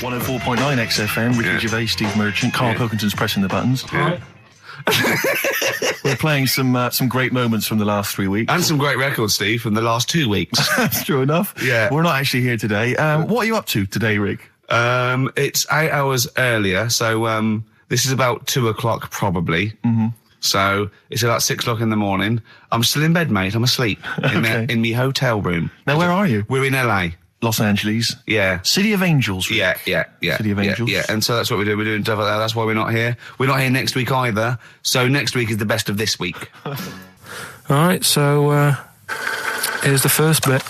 104.9 XFM, Ricky Gervais, Steve Merchant, Karl Pilkington's pressing the buttons. Yeah. We're playing some great moments from the last 3 weeks. And some great records, Steve, from the last 2 weeks. That's true enough. Yeah. We're not actually here today. What are you up to today, Rick? It's 8 hours earlier, so this is about 2 o'clock probably. Mm-hmm. So it's about 6 o'clock in the morning. I'm still in bed, mate. I'm asleep in my hotel room. Now, where are you? We're in LA. Los Angeles. Yeah. City of Angels. Rick. Yeah. City of Angels. Yeah, and so that's what we do. We're doing stuff like that. That's why we're not here. We're not here next week either. So next week is the best of this week. All right, so here's the first bit.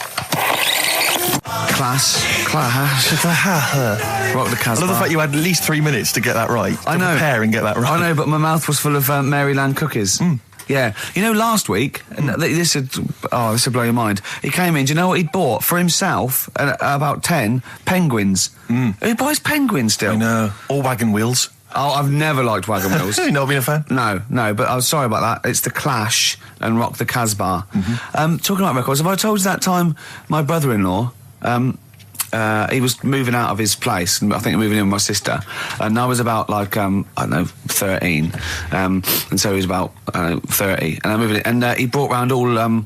Class. Rock the Casbah. I love the fact you had at least 3 minutes to get that right. I know. Prepare and get that right. I know, but my mouth was full of Maryland cookies. Yeah. You know, last week, this would blow your mind. He came in, do you know what he'd bought? For himself, about 10 penguins. Who buys penguins still? I know. All wagon wheels. Oh, I've never liked wagon wheels. You've not been a fan? No, but I was sorry about that. It's The Clash and Rock the Casbah. Talking about records, have I told you that time my brother-in-law, he was moving out of his place, I think moving in with my sister, and I was about, like, I don't know, 13, and so he was about, 30, and I moved in, and he brought round all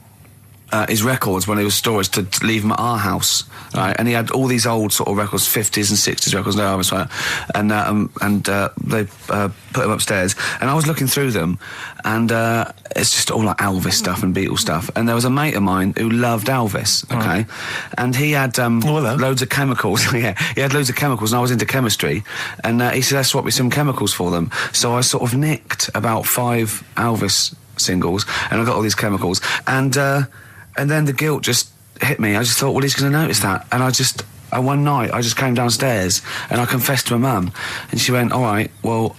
his records when he was storage to leave them at our house, right? And he had all these old sort of records, 50s and 60s records, no, I was right, and they put them upstairs, and I was looking through them, and it's just all like Elvis stuff and Beatles stuff, and there was a mate of mine who loved Elvis, okay, and he had loads of chemicals. Yeah, he had loads of chemicals, and I was into chemistry, and he said, "Let's swap me some chemicals for them." So I sort of nicked about 5 Elvis singles, and I got all these chemicals, and then the guilt just hit me. I just thought, well, he's going to notice that. And one night, I just came downstairs and I confessed to my mum. And she went, all right, well,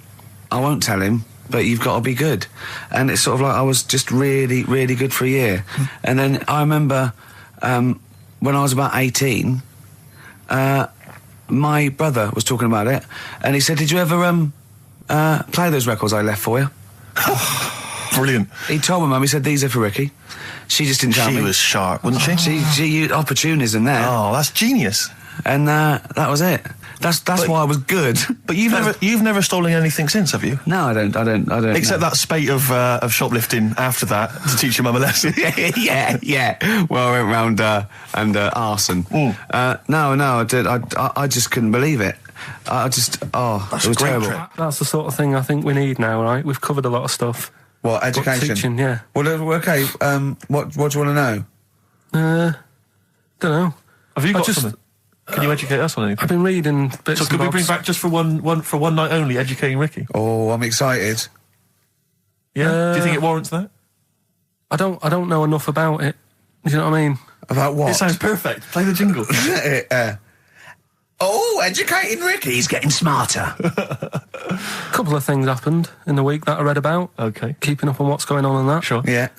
I won't tell him, but you've got to be good. And it's sort of like I was just really, really good for a year. And then I remember when I was about 18, my brother was talking about it. And he said, did you ever play those records I left for you? Brilliant. He told my mum, he said, these are for Ricky. She just didn't tell me. She was sharp, wasn't she? She used opportunism there. Oh, that's genius. And that was it. That's why I was good. But you've never stolen anything since, have you? No, I don't. Except that spate of shoplifting after that to teach your mum a lesson. yeah. Well, I went round and arson. No, I did. I just couldn't believe it. That's it was a great terrible. trip. That's the sort of thing I think we need now, right? We've covered a lot of stuff. What, education? Teaching, yeah. Well, okay, what do you want to know? Don't know. Have you got something? Can you educate us on anything? I've been reading bits. So could we bring back just for one night only, educating Ricky? Oh, I'm excited. Yeah. Do you think it warrants that? I don't know enough about it. You know what I mean? About what? It sounds perfect. Play the jingle. Educating Ricky, he's getting smarter. A couple of things happened in the week that I read about. Okay. Keeping up on what's going on in that. Sure. Yeah.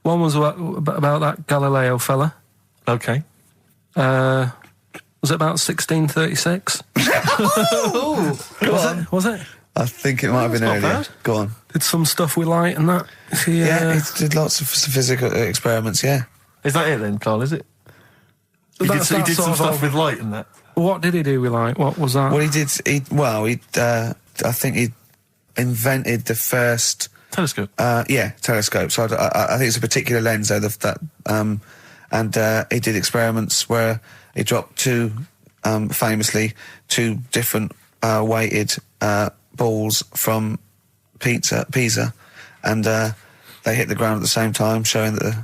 One was about that Galileo fella. Okay. Was it about 1636? Was it? I think it might have been earlier. bad. Go on. Did some stuff with light and that. He did lots of physical experiments, yeah. Is that it then, Carl, is it? He did some stuff with light and that. What did he do with light? What was that? Well, I think he invented the first... Telescope? Telescope. So I think it's a particular lens, though, and he did experiments where he dropped famously two different weighted balls from Pisa, and they hit the ground at the same time, showing that it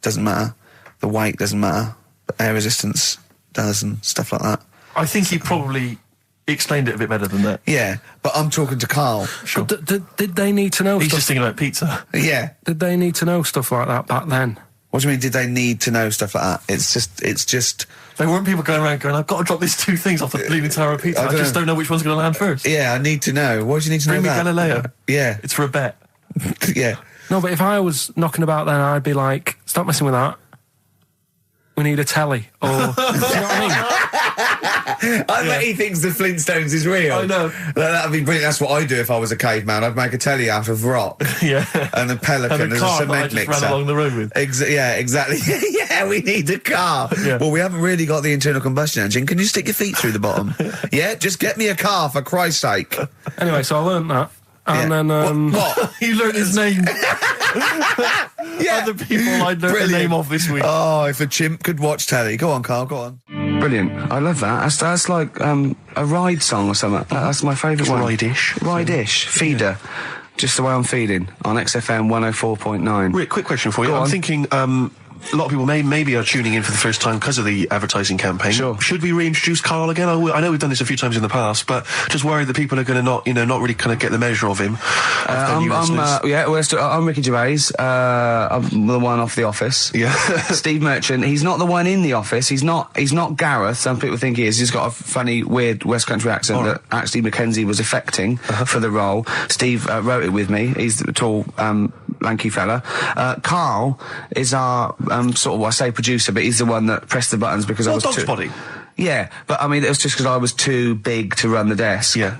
doesn't matter, the weight doesn't matter, but air resistance does and stuff like that. I think he probably explained it a bit better than that. Yeah, but I'm talking to Carl. Sure. Did they need to know He's stuff? just thinking about pizza. Yeah. Did they need to know stuff like that back then? What do you mean, did they need to know stuff like that? It's just... There weren't people going around going, I've got to drop these two things off the bleeding tower of pizza. I just don't know which one's going to land first. Yeah, I need to know. What do you need to Bring know me that? Galileo. Yeah. It's for a bet. Yeah. No, but if I was knocking about then, I'd be like, stop messing with that. we need a telly, or do you know what I mean? I bet he thinks the Flintstones is real. I know. That'd be brilliant. That's what I'd do if I was a caveman. I'd make a telly out of rock. Yeah. And a pelican And a as car a that I cement just mixer. ran along the road with. Yeah, exactly. Yeah, we need a car. Yeah. Well, we haven't really got the internal combustion engine. Can you stick your feet through the bottom? Yeah, just get me a car, for Christ's sake. Anyway, so I learnt that. And then, What? You learned his name. Yeah. Other people I learned the Brilliant. name of this week. Oh, if a chimp could watch telly. Go on, Carl, go on. Brilliant. I love that. That's like a ride song or something. That's my favourite one. Ride-ish. Ride-ish. Feeder. Just the way I'm feeding on XFM 104.9. Rick, quick question for you. Go I'm on. thinking a lot of people maybe are tuning in for the first time because of the advertising campaign. Sure. Should we reintroduce Karl again? I know we've done this a few times in the past, but just worried that people are going to not really kind of get the measure of him. I'm Ricky Gervais. I'm the one off The Office. Yeah. Steve Merchant. He's not the one in The Office. He's not Gareth. Some people think he is. He's got a funny, weird West Country accent that actually Mackenzie was affecting for the role. Steve wrote it with me. He's the tall, lanky fella. Karl is our sort of, I say producer, but he's the one that pressed the buttons because I was Dog's too... body. Yeah, but I mean, it was just because I was too big to run the desk. Yeah,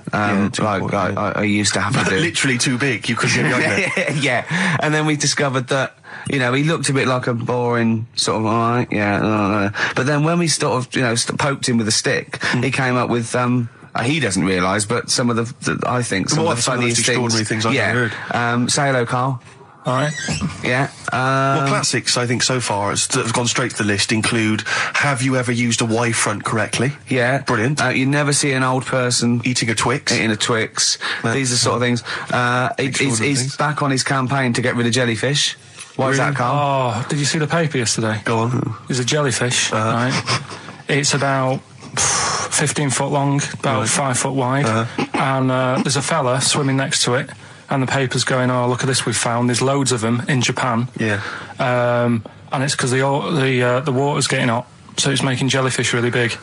too like important, I used to have to do. Literally too big. You couldn't get behind there. Yeah, and then we discovered that, you know, he looked a bit like a boring sort of, all right, yeah, but then when we sort of, you know, poked him with a stick, he came up with, he doesn't realise, but some of the I think, some of the funniest extraordinary things I've ever heard. Say hello, Karl. All right. Yeah. Well, classics, I think, so far, that have gone straight to the list include, have you ever used a Y front correctly? Yeah. Brilliant. You never see an old person Eating a Twix. eating a Twix. These are sort of things. He's back on his campaign to get rid of jellyfish. Why is that, Karl? Oh, did you see the paper yesterday? Go on. There's a jellyfish, right? It's about 15 foot long, about 5 foot wide, and there's a fella swimming next to it. And the paper's going, oh, look at this we've found. There's loads of them in Japan. Yeah. And it's because the water's getting hot, so it's making jellyfish really big.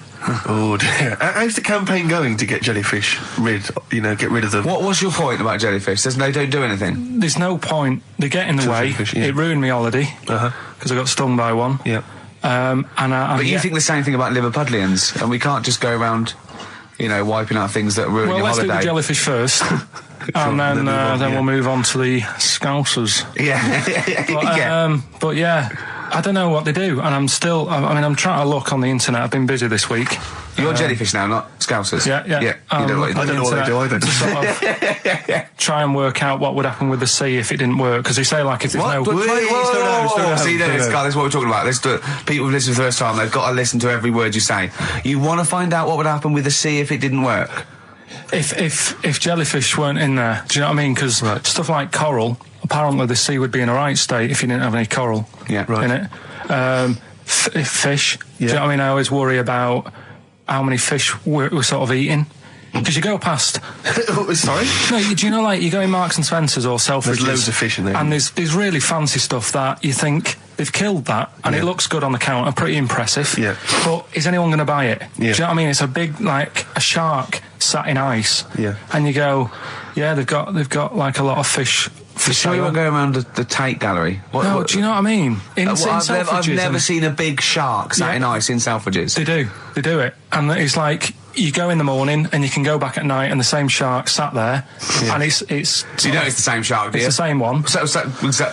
Oh dear. How's the campaign going to get jellyfish get rid of them? What's your point about jellyfish? They don't do anything. There's no point. They get in the way. Jellyfish, yeah. It ruined me holiday because I got stung by one. Yeah. But you think the same thing about Liverpudlians, and we can't just go around, wiping out things that ruin your let's holiday. do the jellyfish first. And then we'll move on to the Scousers. Yeah. But I don't know what they do, and I'm trying to look on the internet. I've been busy this week. You're jellyfish now, not Scousers. Yeah. You don't know what I don't know what they do either. To sort of try and work out what would happen with the sea if it didn't work, because they say like if there's What? no. Whoa. See, Carl, this is what we're talking about. People who've listened for the first time, they've got to listen to every word you say. You want to find out what would happen with the sea if it didn't work? If jellyfish weren't in there, do you know what I mean? Because stuff like coral, apparently the sea would be in a right state if you didn't have any coral in it. Fish, do you know what I mean? I always worry about how many fish we're sort of eating. Because you go past... Sorry? No, do you know, like, you go in Marks and Spencer's or Selfridges... There's loads of fish in there. And there's really fancy stuff that you think they've killed that, and it looks good on the counter, pretty impressive. Yeah. But is anyone going to buy it? Yeah. Do you know what I mean? It's a big, like, a shark sat in ice. Yeah. And you go, they've got like, a lot of fish... For sure you won't go around the Tate Gallery. Do you know what I mean? I've never seen a big shark sat in ice in Selfridges. They do it. And it's like... You go in the morning and you can go back at night and the same shark sat there and it's... So you know it's the same shark, do you? It's the same one. So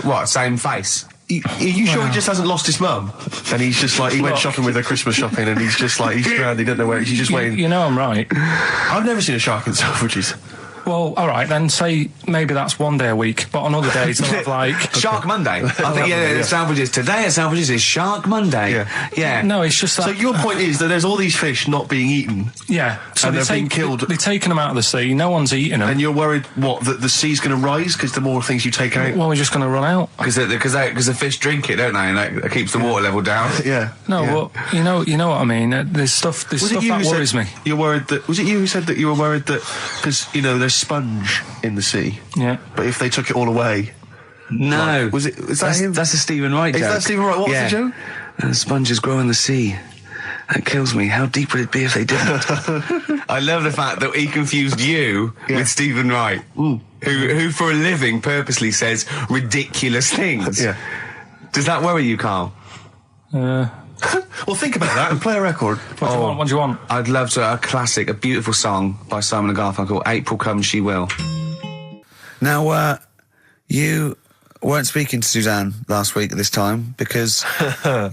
what, same face? Are you sure he just hasn't lost his mum? And he's just like, he went shopping with her Christmas shopping and he's just like, he's stranded, he doesn't know where, he's just waiting. You know I'm right. I've never seen a shark in Selfridges. Well, all right, then say maybe that's one day a week, but on other days they'll have like... Shark Monday. I think, Selfridges. Today at Selfridges is Shark Monday. Yeah. No, it's just that... So your point is that there's all these fish not being eaten. Yeah. So and they're being killed. They're taking them out of the sea, no one's eating them. And you're worried, that the sea's going to rise because the more things you take out? Well, we're just going to run out. Because the fish drink it, don't they? And that keeps the water level down. Yeah. No, well, you know what I mean. There's stuff that worries me. You're worried that... Was it you who said that you were worried that... Because, there's sponge in the sea. Yeah. But if they took it all away... No. Is that him? That's a Stephen Wright joke. Is that Stephen Wright? What was the joke? Sponges grow in the sea. That kills me. How deep would it be if they didn't? I love the fact that he confused you with Stephen Wright, who for a living purposely says ridiculous things. Yeah. Does that worry you, Karl? Well, think about that and play a record. What do you want? I'd love to. A classic, a beautiful song by Simon and Garfunkel, April Comes She Will. Now, you weren't speaking to Suzanne last week at this time because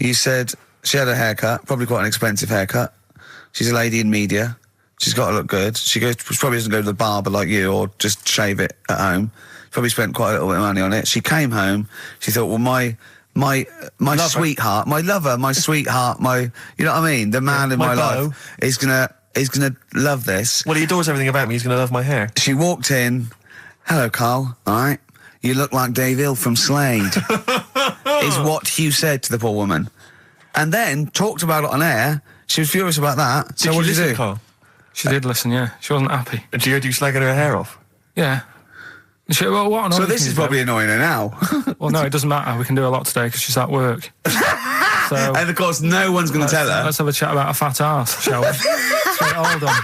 you said she had a haircut, probably quite an expensive haircut. She's a lady in media. She's got to look good. She probably doesn't go to the barber like you or just shave it at home. She probably spent quite a little bit of money on it. She came home. She thought, well, my sweetheart, my lover, my sweetheart, you know what I mean? The man in my life is gonna love this. Well, he adores everything about me. He's gonna love my hair. She walked in. Hello, Karl. All right. You look like Dave Hill from Slade. Is what Hugh said to the poor woman. And then talked about it on air. She was furious about that. So what did you do? Karl? She did listen, yeah. She wasn't happy. And she heard you slagging her hair off? Yeah. What so this is probably annoying her now. Well, no, it doesn't matter. We can do a lot today because she's at work. So, and of course, no one's going to tell her. Let's have a chat about a fat arse, shall we? Hold on.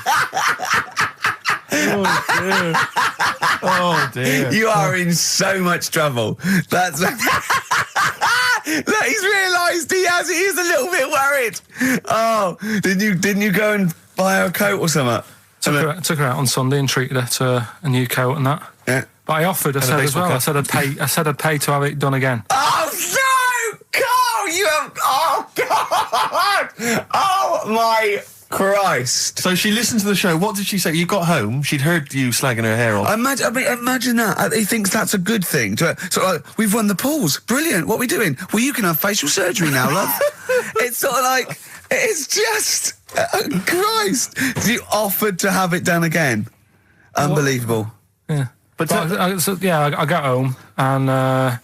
Oh dear. You are in so much trouble. That's. Look, he's realised he is a little bit worried. Oh, didn't you go and buy her a coat or something? Took her out on Sunday and treated her to a new coat and that. Yeah. But I offered, I said as well, I said I'd pay to have it done again. Oh no! Karl, you have... Oh God! Oh my Christ! So she listened to the show. What did she say? You got home, she'd heard you slagging her hair off. Imagine that. He thinks that's a good thing. So like, we've won the polls. Brilliant. What are we doing? Well, you can have facial surgery now, love. It's sort of like... It's just... Christ! You offered to have it done again. Unbelievable. Yeah. But I got home and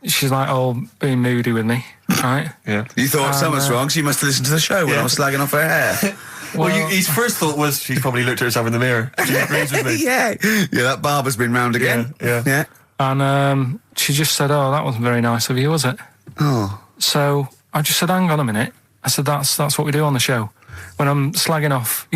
she's like all being moody with me, right? Yeah. You thought something's wrong, so you must have listened to the show when I was slagging off her hair. Well, his first thought was she's probably looked at herself in the mirror. She agrees with me. Yeah, that barber's been round again. Yeah. And she just said, "Oh, that wasn't very nice of you, was it?" Oh. So I just said, "Hang on a minute." I said, "That's what we do on the show. When I'm slagging off,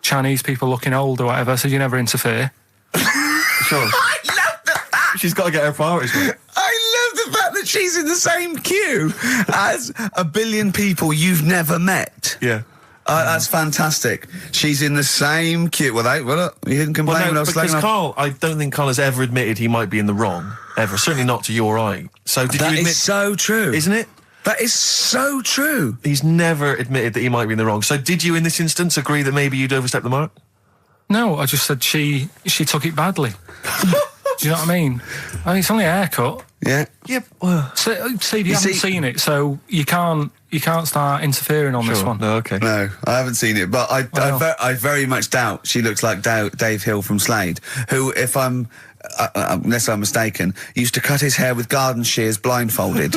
Chinese people looking old or whatever, I said, you never interfere." Sure. I love the fact. She's got to get her priorities right. I love the fact that she's in the same queue as a billion people you've never met. Yeah. That's fantastic. She's in the same queue. Well, look, you didn't complain when I was slagging off. Karl, I don't think Karl has ever admitted he might be in the wrong. Ever. Certainly not to you or I. So did you admit... That is so true. Isn't it? That is so true. He's never admitted that he might be in the wrong. So did you, in this instance, agree that maybe you'd overstepped the mark? No, I just said she took it badly. Do you know what I mean? It's only a haircut. Yeah. Yep. See, you haven't seen it, so you can't start interfering on this one. No, okay. No, I haven't seen it, but I very much doubt she looks like Dave Hill from Slade, who, if I'm... unless I'm mistaken, used to cut his hair with garden shears blindfolded.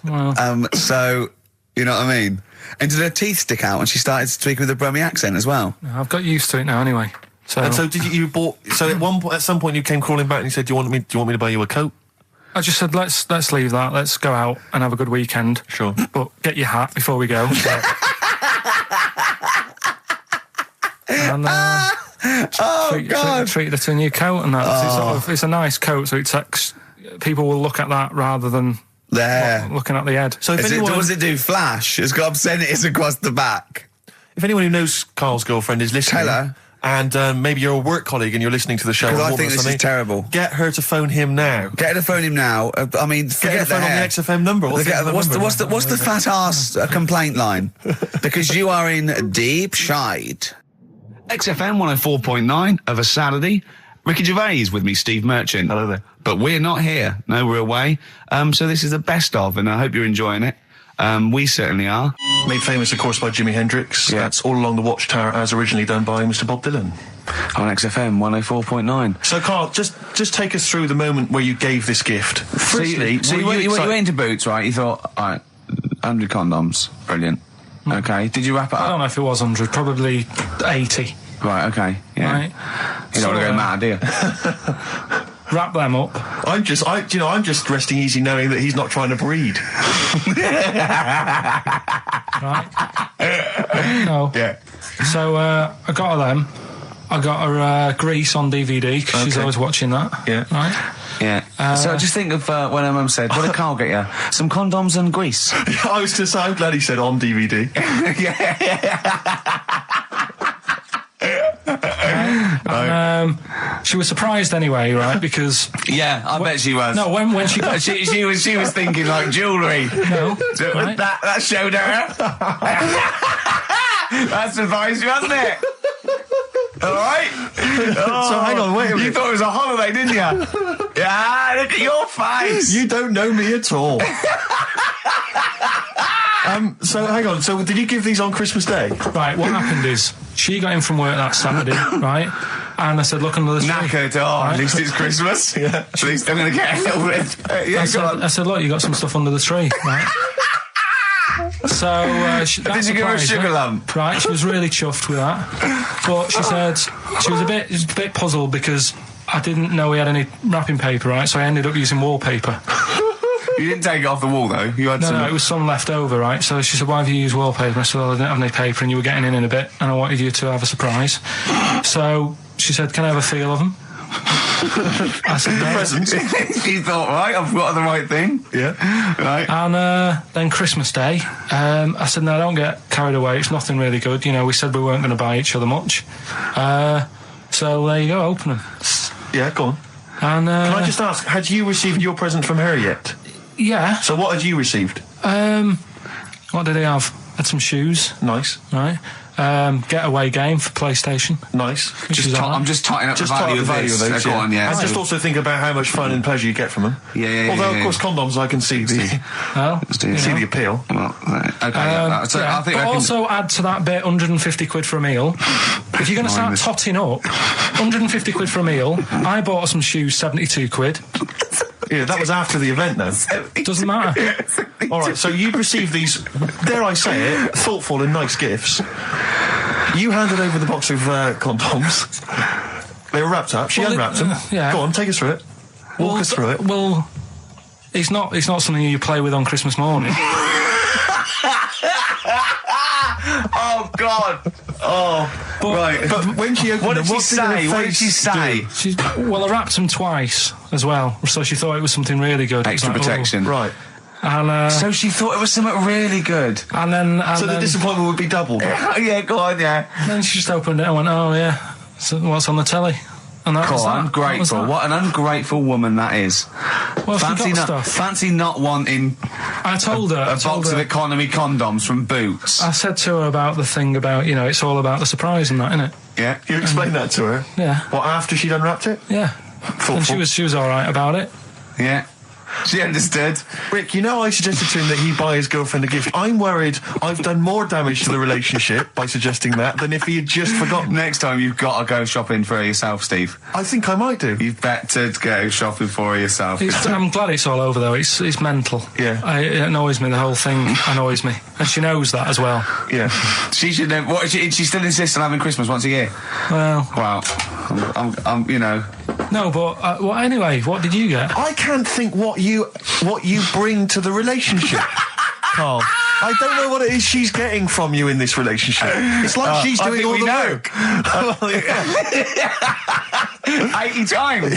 Well. So, you know what I mean? And did her teeth stick out when she started speaking with a Brummie accent as well? I've got used to it now anyway. So. And so did you bought... So at some point you came crawling back and you said, do you want me to buy you a coat? I just said, let's leave that. Let's go out and have a good weekend. Sure. But get your hat before we go. And... treated her to a new coat and that. It's a nice coat, so people will look at that rather than looking at the head. So does it do flash? It's got obscenities across the back. If anyone who knows Karl's girlfriend is listening, tell her. And maybe you're a work colleague and you're listening to the show. Because I think this is terrible. Get her to phone him now. Get her to phone him now. I mean, forget the phone on the XFM number. What's the fat ass complaint line? Because you are in deep shite. XFM 104.9 of a Saturday. Ricky Gervais with me, Steve Merchant. Hello there. But we're not here. No, we're away. So this is the best of, and I hope you're enjoying it. We certainly are. Made famous, of course, by Jimi Hendrix. Yeah. That's All Along the Watchtower, as originally done by Mr. Bob Dylan. On XFM 104.9. So, Karl, just take us through the moment where you gave this gift. Firstly, you went into Boots, right? You thought, all right, 100 condoms. Brilliant. Okay. Did you wrap it up? I don't know if it was 100, probably 80. Right, okay. Yeah. Right. You don't want to go mad, do you? Wrap them up. I'm just resting easy knowing that he's not trying to breed. Right. No. Yeah. So I got her them. I got her Grease on DVD because she's always watching that. Yeah. Right. Yeah. So just think of when her mum said, what did Carl get you? Some condoms and grease. I was going to say, I'm glad he said on DVD. She was surprised anyway, right? Because I bet she was. No, when she got she was thinking like jewellery. No, right? that showed her. That surprised you, hasn't it? All right. So hang on, wait a minute. You thought it was a holiday, didn't you? Yeah. Look at your face. You don't know me at all. So hang on. So did you give these on Christmas Day? Right. What happened is she got in from work that Saturday, right? And I said, look under the tree. Knackered. Right? At least it's Christmas. Yeah. At least I'm going to get a little bit. I said, look, you got some stuff under the tree, right? So did you give her a sugar lump? Right, she was really chuffed with that. But she said she was a bit puzzled because I didn't know we had any wrapping paper, right? So I ended up using wallpaper. You didn't take it off the wall though. You had No, it was some left over, right? So she said, why have you used wallpaper? I said, well, I didn't have any paper and you were getting in a bit and I wanted you to have a surprise. So she said, can I have a feel of them? I said, no. Presents. You thought, right, I've got the right thing. Yeah. Right. And then Christmas Day, I said, no, don't get carried away. It's nothing really good. You know, we said we weren't going to buy each other much. So there you go, open them. Yeah, go on. And can I just ask, had you received your present from her yet? Yeah. So what had you received? What did he have? Had some shoes. Nice. Right. Getaway game for PlayStation. Nice. I'm just totting up the value of those. And just also think about how much fun and pleasure you get from them. Yeah. Although, of course, condoms, I can see the the appeal. Well, okay. I think but also add to that bit 150 quid for a meal. If you're going to start totting up, 150 quid for a meal. I bought some shoes, 72 quid. Yeah, that was after the event, though. Doesn't matter. All right, so you'd received these, dare I say it, thoughtful and nice gifts. You handed over the box of condoms. They were wrapped up. She unwrapped them. Yeah. Go on, take us through it. Walk us through it. Well, it's not something you play with on Christmas morning. Oh God! Oh, right. But when she opened what did them, she say? What did she say? Well, I wrapped them twice as well, so she thought it was something really good. Extra like, protection, right? And so she thought it was something really good. And then the disappointment would be doubled. Yeah, go on, yeah. And then she just opened it and went, "Oh yeah, so what's on the telly?" And that was that. Ungrateful. What an ungrateful woman that is. Well, fancy not wanting. I told her a box of economy condoms from Boots. I said to her about the thing about, it's all about the surprise and that, innit? Yeah. You explained that to her? Yeah. What, after she'd unwrapped it? Yeah. Thoughtful. And she was all right about it. Yeah. She understood. Rick, I suggested to him that he buy his girlfriend a gift. I'm worried I've done more damage to the relationship by suggesting that than if he had just forgotten. Next time you've got to go shopping for her yourself, Steve. I think I might do. You've better go shopping for her yourself. I'm glad it's all over, though. It's mental. Yeah. It annoys me. The whole thing annoys me. And she knows that as well. Yeah. She should know. What, she still insists on having Christmas once a year? Well. Wow. I'm No, but anyway, what did you get? I can't think what you bring to the relationship, Carl. I don't know what it is she's getting from you in this relationship. It's like she's doing all the work. 80 times.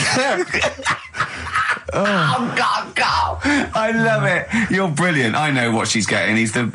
Oh God, Carl! I love it. You're brilliant. I know what she's getting. He's the.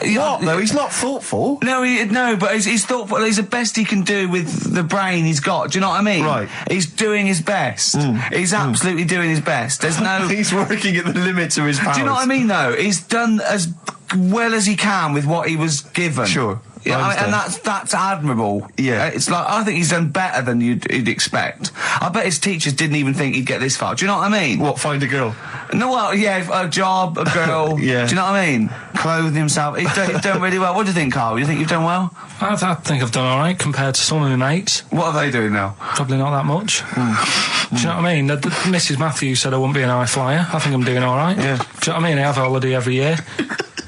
What? No, he's not thoughtful. No, but he's thoughtful. He's the best he can do with the brain he's got. Do you know what I mean? Right. He's doing his best. He's absolutely doing his best. There's no. He's working at the limits of his powers. Do you know what I mean? Though he's done as well as he can with what he was given. Sure. Yeah, and that's admirable. Yeah, it's like I think he's done better than you'd expect. I bet his teachers didn't even think he'd get this far. Do you know what I mean? What, find a girl? No, well, yeah, a job, a girl. Yeah. Do you know what I mean? Clothing himself. He's done really well. What do you think, Carl? You think you've done well? I think I've done all right compared to some of my mates. What are they doing now? Probably not that much. Do you know what I mean? Mrs. Matthews said I wouldn't be an high flyer. I think I'm doing all right. Yeah. Do you know what I mean? I have a holiday every year.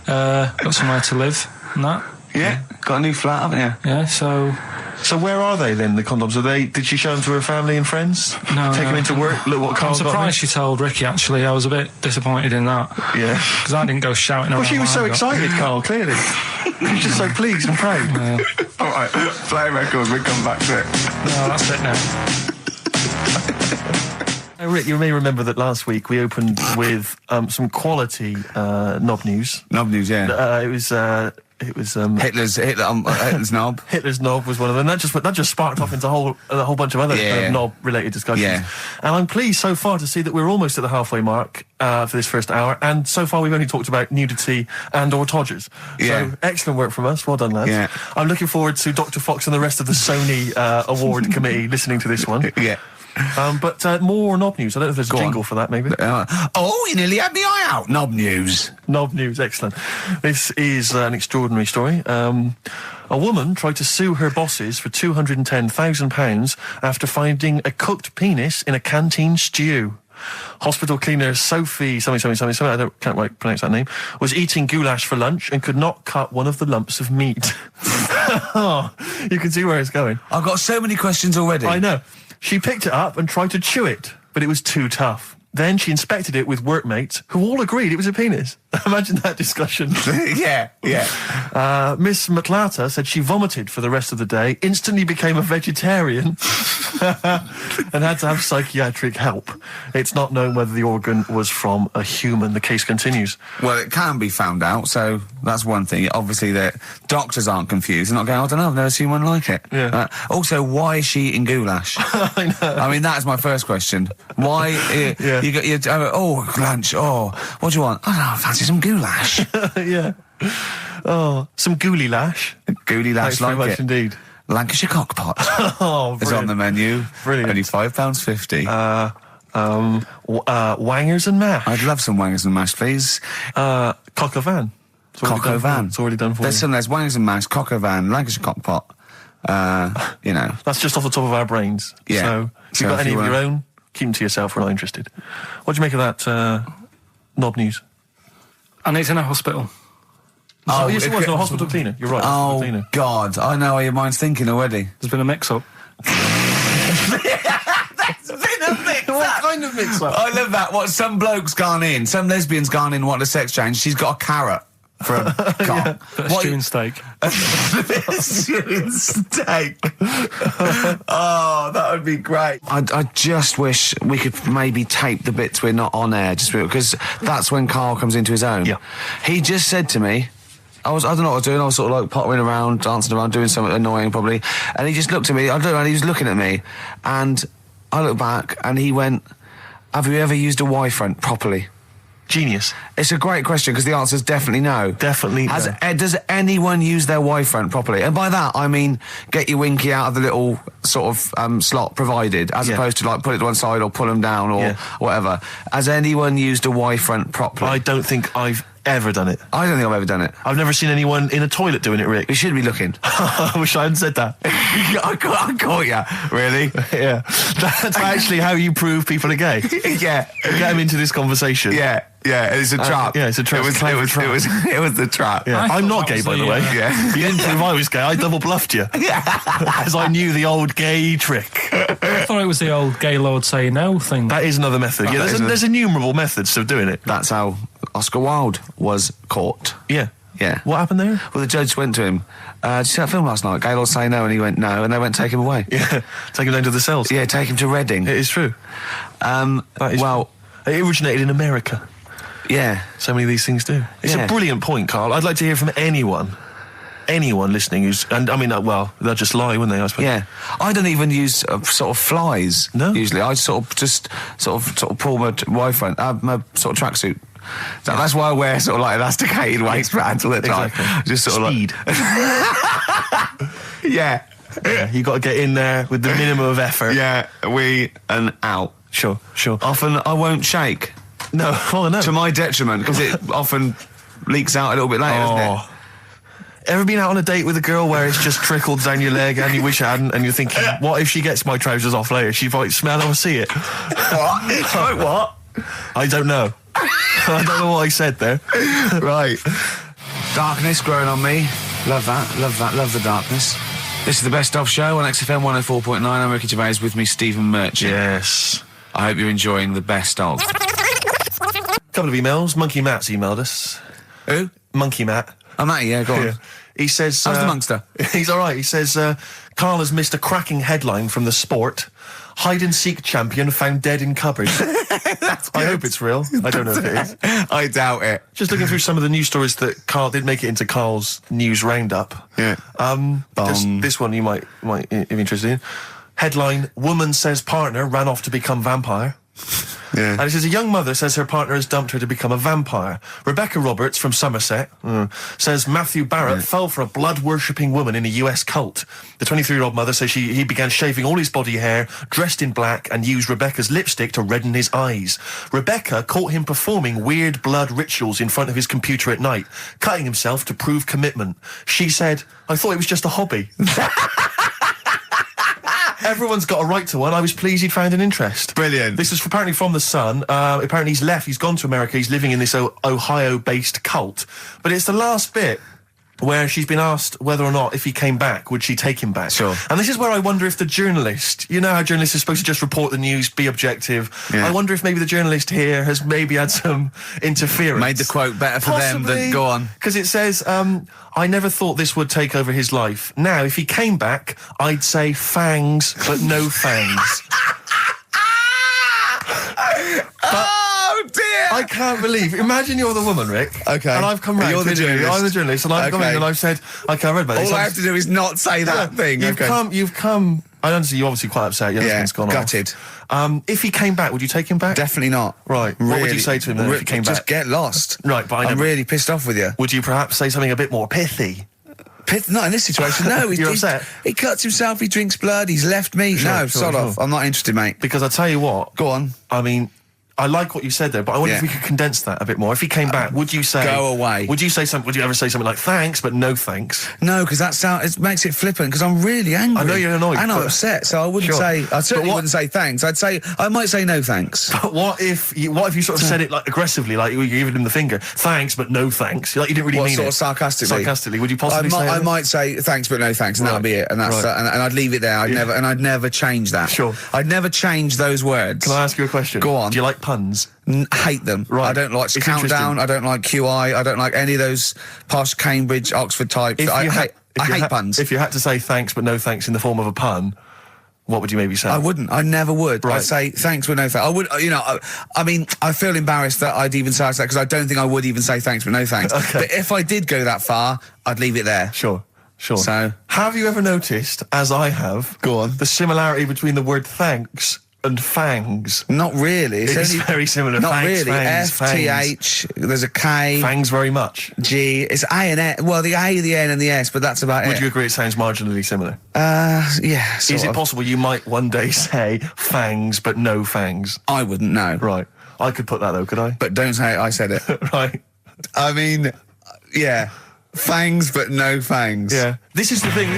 Got somewhere to live and that. Yeah, got a new flat, haven't you? Yeah, so where are they then, the condoms? Did she show them to her family and friends? No. Take them into work? Look what Carl got. I'm surprised she told Ricky, actually. I was a bit disappointed in that. Yeah. Because I didn't go shouting around. Well, she was so excited, Carl, clearly. She was just so pleased and proud. Yeah. All right, play records, we come back to it. No, that's it now. Rick, you may remember that last week we opened with some quality knob news. Knob news, yeah. It was Hitler's knob. Hitler's knob was one of them. That just sparked off into a whole bunch of other knob-related discussions. Yeah. And I'm pleased so far to see that we're almost at the halfway mark for this first hour. And so far we've only talked about nudity and/or todgers. Yeah. So excellent work from us. Well done, lads. Yeah. I'm looking forward to Dr. Fox and the rest of the Sony award committee listening to this one. Yeah. But more knob news. I don't know if there's a jingle for that, maybe. You nearly had me eye out. Knob news. Knob news, excellent. This is an extraordinary story. A woman tried to sue her bosses for £210,000 after finding a cooked penis in a canteen stew. Hospital cleaner Sophie something, I can't quite pronounce that name, was eating goulash for lunch and could not cut one of the lumps of meat. Oh, you can see where it's going. I've got so many questions already. I know. She picked it up and tried to chew it, but it was too tough. Then she inspected it with workmates, who all agreed it was a penis. Imagine that discussion. Yeah. Miss McLata said she vomited for the rest of the day, instantly became a vegetarian, and had to have psychiatric help. It's not known whether the organ was from a human. The case continues. Well, it can be found out, so that's one thing. Obviously, the doctors aren't confused. They're not going, I don't know, I've never seen one like it. Yeah. Also, why is she eating goulash? I know. I mean, that is my first question. Why? You got lunch. Oh, what do you want? I don't know, I fancy some goulash. Yeah. Oh, some gooly lash. Gooly lash, Thanks very much it. indeed. Lancashire cockpot. Oh, is on the menu. Brilliant. Only £5.50. Wangers and mash. I'd love some wangers and mash, please. Cock o' van. Cock o' van. It's already done for There's wangers and mash, cock o' van, Lancashire cockpot. That's just off the top of our brains. Yeah. So if you've got any of your own, keep them to yourself. We're not interested. What do you make of that knob news? And it's in a hospital. Oh, yes, it was a hospital cleaner. You're right. Oh, cleaner. God. I know how your mind's thinking already. There's been a mix-up. What kind of mix-up? I love that. What, some bloke's gone in, some lesbian's gone in, wanting a sex change. She's got a carrot for a cock. Stewing steak. Stewing steak. Oh, that would be great. I just wish we could maybe tape the bits we're not on air, just because that's when Karl comes into his own. Yeah. He just said to me, I don't know what I was doing, I was sort of like pottering around, dancing around, doing something annoying probably, and he just looked at me, I don't know, and he was looking at me, and I looked back, and he went, have you ever used a Y-front properly? Genius. It's a great question, because the answer is definitely no. Definitely no. Does anyone use their Y-front properly? And by that, I mean get your winky out of the little sort of slot provided, as opposed to like put it to one side or pull them down or whatever. Has anyone used a Y-front properly? I don't think I've ever done it. I don't think I've ever done it. I've never seen anyone in a toilet doing it, Rick. We should be looking. I wish I hadn't said that. I caught you. Really? Yeah. That's actually how you prove people are gay. Yeah. Get them into this conversation. Yeah. Yeah, it's a trap. Yeah, it's a trap. It was the trap. Yeah. I'm not gay, by the way. Yeah. You didn't prove I was gay. I double bluffed you. Yeah. As I knew the old gay trick. I thought it was the old gay lord say no thing. That is another method. Yeah, there's innumerable methods of doing it. That's how Oscar Wilde was caught. Yeah. Yeah. What happened there? Well, the judge went to him, did you see that film last night? Gaylord Say No, and he went no, and they went take him away. Yeah. Take him down to the cells. Yeah, take him to Reading. It is true. It originated in America. Yeah. So many of these things do. It's a brilliant point, Karl. I'd like to hear from anyone listening who's, and I mean, they'll just lie, wouldn't they, I suppose? Yeah. I don't even use sort of flies. No. Usually. I sort of pull my Y-front, my sort of tracksuit. So that's why I wear sort of like elasticated waistbands all the time. Exactly. Just sort Speed. of like... Yeah. You got to get in there with the minimum of effort. Yeah, and out. Sure. Often I won't shake. No, no. To my detriment, because it often leaks out a little bit later, doesn't it? Ever been out on a date with a girl where it's just trickled down your leg and you wish you hadn't, and you're thinking, what if she gets my trousers off later? She might smell or see it. What? What? I don't know. I don't know what I said there. Right. Darkness growing on me. Love that. Love the darkness. This is the Best Of Show on XFM 104.9. I'm Ricky Gervais, with me Stephen Merchant. Yes. I hope you're enjoying the Best Of. Couple of emails. Monkey Matt's emailed us. Who? Monkey Matt. Oh, Matty, yeah, go on. He says... How's the Munster? He's all right. He says, Karl has missed a cracking headline from The Sport. Hide-and-seek champion found dead in cupboard. I hope it's real. I don't know if it is. I doubt it. Just looking through some of the news stories that Karl did make it into Karl's news roundup. Yeah. This one you might be interested in. Headline, woman says partner ran off to become vampire. Yeah. And it says a young mother says her partner has dumped her to become a vampire. Rebecca Roberts from Somerset says Matthew Barrett fell for a blood-worshipping woman in a US cult. The 23-year-old mother says he began shaving all his body hair, dressed in black, and used Rebecca's lipstick to redden his eyes. Rebecca caught him performing weird blood rituals in front of his computer at night, cutting himself to prove commitment. She said, I thought it was just a hobby. Everyone's got a right to one. I was pleased he'd found an interest. Brilliant. This is apparently from The Sun. Apparently he's left. He's gone to America. He's living in this Ohio-based cult. But it's the last bit where she's been asked whether or not, if he came back, would she take him back? Sure. And this is where I wonder if the journalist, you know how journalists are supposed to just report the news, be objective. Yeah. I wonder if maybe the journalist here has maybe had some interference. Made the quote better for them than... Go on. Because it says, I never thought this would take over his life. Now, if he came back, I'd say fangs, but no fangs. Oh dear! I can't believe. Imagine you're the woman, Rick. Okay. And I've come round. You're the journalist. I'm the journalist, and I've come in and I've said, okay, I read about this. All I have to do is not say that thing. You've come. I understand you're obviously quite upset. Your husband's gone gutted. off. If he came back, would you take him back? Definitely not. Right. Really, what would you say to him then if he came back? Just get lost. Right, but I'm really pissed off with you. Would you perhaps say something a bit more pithy? Not in this situation, no. You're upset? He cuts himself, he drinks blood, he's left me. Sod off. I'm not interested, mate. Because I tell you what. Go on. I mean, I like what you said there, but I wonder if we could condense that a bit more. If he came back, would you say... Go away. Would you ever say something like, thanks, but no thanks? No, because it makes it flippant, because I'm really angry. I know you're annoyed. And I'm upset, so I wouldn't say... I certainly wouldn't say thanks. I might say no thanks. But what if you sort of said it like aggressively, like you're giving him the finger, thanks, but no thanks? Like you didn't really mean sort it. Of sarcastically? Sarcastically, would you possibly say that? I might say thanks, but no thanks, and that'll be it. And that's and I'd leave it there. I'd never change that. Sure. I'd never change those words. Can I ask you a question? Go on. Do you like puns? Hate them. Right. I don't like Countdown. I don't like QI. I don't like any of those posh Cambridge, Oxford types. I hate puns. If you had to say thanks but no thanks in the form of a pun, what would you maybe say? I wouldn't. I never would. Right. I'd say thanks but no thanks. I would. I mean, I feel embarrassed that I'd even say that because I don't think I would even say thanks but no thanks. Okay. But if I did go that far, I'd leave it there. Sure. So, have you ever noticed, as I have, the similarity between the word thanks and fangs? Not really. It's very similar. Not fangs, really. Fangs, F-T-H, there's a K. Fangs very much. G, it's A and S. Well, the A, the N and the S, but that's about it. Would you agree it sounds marginally similar? Yeah, Is it possible you might one day say fangs but no fangs? I wouldn't know. Right. I could put that though, could I? But don't say I said it. Right. I mean, yeah. Fangs, but no fangs. Yeah. This is the thing.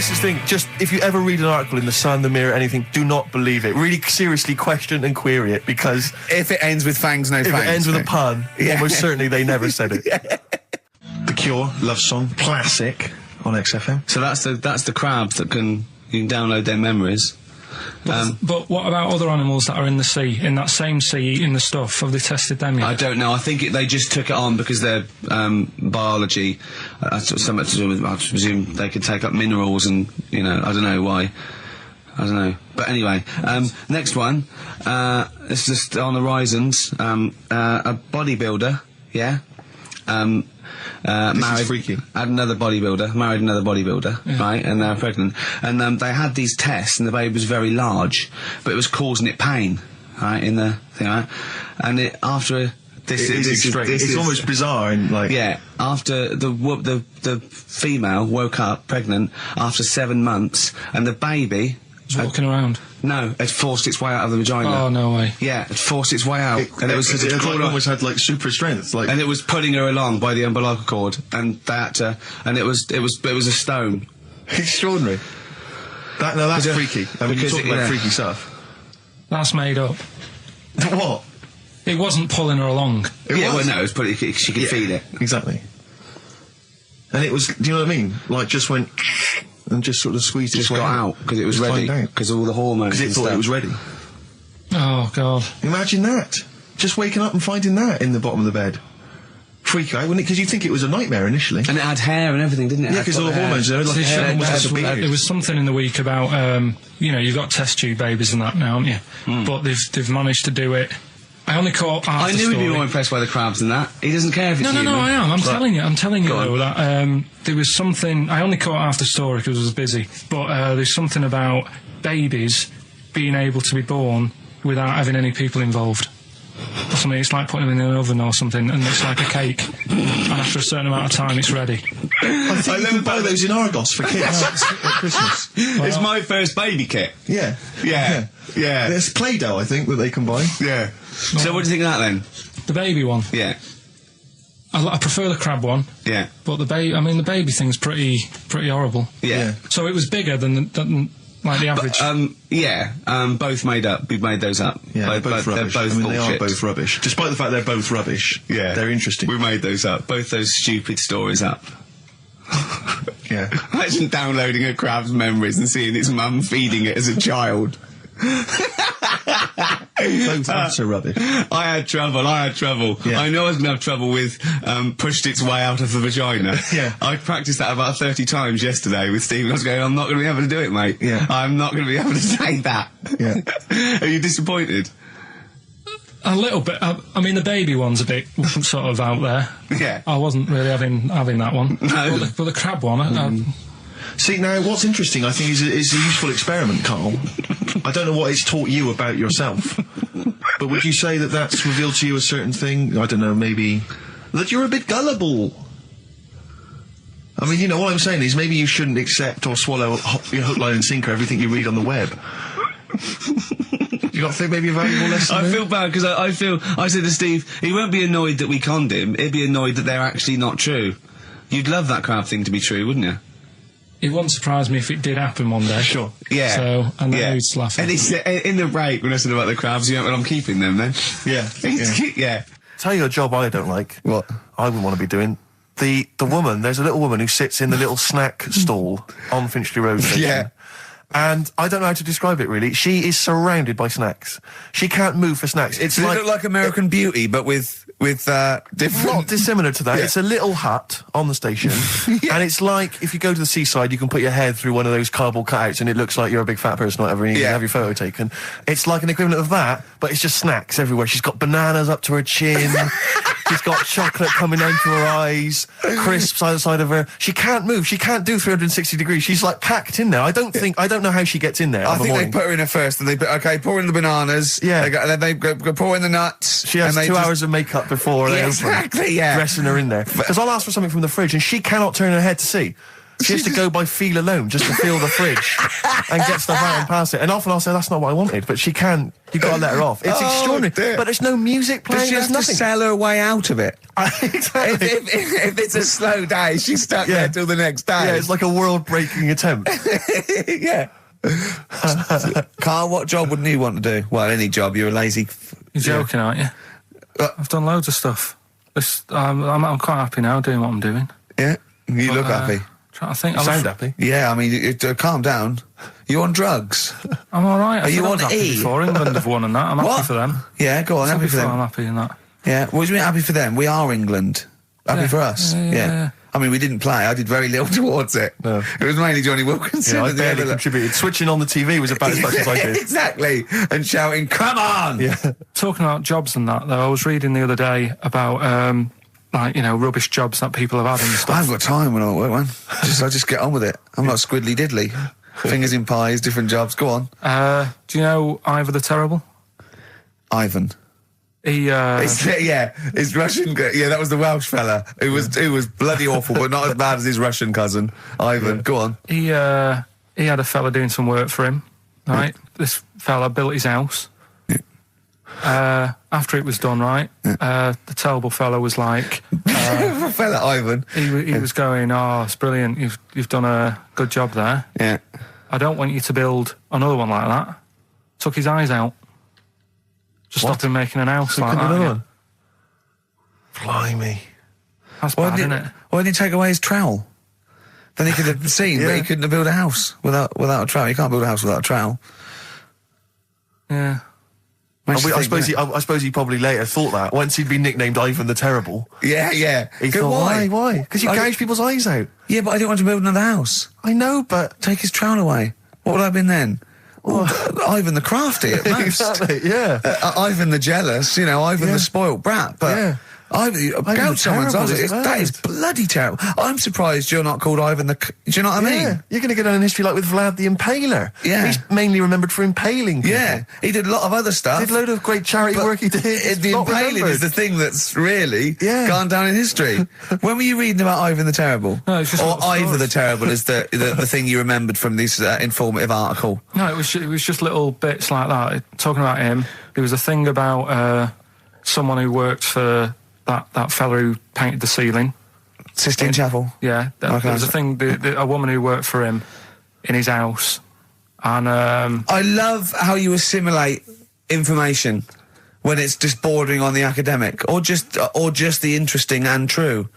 Just, if you ever read an article in The Sun, The Mirror, anything, do not believe it. Really seriously question and query it, because... If it ends with fangs, no fangs. If it ends with a pun, almost certainly they never said it. The Cure, Love Song, classic on XFM. So that's the crabs that you can download their memories. But what about other animals that are in the sea, in that same sea, eating the stuff? Have they tested them yet? I don't know. I think they just took it on because their biology, something to do with, I presume they could take up minerals and, I don't know why. I don't know. But anyway, next one, it's just on the horizons, a bodybuilder, married, freaky. married another bodybuilder, right, and they're pregnant. And they had these tests, and the baby was very large, but it was causing it pain, right, in the thing, right? And it's almost bizarre, and after the female woke up pregnant after 7 months, and the baby was walking around. No, it forced its way out of the vagina. Oh, no way. Yeah, it forced its way out. It almost had super strength. And it was pulling her along by the umbilical cord, and they had to, and it was a stone. Extraordinary. That's freaky. I mean, you talk about freaky stuff. That's made up. What? It wasn't pulling her along. It was she could feed it. Exactly. And it was, do you know what I mean? Like, just went... and just sort of squeezed its way got out because it was ready, because all the hormones. Because it thought it was ready. Oh God! Imagine that. Just waking up and finding that in the bottom of the bed. freak you out, wouldn't it? Because you think it was a nightmare initially. And it had hair and everything, didn't it? Yeah, because all the hormones, there, like hair, almost like a beard. There was something in the week about, you've got test tube babies and that now, haven't you? But they've managed to do it. I only caught half I knew he'd be more impressed by the crabs than that. He doesn't care if it's human. No, I am. I'm telling you though, that there was something. I only caught half the story because I was busy. But there's something about babies being able to be born without having any people involved. Or something. It's like putting them in an oven or something, and it's like a cake. And after a certain amount of time, it's ready. I think you can buy those in Argos for kids at Christmas. It's my first baby kit. Yeah. There's Play-Doh, I think, that they can buy. Yeah. So what do you think of that then? The baby one. Yeah. I prefer the crab one. Yeah. But the baby thing's pretty horrible. Yeah. So it was bigger than like the average. Both made up. We've made those up. Yeah, they're both rubbish. They're both they are both rubbish. Despite the fact they're both rubbish. Yeah. They're interesting. We made those up. Both those stupid stories up. Yeah. Imagine downloading a crab's memories and seeing its mum feeding it as a child. Both utter rubbish. I had trouble. Yeah. I know I was going to have trouble with pushed its way out of the vagina. Yeah. I practiced that about 30 times yesterday with Stephen. I was going, I'm not going to be able to do it, mate. Yeah. I'm not going to be able to say that. Yeah. Are you disappointed? A little bit. The baby one's a bit sort of out there. Yeah. I wasn't really having that one. No. But the crab one, See, now, what's interesting, I think, is a useful experiment, Carl. I don't know what it's taught you about yourself, but would you say that that's revealed to you a certain thing? I don't know, maybe that you're a bit gullible. I mean, what I'm saying is maybe you shouldn't accept or swallow hook, line and sinker everything you read on the web. You got to think maybe a valuable lesson? I feel bad because I said to Steve, he won't be annoyed that we conned him, he'd be annoyed that they're actually not true. You'd love that crab thing to be true, wouldn't you? It wouldn't surprise me if it did happen one day. Sure. Yeah. So, and then he'd laugh. And it's in the break when I said about the crabs, well, I'm keeping them then. Yeah. Yeah. Tell you a job I don't like. What? I wouldn't want to be doing. The woman, there's a little woman who sits in the little snack stall on Finchley Road station. Yeah. And I don't know how to describe it, really. She is surrounded by snacks. She can't move for snacks. It's Does like... it look like American Beauty, but with different... Not dissimilar to that. Yeah. It's a little hut on the station. Yeah. And it's like, if you go to the seaside, you can put your head through one of those cardboard cutouts and it looks like you're a big fat person or whatever, and you can have your photo taken. It's like an equivalent of that, but it's just snacks everywhere. She's got bananas up to her chin. She's got chocolate coming down to her eyes, crisps either side of her. She can't move. She can't do 360 degrees. She's like packed in there. I don't know how she gets in there. I think they put her in her first, and they pour in the bananas. Yeah. Then they go pour in the nuts. She has 2 hours of makeup before they open, dressing her in there. Because I'll ask for something from the fridge, and she cannot turn her head to see. She has to go by feel alone, just to feel the fridge and get stuff out and pass it. And often I'll say, that's not what I wanted, but she can't. You've got to let her off. It's extraordinary. Dear. But there's no music playing. Does she have to sell her way out of it? Exactly. If it's a slow day, she's stuck there till the next day. Yeah, it's like a world-breaking attempt. Yeah. Carl, what job wouldn't you want to do? Well, any job. You're a lazy... You're joking, aren't you? I've done loads of stuff. I'm quite happy now doing what I'm doing. Yeah? You look happy. Trying to think. You sound happy. Yeah, I mean, calm down. You're on drugs. I'm all right. Are you on happy E? for England have won and that. I'm happy for them. Yeah, go on, happy for them. I'm happy in that. Yeah, what do you mean happy for them? We are England. Happy for us. Yeah. I mean, we didn't play. I did very little towards it. No. It was mainly Johnny Wilkinson. Yeah, I barely contributed. Switching on the TV was about as much as I did. Exactly. And shouting, come on! Yeah. Talking about jobs and that, though, I was reading the other day about... rubbish jobs that people have had and stuff. I haven't got time when I'm at work, man. I just get on with it. I'm not squiddly diddly. Fingers in pies, different jobs. Go on. Do you know Ivor the Terrible? Ivan. He, his Russian... Yeah, that was the Welsh fella. It was bloody awful, but not as bad as his Russian cousin, Ivan. Yeah. Go on. He had a fella doing some work for him, right? This fella built his house. After it was done, right, the terrible fella was like... fella Ivan. He was going, it's brilliant, you've done a good job there. Yeah. I don't want you to build another one like that. Took his eyes out. Just stopped him making an house like that. Another one? Blimey. That's bad, isn't it? Why didn't he take away his trowel? Then he could have seen, but he couldn't have built a house without a trowel. You can't build a house without a trowel. Yeah. I suppose he probably later thought that once he'd been nicknamed Ivan the Terrible. Yeah. He thought, why? Because you gouge people's eyes out. Yeah, but I didn't want to build another house. I know, but take his trowel away. What would I have been then? Ivan the Crafty at most. Exactly. Yeah. Ivan the Jealous. Ivan the spoilt brat. But yeah. Gouge someone's eyes. That is bloody terrible. I'm surprised you're not called Ivan the... Do you know what I mean? You're going to get on in history like with Vlad the Impaler. Yeah. He's mainly remembered for impaling people. Yeah. He did a lot of other stuff. Did a load of great charity work he did. The impaling is the thing that's really gone down in history. When were you reading about Ivan the Terrible? No, it's just... Or Ivan the Terrible is the thing you remembered from this informative article? No, it was just little bits like that. Talking about him, there was a thing about someone who worked for... That fella who painted the ceiling. Sistine Chapel? Yeah. There was a thing, a woman who worked for him in his house. And I love how you assimilate information when it's just bordering on the academic or just the interesting and true.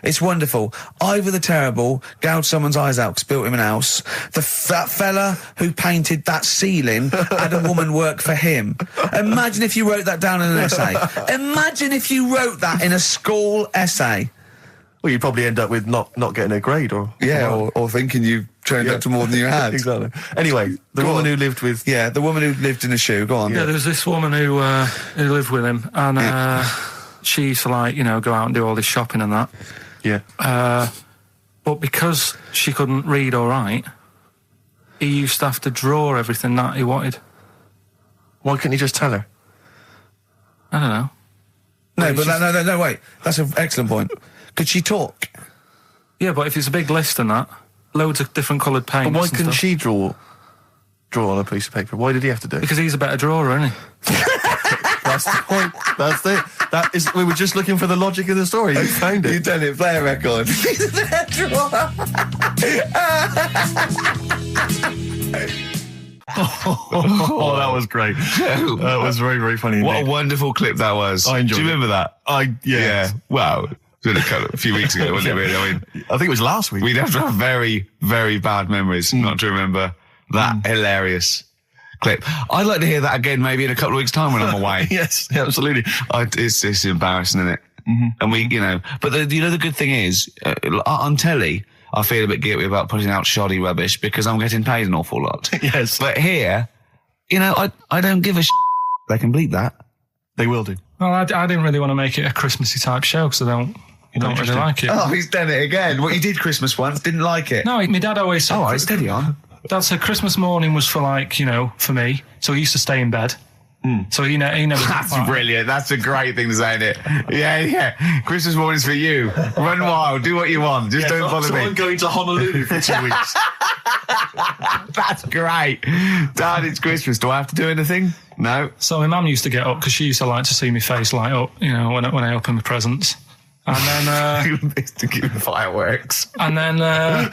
It's wonderful. Ivan the Terrible gouged someone's eyes out because built him an house. That fella who painted that ceiling had a woman work for him. Imagine if you wrote that down in an essay. Imagine if you wrote that in a school essay. Well, you'd probably end up with not getting a grade or thinking you turned up to more than you had. Exactly. Anyway, the woman who lived with... Yeah, the woman who lived in a shoe. Go on. Yeah, there was this woman who lived with him and she used to go out and do all this shopping and that. Yeah. But because she couldn't read or write, he used to have to draw everything that he wanted. Why couldn't he just tell her? I don't know. No, wait. That's an excellent point. Could she talk? Yeah, but if it's a big list and that, loads of different coloured paints. But why couldn't she draw on a piece of paper? Why did he have to do it? Because he's a better drawer, isn't he? That's the point. That's it. We were just looking for the logic of the story. You found it. You've done it. Play a record. He's a better drawer. Oh, that was great. That was very, very funny. What a wonderful clip that was. I enjoyed it. Do you remember that? Yeah. Wow. It was a few weeks ago, wasn't it, really? I think it was last week. We'd have to have very, very bad memories not to remember that hilarious clip. I'd like to hear that again maybe in a couple of weeks' time when I'm away. Yes, absolutely. It's embarrassing, isn't it? Mm-hmm. And but the good thing is, on telly, I feel a bit guilty about putting out shoddy rubbish because I'm getting paid an awful lot. Yes. But here, I don't give a They can bleep that. They will do. Well, I didn't really want to make it a Christmassy type show because I don't really like it. Oh, he's done it again. What, you did Christmas once, didn't like it? No, my dad always said... Oh, right, steady on. Dad said Christmas morning was for for me. So he used to stay in bed. So he never... That's brilliant. That's a great thing to say, isn't it? Yeah. Christmas morning's for you. Run wild. Do what you want. Just don't bother me. I'm going to Honolulu for 2 weeks. That's great. Dad, it's Christmas. Do I have to do anything? No. So my mum used to get up because she used to like to see my face light up, when I open my presents. And then... to give fireworks. And then I'd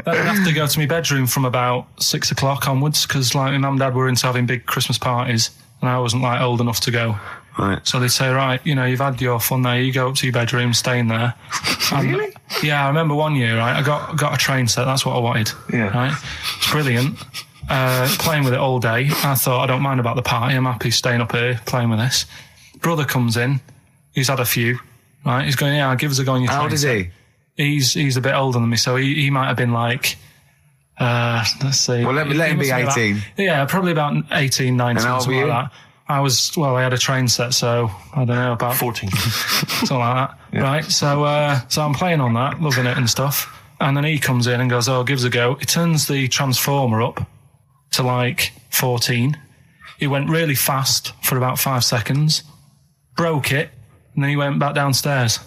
have to go to my bedroom from about 6 o'clock onwards because my mum and dad were into having big Christmas parties and I wasn't old enough to go. Right. So they'd say, right, you've had your fun there, you go up to your bedroom, stay in there. Really? Yeah, I remember one year, right, I got a train set, that's what I wanted. Yeah. Right? It's brilliant. Playing with it all day. I thought, I don't mind about the party, I'm happy staying up here playing with this. Brother comes in, he's had a few, right? He's going, give us a go on your train. How old is he? He's a bit older than me, so he might have been let's see. Well, let him be 18. Probably about 18, 19, something like that. I had a train set, so I don't know, about 14. Something like that. Yeah. Right, so I'm playing on that, loving it and stuff. And then he comes in and goes, give us a go. He turns the transformer up to 14. He went really fast for about 5 seconds, broke it, and then he went back downstairs.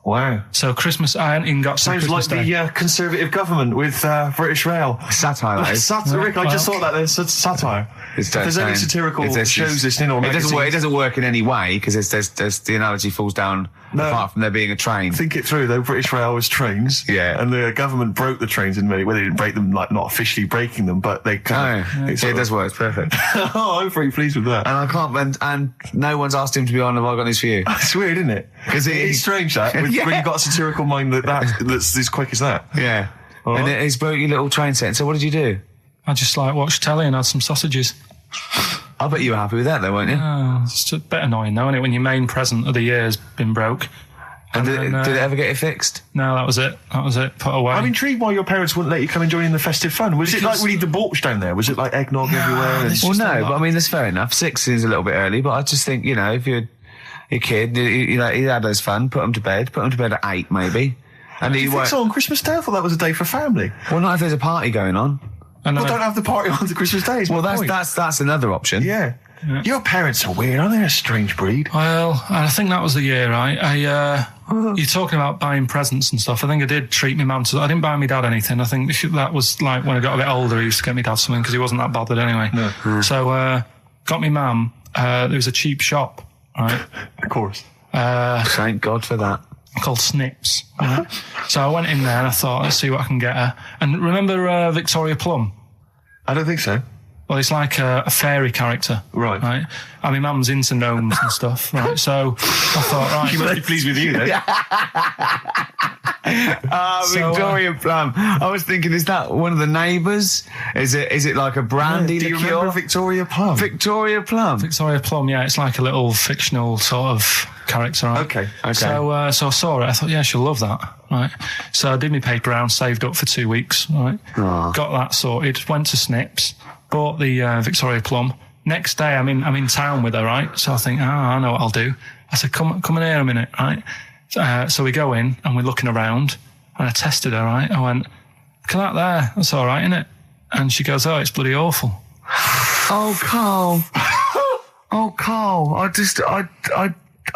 Wow. So Christmas, I hadn't even got Sounds Christmas like Day. the Conservative government with British Rail. Satire, that is. Rick, I just thought that there's satire. If there's any satirical shows listening or magazines... It doesn't work in any way because there's the analogy falls down apart from there being a train. Think it through though. British Rail was trains. Yeah. And the government broke the trains in many ways. They didn't break them, not officially breaking them, but they kind of... It does work. It's perfect. Oh, I'm very pleased with that. And I can't... And no one's asked him to be on Have I Got News For You. It's weird, isn't it? Because it's strange that when you've got a satirical mind that's as quick as that. Yeah. And he's broke your little train set. So what did you do? I just watched telly and had some sausages. I bet you were happy with that, though, weren't you? It's just a bit annoying, though, isn't it, when your main present of the year's been broke. And did it ever get it fixed? No, that was it. Put away. I'm intrigued why your parents wouldn't let you come and join in the festive fun. Was it like really debauched down there? Was it like eggnog everywhere? Well, no, but I mean, that's fair enough. 6 is a little bit early, but I just think, you know, if you're a kid, you know, he had his fun, put him to bed at 8, maybe. And Do you think so on Christmas Day? I thought that was a day for family. Well, not if there's a party going on. Well, don't have the party on the Christmas Day. Well, that's another option. Yeah. Your parents are weird, aren't they? A strange breed. Well, I think that was the year, right? You're talking about buying presents and stuff. I think I did treat my mum to... I didn't buy my dad anything. I think that was like when I got a bit older, I used to get my dad something because he wasn't that bothered anyway. No. So, got my mum, there was a cheap shop, right? Of course. Thank God for that. Called Snips. Right? So I went in there and I thought, let's see what I can get her. And remember Victoria Plum? I don't think so. Well, it's like a fairy character. Right. And my mum's into gnomes and stuff, right? So I thought, right. She must be pleased with you, then. Victoria Plum. I was thinking, is that one of the neighbours? Is it like a brandy Do you liqueur? remember Victoria Plum? Victoria Plum. Victoria Plum, yeah, it's like a little fictional sort of character, right? Okay. So I saw it, I thought, yeah, she'll love that, right? So I did my paper round, saved up for 2 weeks, right? Got that sorted, went to Snips, bought the Victoria Plum. Next day, I'm in town with her, right? So I think, I know what I'll do. I said, come in here a minute, right? So we go in and we're looking around and I tested her, right? I went, look at that there. That's all right, isn't it? And she goes, oh, it's bloody awful. Oh, Carl. Oh, Carl.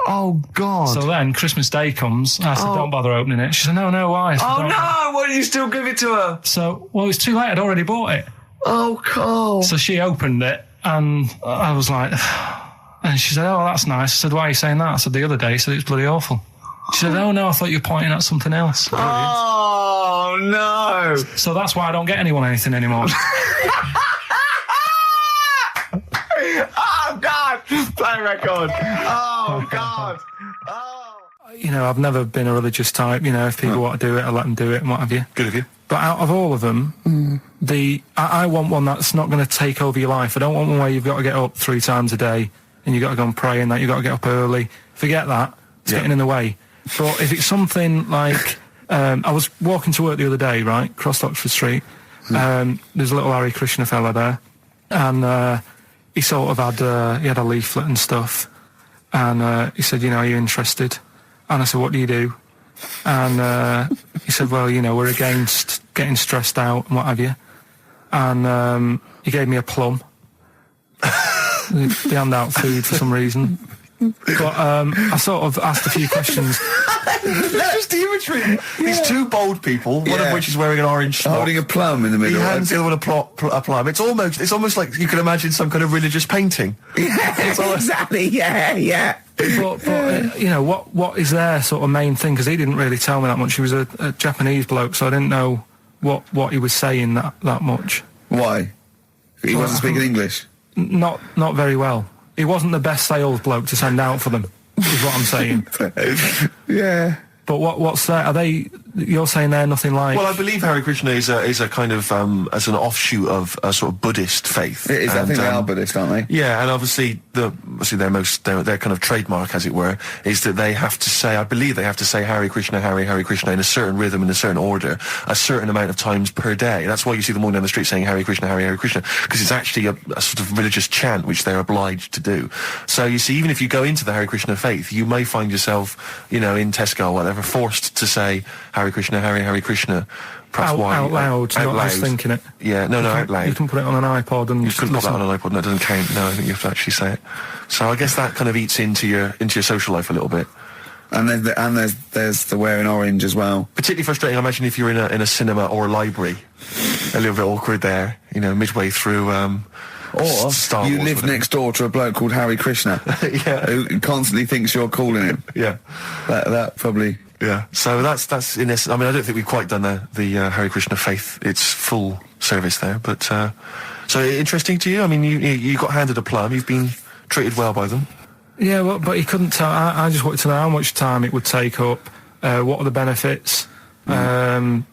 Oh, God. So then Christmas Day comes. I said, don't bother opening it. She said, no, why? I said, no. Why did you still give it to her? So, well, it's too late. I'd already bought it. Oh, Carl. So she opened it and I was like, and she said, oh, that's nice. I said, why are you saying that? I said, the other day, she said, it's bloody awful. She said, oh, no, I thought you were pointing at something else. Oh, no. So that's why I don't get anyone anything anymore. Oh, God. Play a record. Oh, God. Oh. You know, I've never been a religious type. You know, if people want to do it, I let them do it and what have you. Good of you. But out of all of them, I want one that's not going to take over your life. I don't want one where you've got to get up 3 times a day and you've got to go and pray and that you've got to get up early. Forget that. It's getting in the way. But if it's something like... I was walking to work the other day, right, across Oxford Street. There's a little Hare Krishna fella there. And he sort of had... he had a leaflet and stuff. And he said, you know, are you interested? And I said, what do you do? And he said, well, you know, we're against getting stressed out and what have you. And he gave me a plum. They hand out food for some reason. But I sort of asked a few questions. That's just the imagery. These 2 bold people, one of which is wearing an orange smock, holding a plum in the middle. He hands the other one a plum. It's almost like you can imagine some kind of religious painting. Exactly. Yeah. But you know, what is their sort of main thing? Because he didn't really tell me that much. He was a Japanese bloke, so I didn't know what he was saying that much. Why? He wasn't speaking English? Not very well. He wasn't the best sales bloke to send out for them, is what I'm saying. Yeah. But what's that? Are they... You're saying they're nothing like... Well, I believe Hare Krishna is a kind of as an offshoot of a sort of Buddhist faith. It is. I think they are Buddhist, aren't they? Yeah, and obviously their kind of trademark, as it were, is that they have to say, I believe they have to say Hare Krishna in a certain rhythm, in a certain order, a certain amount of times per day. That's why you see them walking down the street saying Hare Krishna, because it's actually a sort of religious chant which they're obliged to do. So you see, even if you go into the Hare Krishna faith, you may find yourself, you know, in Tesco or whatever, forced to say Hare Krishna, Hare Krishna. Perhaps out loud, not just thinking it. Yeah, no, out loud. You can put it on an iPod and you couldn't put that on an iPod. No, it doesn't count. No, I think you have to actually say it. So I guess that kind of eats into your social life a little bit. And there's the wearing orange as well. Particularly frustrating, I imagine, if you're in a cinema or a library. A little bit awkward there, you know, midway through. Or Star you Wars, live next door to a bloke called Hare Krishna, who constantly thinks you're calling him. Yeah, that probably. Yeah, so that's in this. I mean, I don't think we've quite done the Hare Krishna faith its full service there, but so interesting to you. I mean, you got handed a plum. You've been treated well by them. Yeah, well, but he couldn't tell. I just wanted to know how much time it would take up. What are the benefits? You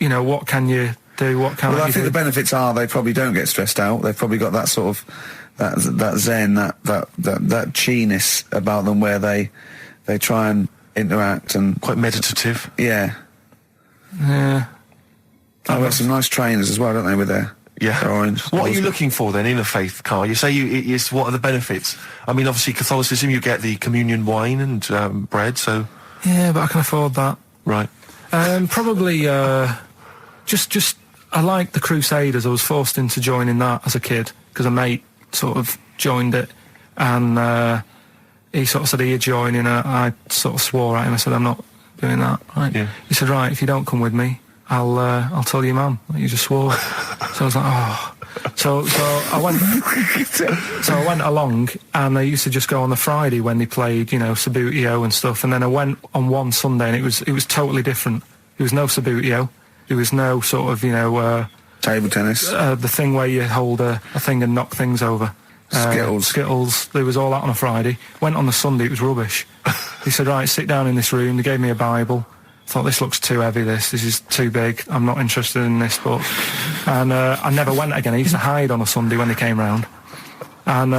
know, what can you do? What can I think the benefits are they probably don't get stressed out. They've probably got that sort of that zen, that chi-ness about them, where they try and interact and quite meditative. Yeah. Yeah. I've got some nice trainers as well, don't they, with their orange. What are you looking for then in a faith, Karl? You say what are the benefits? I mean, obviously Catholicism, you get the communion wine and bread, so... Yeah, but I can afford that. Right. Probably, just I like the Crusaders. I was forced into joining that as a kid, because a mate sort of joined it, and he sort of said, "Are you joining?" I sort of swore at him. I said, "I'm not doing that." Right? Yeah. He said, "Right, if you don't come with me, I'll tell your mum that you just swore." So I was like, "Oh." So I went. So I went along, and I used to just go on the Friday when they played, Sabutio and stuff. And then I went on one Sunday, and it was totally different. There was no Sabutio. There was no sort of table tennis. The thing where you hold a thing and knock things over. Skittles. There was all that on a Friday. Went on the Sunday. It was rubbish. He said, "Right, sit down in this room." They gave me a Bible. Thought, this looks too heavy, this is too big, I'm not interested in this book. And I never went again. I used to hide on a Sunday when they came round. And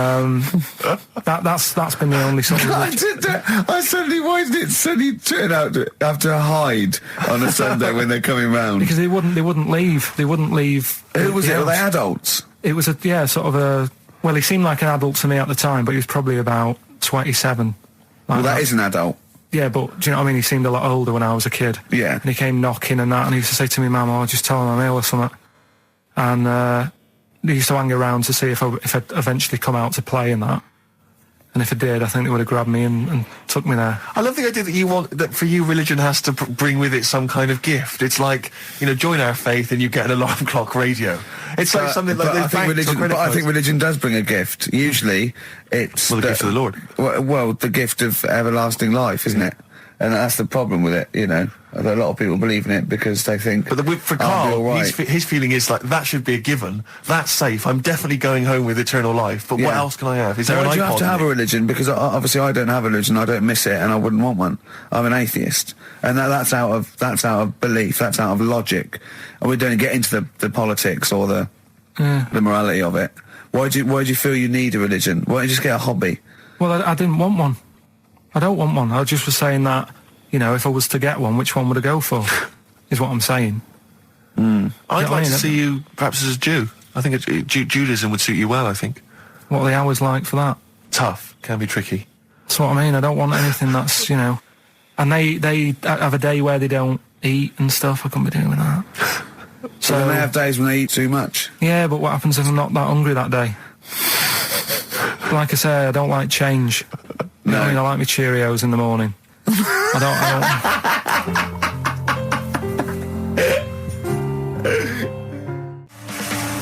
that's been the only sort of... why did it suddenly turn out to have to hide on a Sunday when they're coming round? Because they wouldn't leave. Who was it? Were they adults? It was well, he seemed like an adult to me at the time, but he was probably about 27. Well, that is an adult. Yeah, but do you know what I mean? He seemed a lot older when I was a kid. Yeah. And he came knocking and that, and he used to say to me, "Mum, I'll just tell him I'm ill or something." And he used to hang around to see if I'd eventually come out to play and that. And if I did, I think they would have grabbed me and took me there. I love the idea that for you, religion has to bring with it some kind of gift. It's like, join our faith and you get an alarm clock radio. It's like something like this. I think religion does bring a gift. Usually, it's the gift of the Lord. Well, the gift of everlasting life, isn't it? And that's the problem with it, A lot of people believe in it because they think... But for Karl, his feeling is like, that should be a given. That's safe. I'm definitely going home with eternal life. But what else can I have? Is there an iPod? You have to have a religion, because obviously I don't have a religion. I don't miss it, and I wouldn't want one. I'm an atheist. And that's out of belief. That's out of logic. And we don't get into the politics or the morality of it. Why do you feel you need a religion? Why don't you just get a hobby? Well, I didn't want one. I don't want one. I just was saying that, if I was to get one, which one would I go for? Is what I'm saying. I'd like to see you perhaps as a Jew. I think Judaism would suit you well, I think. What are the hours like for that? Tough. Can be tricky. That's what I mean. I don't want anything that's, And they have a day where they don't eat and stuff. I couldn't be doing that. So then they have days when they eat too much? Yeah, but what happens if I'm not that hungry that day? Like I say, I don't like change. No. I like my Cheerios in the morning. I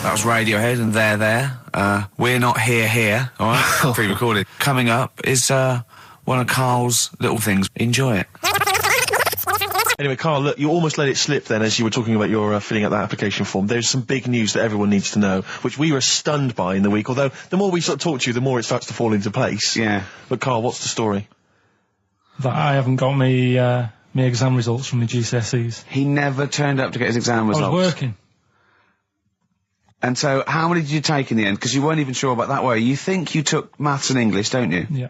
That was Radiohead, and they're there. We're not here, all right? Pre-recorded. Coming up is one of Karl's little things. Enjoy it. Anyway, Karl, look, you almost let it slip then as you were talking about your filling out that application form. There's some big news that everyone needs to know, which we were stunned by in the week, although the more we sort of talk to you, the more it starts to fall into place. Yeah. But Karl, what's the story? That I haven't got me exam results from my GCSEs. He never turned up to get his exam results. I was working. And so, how many did you take in the end? Because you weren't even sure about that, were you? You think you took maths and English, don't you? Yeah.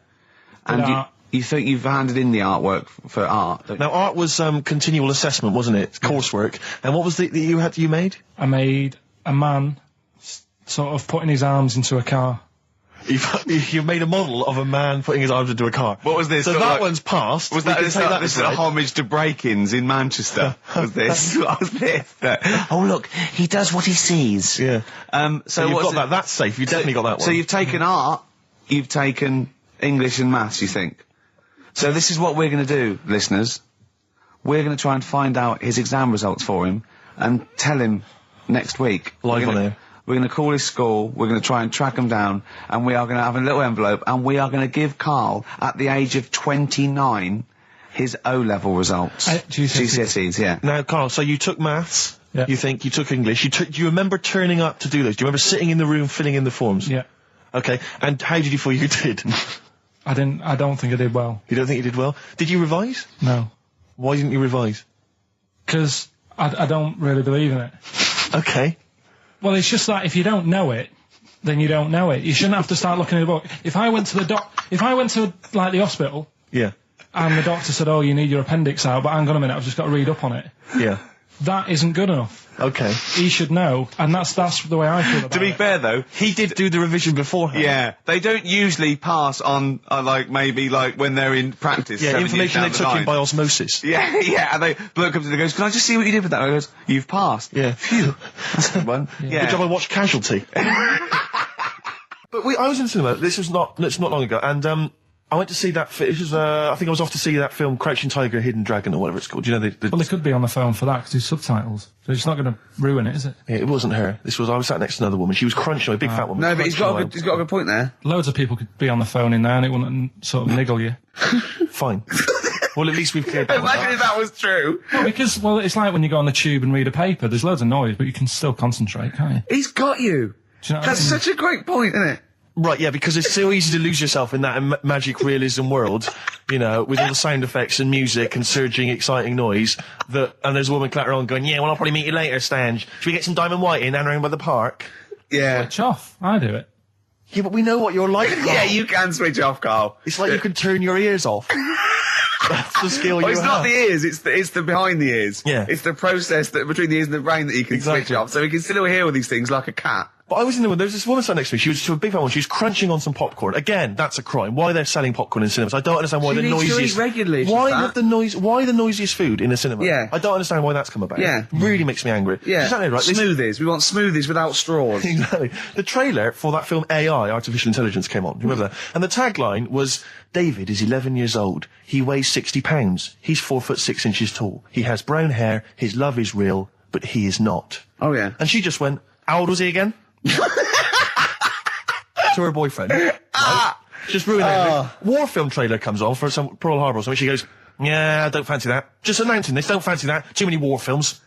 And you think you've handed in the artwork for art, don't you? Now, art was continual assessment, wasn't it? Coursework. And what was it that you made? I made a man sort of putting his arms into a car. You made a model of a man putting his arms into a car. What was this? So that one's passed. Was that this a homage to break-ins in Manchester? Was this? What was this? Oh, look, he does what he sees. Yeah. So you've got that. That's safe. You've definitely got that one. So you've taken art, you've taken English and maths, you think? So this is what we're going to do, listeners. We're going to try and find out his exam results for him and tell him next week. Live on air. We're going to call his school, we're going to try and track him down, and we are going to have a little envelope, and we are going to give Karl, at the age of 29, his O-level results. GCSEs, yeah. Now, Karl, so you took maths, yeah. You think, you took English, do you remember turning up to do those? Do you remember sitting in the room filling in the forms? Yeah. Okay, and how did you feel you did? I don't think I did well. You don't think you did well? Did you revise? No. Why didn't you revise? Because I don't really believe in it. Okay. Well, it's just like, if you don't know it, then you don't know it. You shouldn't have to start looking at a book. If I went to like the hospital, yeah, and the doctor said, "Oh, you need your appendix out," but hang on a minute, I've just got to read up on it. Yeah, that isn't good enough. Okay, he should know, and that's the way I feel about it. To be fair, though, he did do the revision beforehand. Yeah, they don't usually pass on, maybe when they're in practice. Yeah, information they took in by osmosis. Yeah, yeah, and bloke comes in and goes, "Can I just see what you did with that?" And I goes, "You've passed." Yeah. Phew. That's a good one. Yeah. Good job I watched Casualty. But I was in the cinema, it's not long ago, and I went to see that, I think I was off to see that film, Crouching Tiger, Hidden Dragon, or whatever it's called. Do you know Well, they could be on the phone for that, because there's subtitles. So it's not going to ruin it, is it? Yeah, it wasn't her. I was sat next to another woman. She was crunching, a big fat woman. No, but he's got a good point there. Loads of people could be on the phone in there, and it wouldn't sort of niggle you. Fine. Well, at least we've cleared that. Imagine if that was true. No, because, it's like when you go on the tube and read a paper, there's loads of noise, but you can still concentrate, can't you? He's got you. Do you know That's such a great point, isn't it? Right, yeah, because it's so easy to lose yourself in that magic realism world, with all the sound effects and music and surging, exciting noise, and there's a woman clattering on going, "Yeah, well, I'll probably meet you later, Stan. Should we get some Diamond White in and around by the park?" Yeah. Switch off. I do it. Yeah, but we know what you're like. Yeah, you can switch off, Carl. It's like you can turn your ears off. That's the skill you have. It's not the ears, it's the behind the ears. Yeah. It's the process between the ears and the brain that you can switch off, so he can still hear all these things like a cat. But I was in the one, there was this woman sat next to me, she was a big fat one, she was crunching on some popcorn. Again, that's a crime. Why they're selling popcorn in cinemas? I don't understand why the noisiest... regularly. Why the noisiest food in a cinema? Yeah. I don't understand why that's come about. Yeah. It really makes me angry. Yeah. Exactly right. Smoothies. We want smoothies without straws. Exactly. The trailer for that film AI, Artificial Intelligence, came on. Remember that? And the tagline was, "David is 11 years old. He weighs 60 pounds. He's 4'6" tall. He has brown hair. His love is real, but he is not." Oh, yeah. And she just went, "How old was he again?" To her boyfriend. Right? Just ruined it. War film trailer comes on for some Pearl Harbor or something. She goes, "Yeah, I don't fancy that. Just announcing this, don't fancy that. Too many war films."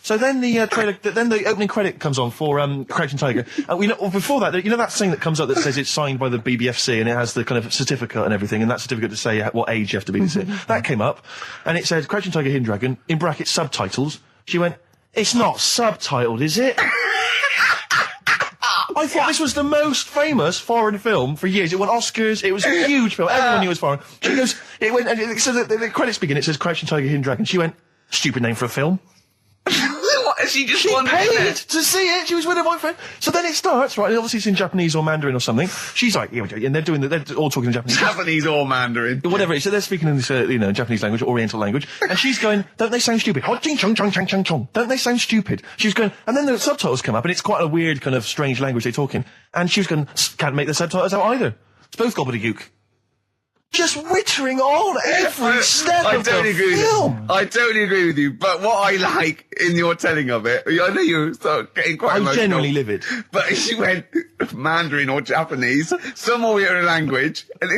So then the trailer, then the opening credit comes on for Crouching Tiger. Before that, that thing that comes up that says it's signed by the BBFC and it has the kind of certificate and everything, and that certificate to say what age you have to be. That came up, and it said Crouching Tiger, Hidden Dragon, in brackets subtitles. She went, "It's not subtitled, is it?" I thought this was the most famous foreign film for years. It won Oscars. It was a huge film. Everyone knew it was foreign. She goes, it went, and so the credits begin. It says Crouching Tiger, Hidden Dragon. She went, "Stupid name for a film." What? She paid to see it. She was with her boyfriend. So then it starts, right? And obviously it's in Japanese or Mandarin or something. She's like, and they're all talking in Japanese. Japanese or Mandarin. Whatever it is. So they're speaking in this, Japanese language, Oriental language. And she's going, "Don't they sound stupid? Don't they sound stupid?" She was going, and then the subtitles come up, and it's quite a weird kind of strange language they're talking. And she was going, "Can't make the subtitles out either. It's both gobbledygook." Just wittering on every step of the film. I totally agree with you, but what I like in your telling of it, I know you start getting quite emotional. I'm genuinely livid. But she went Mandarin or Japanese, some Oriental language. And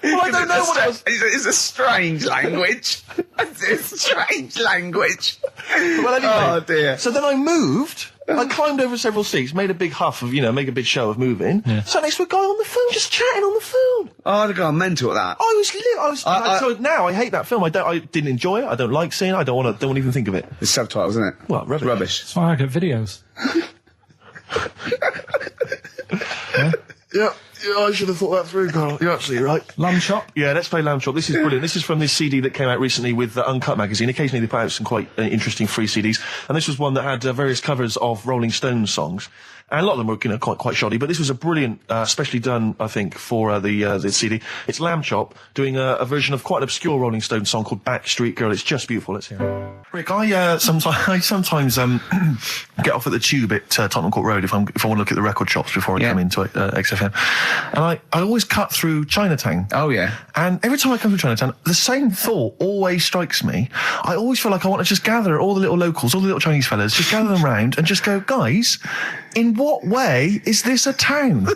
well, I don't know what it was. It's a strange language. It's a strange language. Well, anyway, oh dear. So then I moved. I climbed over several seats, made a big huff of, make a big show of moving. Yeah. Sat next to a guy on the phone, just chatting on the phone. Oh, I'd have gone mental at that. So now I hate that film. I didn't enjoy it. I don't like seeing it. I don't want to even think of it. It's subtitles, isn't it? Well, rubbish. That's why I get videos. Yeah. Yeah, I should have thought that through, Carl. You're absolutely right. Lamb Chop? Yeah, let's play Lamb Chop. This is brilliant. This is from this CD that came out recently with Uncut magazine. Occasionally they put out some quite interesting free CDs. And this was one that had various covers of Rolling Stones songs. And a lot of them were, quite shoddy, but this was a brilliant, specially done, I think, for the CD. It's Lamb Chop doing a version of quite an obscure Rolling Stones song called Backstreet Girl. It's just beautiful. Let's hear it. Rick, I sometimes get off at the Tube at Tottenham Court Road if I want to look at the record shops before I come into XFM, and I always cut through Chinatown. Oh yeah. And every time I come through Chinatown, the same thought always strikes me. I always feel like I want to just gather all the little locals, all the little Chinese fellas, just gather them round and just go, guys, in what way is this a town?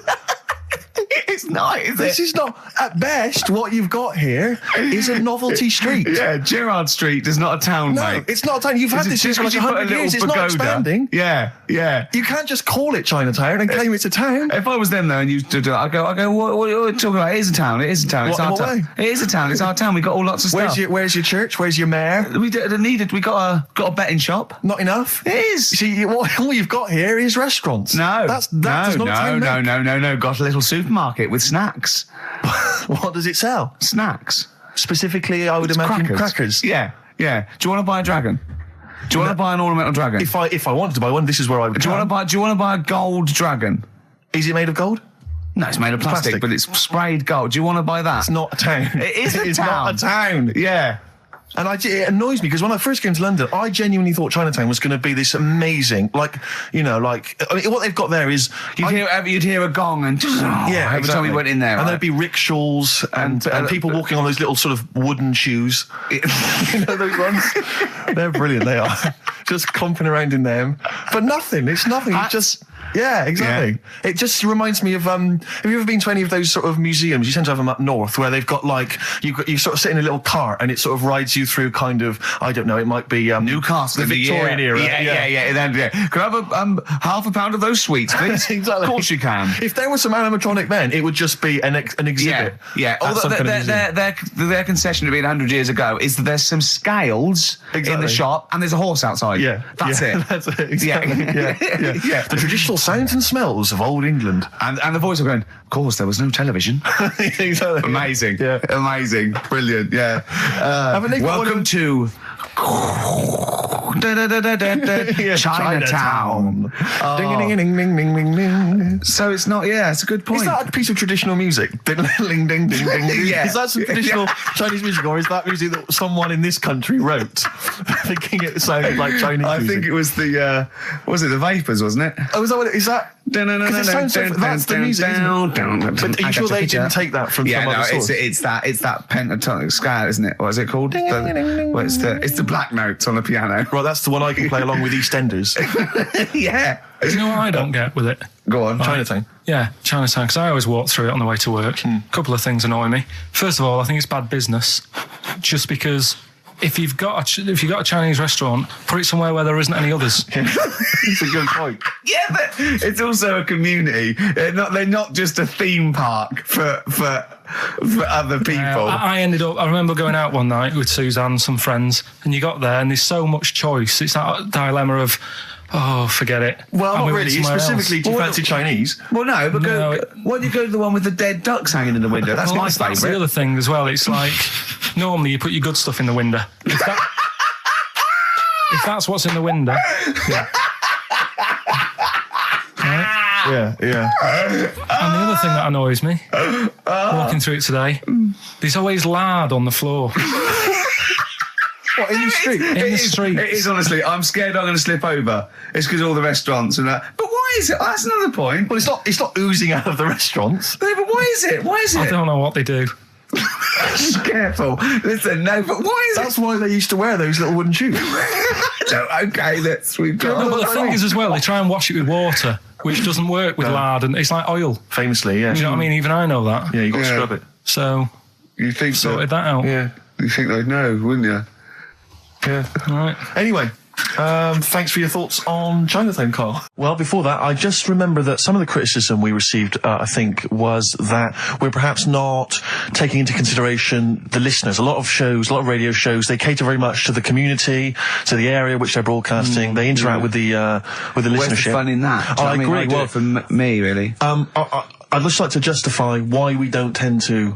It's not, is This it? is not, at best, what you've got here is a novelty street. Yeah, Gerrard Street is not a town, No, mate. it's not a town. You've had this here for like you put a 100 little years. It's not pagoda. expanding. Yeah, yeah. You can't just call it Chinatown and claim it's a town. If I was them though, and you stood there, I go, what are you talking about? It is a town. It is a town. It's What, our in what town. way? It is a town. It's our town. We got all lots of stuff. Where's your church? Where's your mayor? We needed. We got a betting shop. Not enough. It is. See, all you've got here is restaurants. No, that does not a town make. no. Got a little supermarket with snacks. What does it sell? Snacks. Specifically, I would imagine crackers. Yeah, yeah. Do you want to buy a dragon? Do you want to buy an ornamental dragon? If I wanted to buy one, this is where I would. Do you want to buy a gold dragon? Is it made of gold? No, it's made of plastic, but it's sprayed gold. Do you want to buy that? It's not a town. It is a It's town. not a town. Yeah. And it annoys me because when I first came to London, I genuinely thought Chinatown was going to be this amazing, what they've got there is You'd hear a gong and every time we went in there, and right? there'd be rickshaws and people walking on those little sort of wooden shoes. You know those ones? They're brilliant. They are just comping around in them, but nothing. It's nothing. It's just. Yeah, exactly. Yeah. It just reminds me of, have you ever been to any of those sort of museums? You tend to have them up north where they've got you sort of sit in a little cart and it sort of rides you through kind of, I don't know, it might be Newcastle, the Victorian era. Yeah. Can I have half a pound of those sweets, please? Exactly. Of course you can. If there were some animatronic men, it would just be an exhibit. Yeah. Although their concession to being 100 years ago is that there's some scales in the shop and there's a horse outside. Yeah. That's it. That's it. Exactly. Yeah. The traditional sounds and smells of old England. And the voice of going, of course, there was no television. Exactly. Amazing. Yeah. Amazing. Brilliant. Yeah. Welcome to Chinatown. Ding, ding, ding, ding, ding, ding, ding. So it's not, it's a good point. Is that a piece of traditional music? Ding, ding, ding, ding, ding. Yeah. Is that some traditional Chinese music, or is that music that someone in this country wrote, thinking it sounded like Chinese music? I think it was the Vapors, wasn't it? Oh, is that what it is? That? That's the music, isn't it? But are you sure they didn't take that from some other source? It's that pentatonic scale, isn't it? What is it called? It's the black notes on the piano. Right, that's the one I can play along with EastEnders. Yeah. Do you know what I don't get with it? Go on. Chinatown. Yeah, Chinatown, because I always walk through it on the way to work. A couple of things annoy me. First of all, I think it's bad business, just because if you've got a Chinese restaurant, put it somewhere where there isn't any others. It's a good point. Yeah, but it's also a community. They're not just a theme park for other people. I remember going out one night with Suzanne and some friends, and you got there and there's so much choice. It's that dilemma of, forget it. Well, not really. Specifically, do you fancy Chinese? Well, no, but why don't you go to the one with the dead ducks hanging in the window? That's my favourite. That's the other thing as well. It's like, normally you put your good stuff in the window. If that's what's in the window. Yeah. Right? Yeah. And the other thing that annoys me, walking through it today, there's always lard on the floor. What, in the street? In the street. It is, honestly. I'm scared I'm going to slip over. It's because of all the restaurants and that. But why is it? That's another point. Well, it's not oozing out of the restaurants. No, but why is it? Why is it? I don't know what they do. Careful. Listen, no, but why is That's why they used to wear those little wooden shoes. No, okay, we've got... No, but the thing is as well, they try and wash it with water, which doesn't work with lard, and it's like oil. Famously, yeah. You know what I mean? Even I know that. Yeah, you've got to scrub it. So, you think sorted that out. Yeah, you think they'd know, wouldn't you? Yeah. All right. Anyway, thanks for your thoughts on Chinatown, Carl. Well, before that, I just remember that some of the criticism we received, I think, was that we're perhaps not taking into consideration the listeners. A lot of radio shows, they cater very much to the community, to the area which they're broadcasting. They interact with the listenership. Where's the fun in that? I agree. Well, for me, really. I'd just like to justify why we don't tend to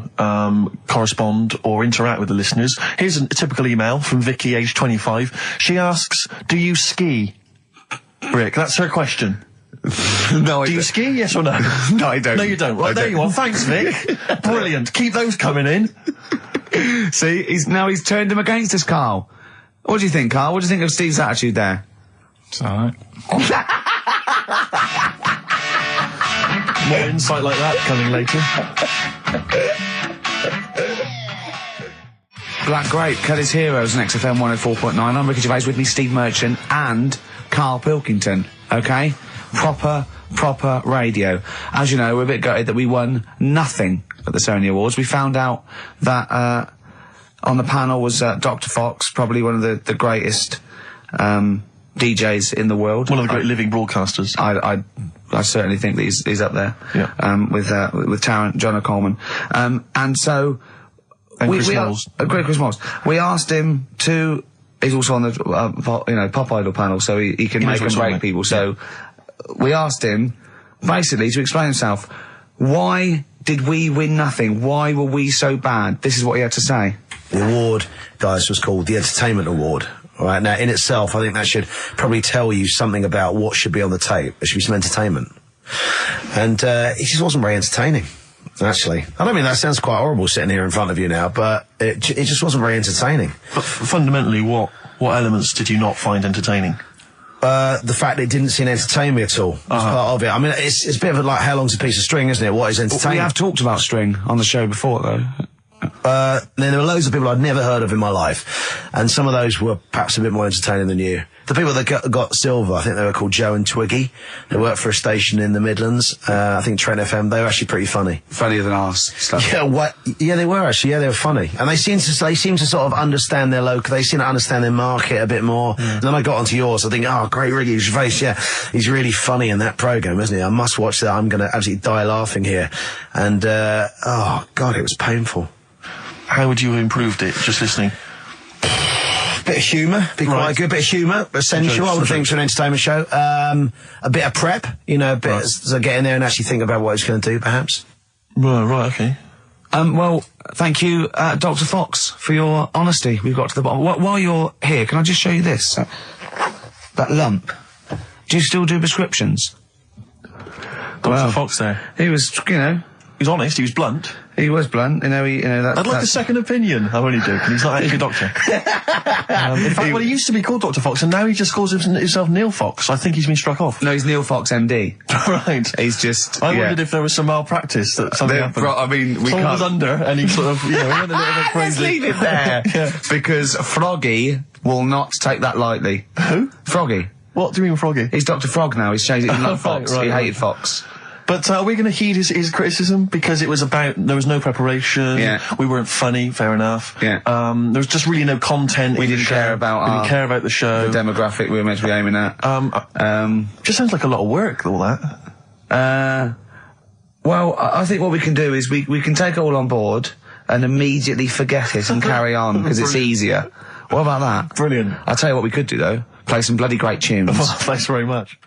correspond or interact with the listeners. Here's a typical email from Vicky, age 25. She asks, do you ski? Rick, that's her question. No, I Do you ski, yes or no? No, I don't. No, you don't. Right, there you are. Thanks, Vic. Brilliant. Keep those coming in. See, he's turned him against us, Carl. What do you think, Carl? What do you think of Steve's attitude there? It's all right. More insight like that coming later. Black Grape, Kelly's Heroes on XFM 104.9. I'm Ricky Gervais, with me Steve Merchant and Karl Pilkington, okay? Proper proper radio. As you know, we're a bit gutted that we won nothing at the Sony Awards. We found out that on the panel was Dr. Fox, probably one of the greatest DJs in the world. One of the great living broadcasters. I certainly think that he's up there. Yeah. With Tarrant, John O'Coleman. And so... Chris Moles. Great Chris Moles. We asked him to... He's also on the, Pop Idol panel, so he can make and break people. So we asked him, basically, to explain himself, why did we win nothing? Why were we so bad? This is what he had to say. The award, guys, was called the Entertainment Award. All right, now, in itself, I think that should probably tell you something about what should be on the tape. There should be some entertainment. And he just wasn't very entertaining, actually. I don't mean that sounds quite horrible sitting here in front of you now, but it just wasn't very entertaining. But fundamentally, what elements did you not find entertaining? The fact that it didn't seem to entertain me at all was part of it. I mean, it's a bit of like, how long's a piece of string, isn't it? What is entertaining? We have talked about string on the show before, though. There were loads of people I'd never heard of in my life, and some of those were perhaps a bit more entertaining than you. The people that got silver, I think they were called Joe and Twiggy. They worked for a station in the Midlands. I think Trent FM. They were actually pretty funny. Funnier than ours. Stuff. Yeah, they were actually. Yeah, they were funny, and they seem to sort of understand their local. They seem to understand their market a bit more. And then I got onto yours. I think, oh, great, Ricky Gervais. Yeah, he's really funny in that program, isn't he? I must watch that. I'm going to absolutely die laughing here. And oh God, it was painful. How would you have improved it, just listening? Bit of humour, quite good. Bit of humour, essential, I would think, to an entertainment show. A bit of prep, a bit so get in there and actually think about what it's going to do, perhaps. Right, okay. Well, thank you, Dr. Fox, for your honesty. We've got to the bottom. While you're here, can I just show you this? That lump. Do you still do prescriptions? Dr. Fox there. He was, He was honest, he was blunt. He was blunt, I'd like a second opinion. I'm only joking, he's not actually a doctor. In fact, he used to be called Dr. Fox, and now he just calls himself Neil Fox. I think he's been struck off. No, he's Neil Fox MD. Right. He's just... I wondered if there was some malpractice, that something happened. Someone was under, and he sort of, he went a little bit crazy. Let's leave it there. Yeah. Because Froggy will not take that lightly. Who? Froggy. What do you mean Froggy? He's Dr. Frog now, he's changed it to Fox. He hated Fox. But are we going to heed his criticism? Because it was there was no preparation. Yeah. We weren't funny, fair enough. Yeah. There was just really no content. We didn't care about the show. The demographic we were meant to be aiming at. Just sounds like a lot of work, all that. Well, I think what we can do is we can take it all on board and immediately forget it and carry on, because it's easier. What about that? Brilliant. I'll tell you what we could do, though. Play some bloody great tunes. Thanks very much.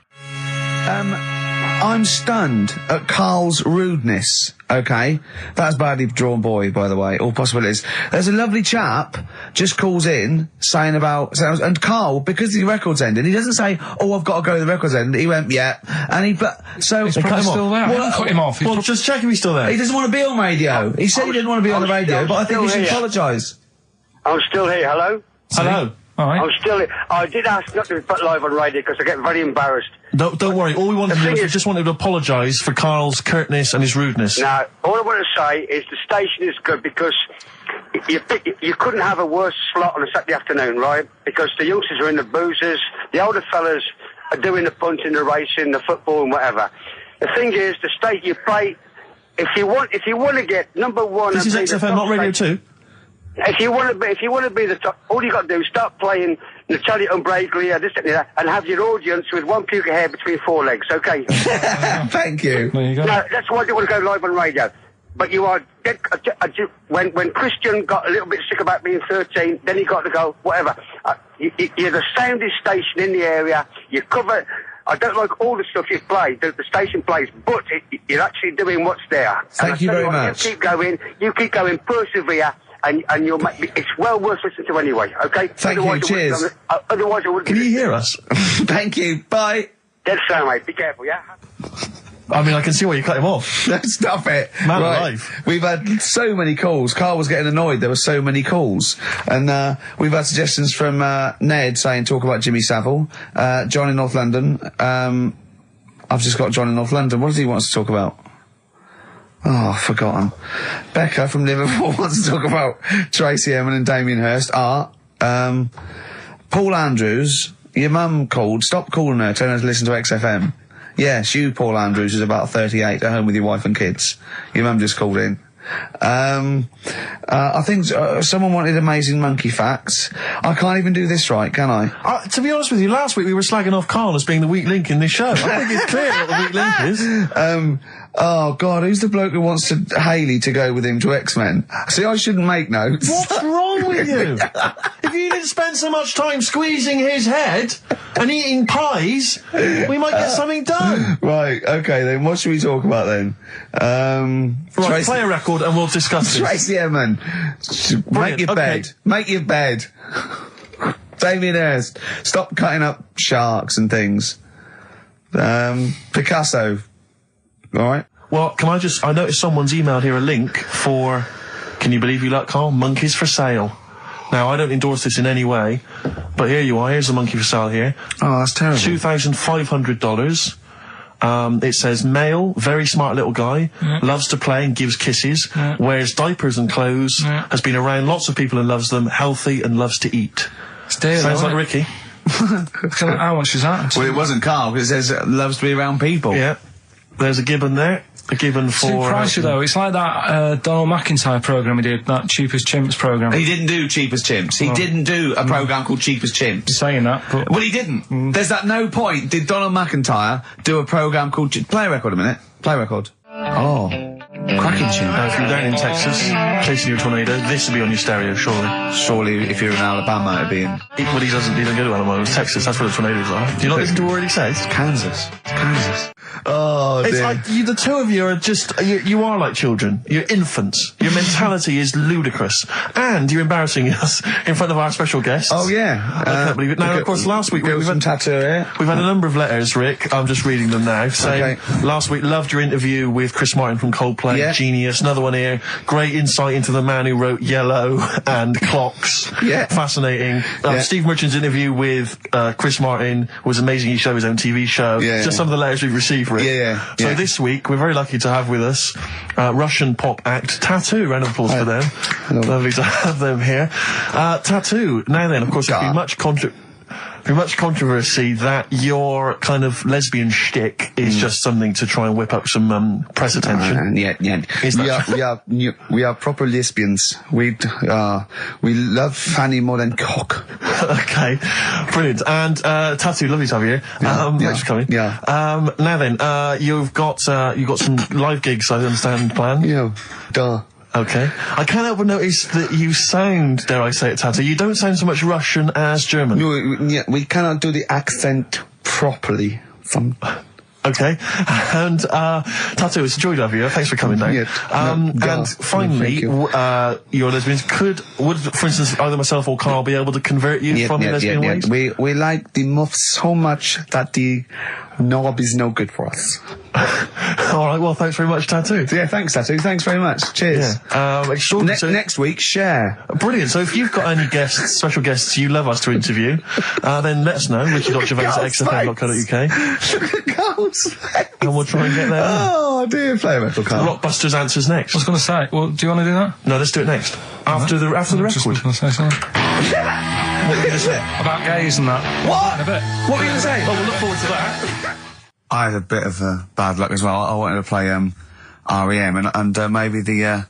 I'm stunned at Karl's rudeness, okay? That's badly drawn boy, by the way, all possibilities. There's a lovely chap just calls in saying about... And Karl, because the record's ending, he doesn't say, oh, I've got to go to the record's end. He went, yeah. And he... So... He's probably still there. Well, cut him off. Well, just check if he's still there. He doesn't want to be on radio. He said he didn't want to be on the radio, but I think he should apologise. I'm still here. Hello? Hello. All right. I'm still here. I did ask not to be put live on radio because I get very embarrassed. Don't worry. All we wanted to do is just wanted to apologise for Karl's curtness and his rudeness. Now, all I want to say is the station is good because you couldn't have a worse slot on a Saturday afternoon, right? Because the youngsters are in the boozers, the older fellas are doing the punting, the racing, the football and whatever. The thing is, the state you play, if you want to get number one... This is XFM, not Radio 2. If you want to be the top, all you got to do is start playing Natalia Umbrella, this and that, and have your audience with one puke of hair between four legs, okay? Thank you. There you go. No, that's why I don't want to go live on radio. But you are dead, when Christian got a little bit sick about being 13, then he got to go, whatever. You're the soundest station in the area, you cover... I don't like all the stuff you play, the station plays, but you're actually doing what's there. Thank you very much. You keep going, persevere. And you'll it's well worth listening to anyway, okay? Thank you, cheers. Otherwise I wouldn't... Can you hear us? Thank you, bye. Dead sound, mate, be careful, yeah? I mean, I can see why you cut him off. Stop it. Man alive. We've had so many calls. Karl was getting annoyed. There were so many calls. And we've had suggestions from Ned saying talk about Jimmy Savile. John in North London. I've just got John in North London. What does he want us to talk about? Oh, forgotten. Becca from Liverpool wants to talk about Tracy Emin and Damien Hirst. Art. Paul Andrews, your mum called. Stop calling her. Tell her to listen to XFM. Yes, you, Paul Andrews, is about 38, at home with your wife and kids. Your mum just called in. I think someone wanted amazing monkey facts. I can't even do this right, can I? To be honest with you, last week we were slagging off Karl as being the weak link in this show. I think it's clear what the weak link is. Oh, God, who's the bloke who wants Hayley to go with him to X-Men? See, I shouldn't make notes. What's wrong with you? If you didn't spend so much time squeezing his head and eating pies, we might get something done. Right, okay, then what should we talk about then? Right, play a record and we'll discuss this. Tracy Emin, make your bed. Make your bed. Damien Hirst, stop cutting up sharks and things. Picasso. All right. Well, I noticed someone's emailed here a link for, can you believe you luck, Karl? Monkeys for sale. Now, I don't endorse this in any way, but here you are. Here's a monkey for sale here. Oh, that's terrible. $2,500. It says male, very smart little guy, loves to play and gives kisses, wears diapers and clothes, has been around lots of people and loves them, healthy and loves to eat. Sounds like Ricky. How much is that? Well, it wasn't Karl, because it says loves to be around people. Yeah. There's a gibbon there. A gibbon for... It's too pricey, though. It's like that Donald McIntyre programme he did, that Cheapest Chimps programme. He didn't do Cheapest Chimps. He didn't do a programme called Cheapest Chimps. You're saying that, but... Well, he didn't. There's at no point did Donald McIntyre do a programme called... Play a record a minute. Play a record. Oh. Cracking tune. Now, if you're down in Texas, chasing your tornado, this will be on your stereo, surely. Surely, if you're in Alabama, it'd be in... Well, he doesn't go to Alabama. It's Texas. That's where the tornadoes are. Do you not listen to what he says? It's Kansas. It's Kansas. Oh, dear. It's like, the two of you are just... You are like children. You're infants. Your mentality is ludicrous. And you're embarrassing us in front of our special guests. Oh, yeah. I can't believe it. Now, of course, last week... We've had tattoo here. We've had a number of letters, Rick. I'm just reading them now. Saying, last week, loved your interview with Chris Martin from Coldplay. Yeah. Genius. Another one here. Great insight into the man who wrote Yellow and Clocks. Yeah. Fascinating. Steve Merchant's interview with Chris Martin was amazing. He showed his own TV show. Yeah. Just some of the letters we've received, Rick. So this week, we're very lucky to have with us Russian pop act Tattoo. Round of applause for them. Hello. Lovely to have them here. Tattoo. Now then, of course, there's been much controversy that your kind of lesbian shtick is just something to try and whip up some press attention. We are proper lesbians. We love fanny more than cock. Okay, brilliant. And Tattoo, lovely to have you here. Thanks for coming. Yeah. Now then, you've got some live gigs, I understand, planned. Yeah. Duh. Okay. I can't help but notice that you sound, dare I say it, Tattoo, you don't sound so much Russian as German. No, we cannot do the accent properly. Okay. And, Tattoo, it's a joy to have you. Thanks for coming down. And finally, your lesbians would, for instance, either myself or Karl be able to convert you from your lesbian ways? We like the muff so much that the knob is no good for us. All right, well, thanks very much, Tattoo. Yeah, thanks, Tattoo. Thanks very much. Cheers. Extraordinary. Next week, share. Brilliant. So if you've got any special guests you love us to interview, then let us know. Ricky.Gervais at XFM.co.uk. And we'll try and get there. Oh, dear. Play a record, Karl. Rockbusters answers next. I was going to say, well, do you want to do that? No, let's do it next. After the record. Just going to say something. What were you going to say? About gays and that. What? In a bit. What were you going to say? Well, we'll look forward to that. I had a bit of bad luck as well. I wanted to play REM, and maybe the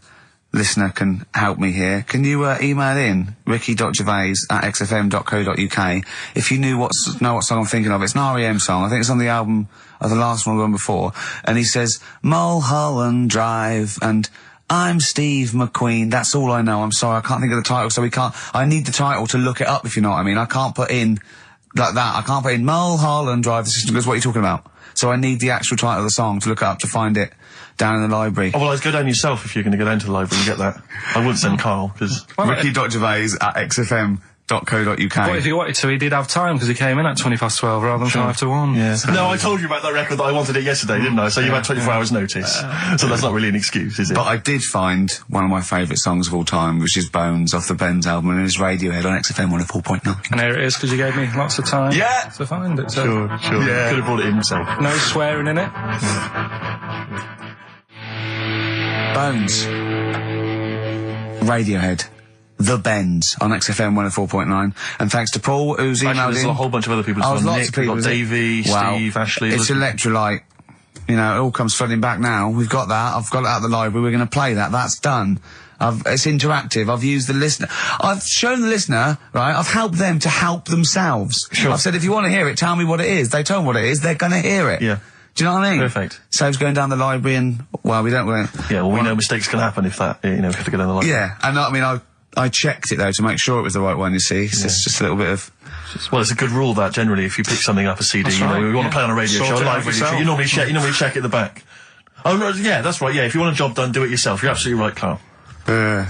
listener can help me here. Can you email in ricky.gervais at xfm.co.uk if you know what song I'm thinking of? It's an REM song. I think it's on the album of the last one before. And he says Mulholland Drive and I'm Steve McQueen. That's all I know. I'm sorry, I can't think of the title, so I need the title to look it up, if you know what I mean. I can't put in like that. I can't put in Mulholland Drive. The system goes, what are you talking about? So I need the actual title of the song to look up to find it down in the library. Oh, well, I'd go down yourself if you're going to go down to the library and get that. I wouldn't send Karl, because... Ricky.Gervais at xfm.co.uk. But if he wanted to, he did have time, because he came in at 12:20 rather than 5 to 1. Yeah. No, I told you about that record that I wanted it yesterday, didn't I? So you had 24 hours notice. So that's not really an excuse, is it? But I did find one of my favourite songs of all time, which is Bones off the Benz album, and it's Radiohead on XFM 104.9. And here it is, because you gave me lots of time to find it. So. Sure. Yeah. Could have brought it in himself. No swearing in it. Bones. Radiohead. The Bend on XFM 104.9. And thanks to Paul, who's emailed There's in. a whole bunch of other people. Lots Nick, of people. we've got Davey, Steve, Ashley. It's Electrolyte. You know, it all comes flooding back now. We've got that. I've got it out of the library. We're going to play that. That's done. It's interactive. I've used the listener. I've shown the listener, right? I've helped them to help themselves. Sure. I've said, if you want to hear it, tell me what it is. They tell me what it is. They're going to hear it. Yeah. Do you know what I mean? Perfect. Saves going down the library and, well, we don't... Yeah, well, we know mistakes can happen if that, you know, if you have to go down the library. Yeah, and I mean, I checked it, though, to make sure it was the right one, you see. It's just a little bit of... Well, it's a good rule that generally, if you pick something up, a CD, That's you know, right, we want to play on a radio Sort show, it live out radio show, yourself. you normally check it at the back. Oh, no, yeah, that's right, yeah, if you want a job done, do it yourself. You're absolutely right, Carl.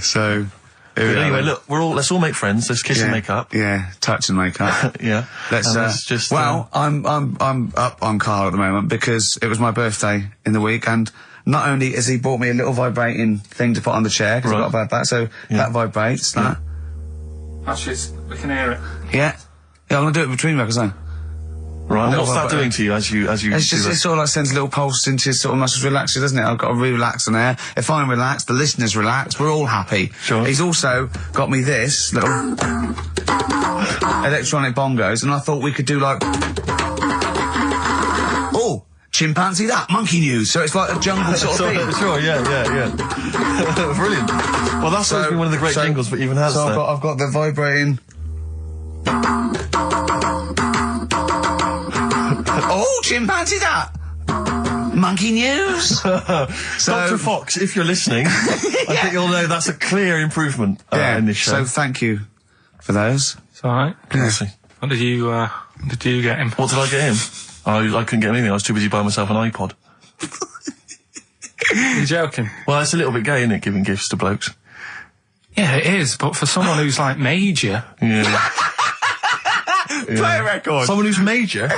So... But anyway, look, let's all make friends, let's kiss and make up. Yeah, touch and make up. Yeah. Let's just... Well, I'm up on Carl at the moment because it was my birthday in the week, and not only has he bought me a little vibrating thing to put on the chair, because I've got about that, so that vibrates, that. Actually, we can hear it. Yeah. Yeah, I'm going to do it between records then. Right, and what's that doing to you as you It's do just, that? it sort of like sends a little pulse into your sort of muscles, relaxes, doesn't it? I've got to relax on there. If I'm relaxed, the listener's relaxed, we're all happy. Sure. He's also got me this little electronic bongos, and I thought we could do like... Oh! Chimpanzee that, monkey news, so it's like a jungle sort of thing. Sure, yeah. Brilliant. Well, that's always been one of the great jingles that even has So there. I've got the vibrating... Oh, chimpanzee that! Monkey news! Dr. Fox, if you're listening, I think you'll know that's a clear improvement in this show. So thank you for those. It's alright. Honestly. What did you get him? What did I get him? I couldn't get him anything, I was too busy buying myself an iPod. You're joking? Well, it's a little bit gay, isn't it, giving gifts to blokes? Yeah, it is, but for someone who's like major... Yeah. Play a record! Someone who's major?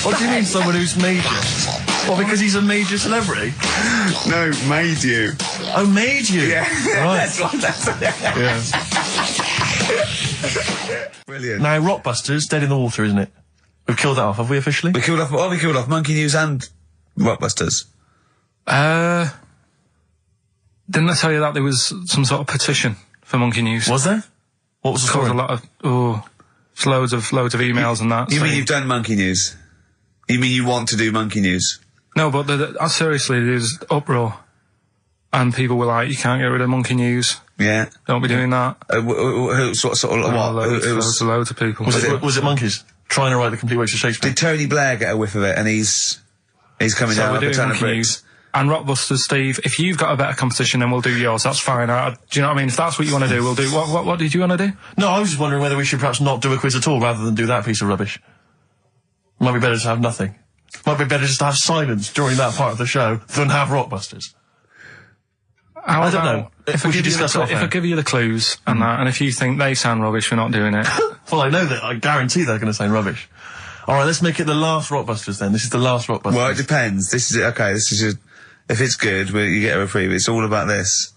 What do you mean, someone who's major? Well, because he's a major celebrity? No, made you. Oh, made you? Yeah. Right. That's Yeah. Brilliant. Now, Rockbusters, dead in the water, isn't it? We've killed that off, have we officially? We killed off Monkey News and Rockbusters. Didn't I tell you that there was some sort of petition for Monkey News? Was there? What was the story? A lot of it's loads of emails and that. You mean you've done Monkey News? You mean you want to do Monkey News? No, but seriously, there's uproar, and people were like, "You can't get rid of Monkey News. Yeah. Don't be doing that." Who sort of what? Loads of people. Was it monkeys trying to write the complete works of Shakespeare? Did Tony Blair get a whiff of it, and he's coming down with a ton of bricks? And Rockbusters, Steve, if you've got a better competition, then we'll do yours. That's fine. Do you know what I mean? If that's what you want to do, we'll do. What did you want to do? No, I was just wondering whether we should perhaps not do a quiz at all rather than do that piece of rubbish. Might be better to have nothing. Might be better just to have silence during that part of the show than have Rockbusters. I don't know. If I give you the clues and that, and if you think they sound rubbish, we're not doing it. Well, I know that. I guarantee they're going to sound rubbish. All right, let's make it the last Rockbusters then. This is the last Rockbusters. Well, it depends. This is okay. This is your. If it's good, you get a reprieve. It's all about this.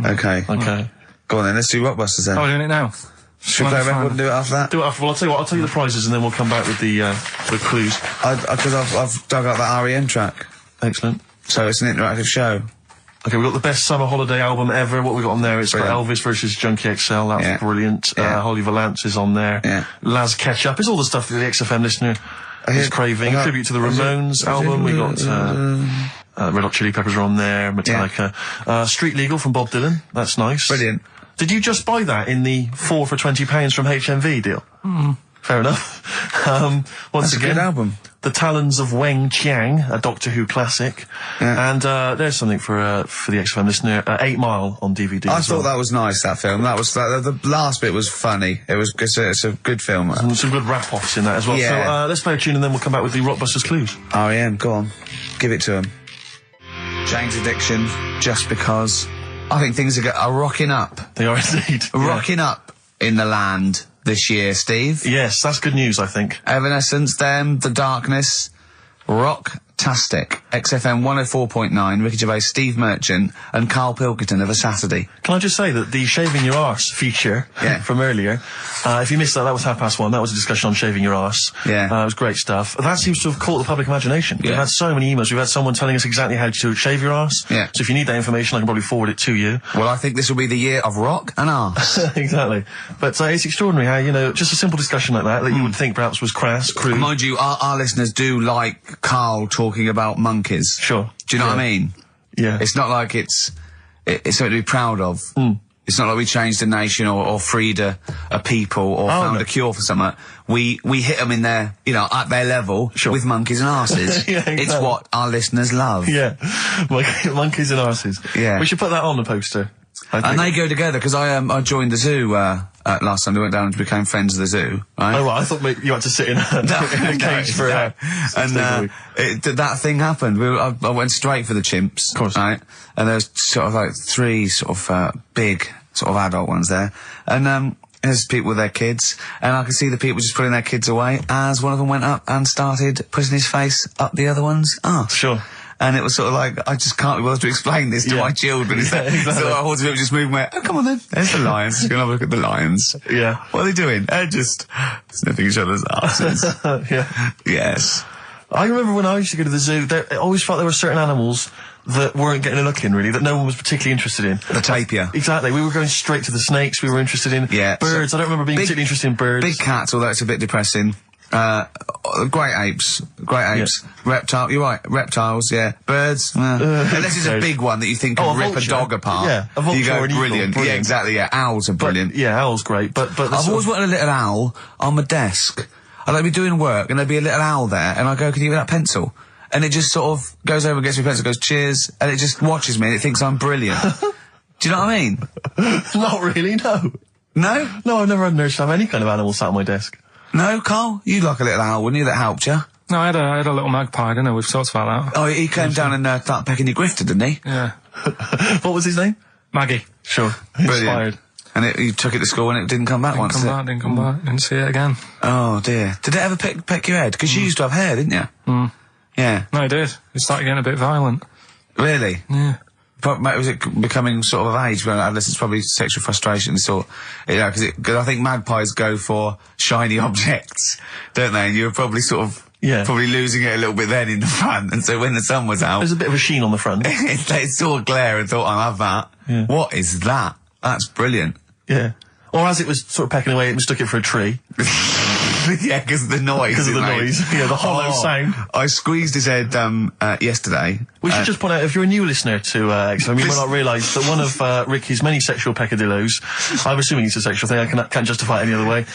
Okay. Okay. Go on then. Let's do Rockbusters then. Oh, we're doing it now. Should we play a record and do it after that? Do it after. Well, I'll tell you what. I'll tell you the prizes and then we'll come back with the clues. Because I've dug out that REM track. Excellent. So it's an interactive show. Okay, we've got the best summer holiday album ever. What we got on there? It's got Elvis versus Junkie XL. That's brilliant. Yeah. Holly Valance is on there. Yeah. Laz Ketchup. It's all the stuff that the XFM listener is craving. A tribute to the Ramones album. We got Red Hot Chili Peppers are on there. Metallica. Street Legal from Bob Dylan. That's nice. Brilliant. Did you just buy that in the 4 for £20 from HMV deal? Fair enough. Once That's again, a good album. The Talons of Weng Chiang, a Doctor Who classic. Yeah. And there's something for the XFM listener, 8 Mile on DVD. I thought that was nice, that film. That was the last bit was funny. It's a good film. Some good rap-offs in that as well. Yeah. So let's play a tune and then we'll come back with the Rockbusters clues. REM, go on. Give it to him. Jane's Addiction, Just Because. I think things are rocking up. They are indeed. Rocking up in the land this year, Steve. Yes, that's good news, I think. Evanescence, them, The Darkness, Rock fantastic. XFM 104.9, Ricky Gervais, Steve Merchant, and Karl Pilkington of a Saturday. Can I just say that the shaving your arse feature from earlier, if you missed that was 1:30. That was a discussion on shaving your arse. Yeah. It was great stuff. That seems to have caught the public imagination. We've had so many emails. We've had someone telling us exactly how to shave your arse. Yeah. So if you need that information, I can probably forward it to you. Well, I think this will be the year of rock and arse. Exactly. But it's extraordinary how, you know, just a simple discussion like that you would think perhaps was crass, crude. Mind you, our listeners do like Karl talking about monkeys. Sure. Do you know what I mean? Yeah. It's not like it's something to be proud of. It's not like we changed a nation or freed a people or found a cure for something. We hit them in their, you know, at their level with monkeys and arses. Yeah, exactly. It's what our listeners love. Yeah. Monkeys and arses. Yeah. We should put that on the poster. And they go together, because I joined the zoo last Sunday, went down and became friends of the zoo, right? Oh, well, I thought maybe you had to sit in a cage for that thing happened. I went straight for the chimps, of course, right? And there's sort of like 3 sort of big sort of adult ones there, and there's people with their kids, and I could see the people just putting their kids away as one of them went up and started putting his face up the other one's arse. Sure. And it was sort of like, I just can't be bothered to explain this to my children. Exactly. So I was just moving away. Oh, come on then. There's the lions. You're going to have a look at the lions. Yeah. What are they doing? They're just sniffing each other's asses. Yeah. Yes. I remember when I used to go to the zoo, I always felt there were certain animals that weren't getting a look in, really, that no one was particularly interested in. The tapir. Exactly. We were going straight to the snakes we were interested in. Yeah. Birds. I don't remember being particularly interested in birds. Big cats, although it's a bit depressing. Great apes. Yeah. Reptile, you're right, reptiles, yeah. Birds, unless it's a big one that you think can rip a dog apart. Yeah, a vulture. You go, or an brilliant. Eagle, Yeah, exactly, yeah. Owls are brilliant. Yeah, owl's great, but I've always wanted a little owl on my desk. I'd like be doing work and there'd be a little owl there, and I go, can you give me that pencil? And it just sort of goes over and gets me a pencil, goes, cheers, and it just watches me and it thinks I'm brilliant. Do you know what I mean? Not really, no. No? No, I've never had an urge to have any kind of animal sat on my desk. No, Karl? You'd like a little owl, wouldn't you, that helped you? No, I had a little magpie, didn't I? We've talked about that. Oh, he came down and started pecking your grifter, didn't he? Yeah. What was his name? Maggie. Sure. Brilliant. Inspired. And you took it to school and it didn't come back once, Didn't come back. Didn't see it again. Oh, dear. Did it ever peck your head? Because you used to have hair, didn't you? Yeah. No, it did. It started getting a bit violent. Really? Yeah. But was it becoming sort of age when it's probably sexual frustration sort, you know, because I think magpies go for shiny objects, don't they? And you were probably sort of probably losing it a little bit then in the front, and so when the sun was out, there's a bit of a sheen on the front. They saw a glare and thought, I'll have that. Yeah. What is that? That's brilliant. Yeah. Or as it was sort of pecking away, it mistook it for a tree. Yeah, because of the noise. Because of the noise. Yeah, the hollow sound. I squeezed his head yesterday. We should just point out, if you're a new listener to XFM, you might not realise that one of Ricky's many sexual peccadillos, I'm assuming it's a sexual thing, I can't justify it any other way,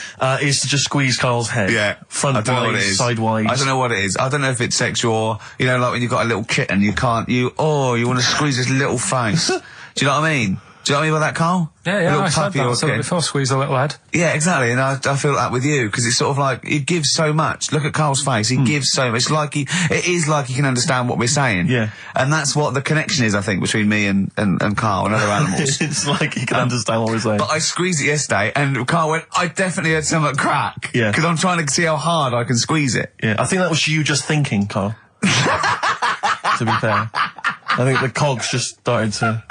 is to just squeeze Karl's head. Yeah. Front-wise, sidewise. I don't know what it is. I don't know if it's sexual or, you know, like when you've got a little kitten, you want to squeeze his little face. Do you know what I mean? Do you know what I mean by that, Karl? Yeah, I said that before, squeeze a little head. Yeah, exactly, and I feel that with you, because it's sort of like, he gives so much. Look at Karl's face, he gives so much. It is like he can understand what we're saying. Yeah. And that's what the connection is, I think, between me and Karl and other animals. It's like he can understand what we're saying. But I squeezed it yesterday, and Karl went, I definitely had something crack. Yeah. Because I'm trying to see how hard I can squeeze it. Yeah, I think that was you just thinking, Karl. To be fair. I think the cogs just started to...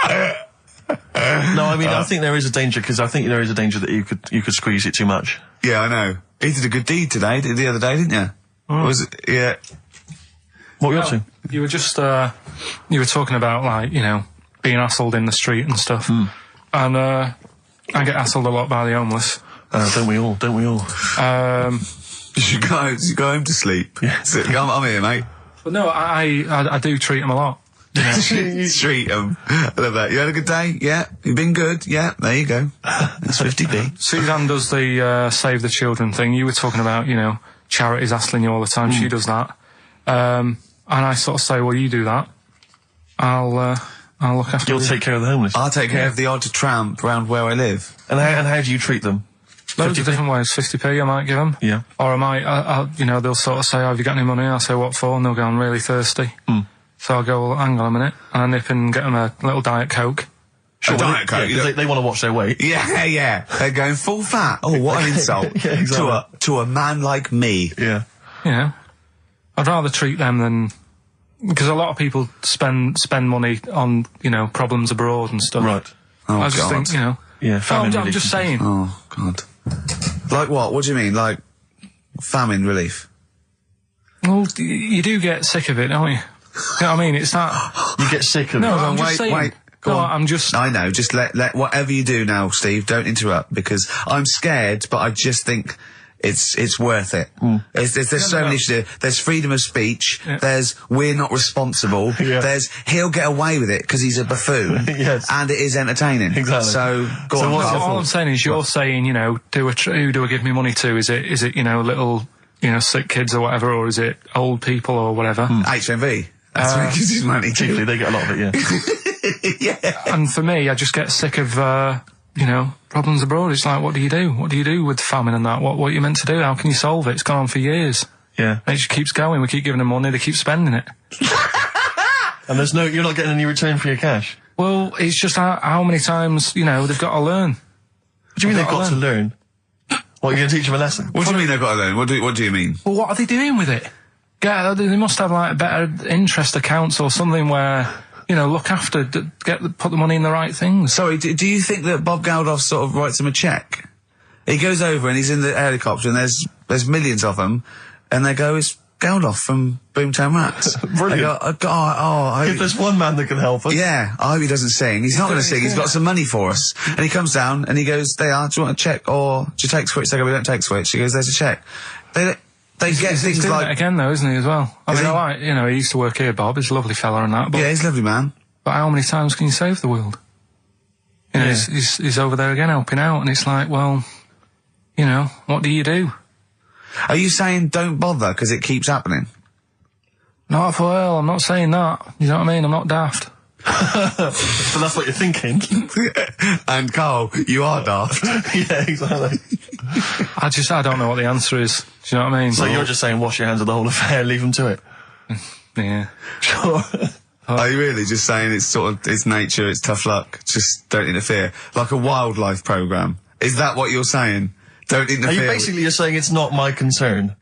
No, I mean, I think there is a danger, because I think there is a danger that you could squeeze it too much. Yeah, I know. He did a good deed today, the other day, didn't you? Was it? Yeah. What were you up to? You were just, you were talking about, like, you know, being hassled in the street and stuff. And, I get hassled a lot by the homeless. Don't we all? You should go home to sleep. Yeah. I'm here, mate. But no, I do treat them a lot. You treat them. I love that. You had a good day? Yeah. You've been good? Yeah. There you go. That's 50p. Suzanne does the Save the Children thing. You were talking about, you know, charities hassling you all the time. She does that. And I sort of say, well, you do that. I'll look after you. You'll take care of the homeless. I'll take care of the odd tramp around where I live. And how do you treat them? Loads of different ways. 50p I might give them. Yeah. Or I might, you know, they'll sort of say, have you got any money? I'll say, what for? And they'll go, I'm really thirsty. So I'll go, well, hang on a minute, and I nip and get them a little Diet Coke. Sure, Diet Coke. Yeah, they want to watch their weight. Yeah, yeah. They're going full fat. Oh, what an insult. Yeah, exactly. To a man like me. Yeah. You know, I'd rather treat them than because a lot of people spend money on, problems abroad and stuff. Right. Oh, I just God. think, Yeah, famine I'm relief just and saying. Oh, God. Like what? What do you mean? Like famine relief? Well, you do get sick of it, don't you? You know what I mean? It's not... You get sick of No, it. I'm just saying. Wait. Go No, on. I'm just... I know, just let whatever you do now, Steve, don't interrupt, because I'm scared, but I just think it's worth it. There's so many issues. There's freedom of speech, there's we're not responsible, there's he'll get away with it because he's a buffoon, Yes. and it is entertaining. Exactly. So, go So on. what's No, your all thought? I'm saying is who do I give me money to? Is it little, sick kids or whatever, or is it old people or whatever? HMV. That's where he gives his money to. Chiefly, they get a lot of it, yeah. Yeah. And for me, I just get sick of, problems abroad. It's like, what do you do? What do you do with famine and that? What are you meant to do? How can you solve it? It's gone on for years. Yeah. And it just keeps going. We keep giving them money. They keep spending it. And you're not getting any return for your cash. Well, it's just how many times, they've got to learn. What do you mean they've got to learn? What, are you going to teach them a lesson? What do you mean they've got to learn? What do you mean? Well, what are they doing with it? Yeah, they must have like better interest accounts or something where, look after, put the money in the right things. Sorry, do you think that Bob Geldof sort of writes him a cheque? He goes over and he's in the helicopter and there's millions of them, and they go, it's Geldof from Boomtown Rats. Brilliant. They go, If there's one man that can help us. yeah, I hope he doesn't sing. He's not going to sing. He's got some money for us. And he comes down and he goes, do you want a cheque or do you take Switch? They go, we don't take Switch. He goes, there's a cheque. They get He's things doing like... it again though, isn't he, as well? I Is mean, he? he used to work here, Bob. He's a lovely fella and that. But, Yeah, he's a lovely man. but how many times can you save the world? He's over there again helping out, and it's like, well, what do you do? Are you saying don't bother because it keeps happening? Not well, I'm not saying that. You know what I mean? I'm not daft. But that's what you're thinking. And Carl, you are daft. Yeah, exactly. I don't know what the answer is. Do you know what I mean? So you're just saying wash your hands of the whole affair, leave them to it. Yeah. Sure. Are you really just saying it's nature, it's tough luck, just don't interfere? Like a wildlife programme. Is that what you're saying? Don't interfere. Are you basically just saying it's not my concern?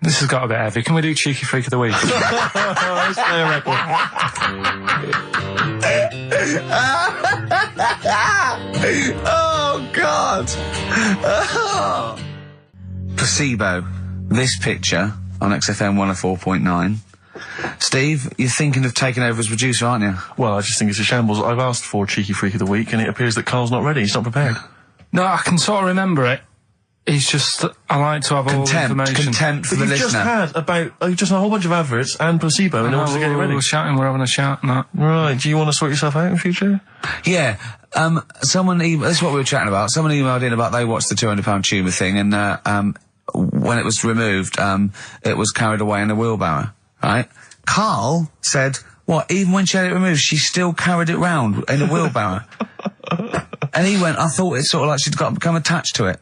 This has got a bit heavy. Can we do Cheeky Freak of the Week? Let's play a record. Oh, God! Oh. Placebo. This picture on XFM 104.9. Steve, you're thinking of taking over as producer, aren't you? Well, I just think it's a shambles. I've asked for Cheeky Freak of the Week, and it appears that Carl's not ready. He's not prepared. No, I can sort of remember it. It's just that I like to have all the information. Contempt for But the you've just listener. had just a whole bunch of adverts and placebo in order to get it ready. We're shouting, we're having a shout and that. Right, do you want to sort yourself out in future? Yeah. This is what we were chatting about. Someone emailed in about they watched the £200 tumour thing, and when it was removed, it was carried away in a wheelbarrow, right? Carl said, what, even when she had it removed, she still carried it round in a wheelbarrow? And he went, I thought it's sort of like she'd become attached to it.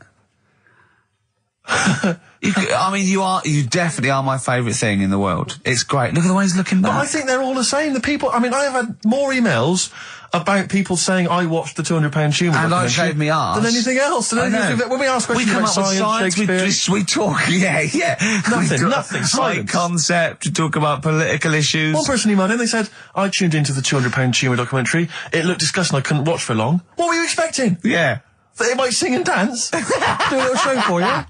You definitely are my favourite thing in the world. It's great. Look at the way he's looking back. But I think they're all the same. The people, I have had more emails about people saying I watched the £200 tumour and I documentary shaved me arse than anything else. I know. When we ask questions come about up with science, Shakespeare, we talk, yeah. nothing, High science. concept, we talk about political issues. One person emailed in, they said, I tuned into the £200 tumour documentary. It looked disgusting, I couldn't watch for long. What were you expecting? Yeah. That it might sing and dance? Do a little show for you?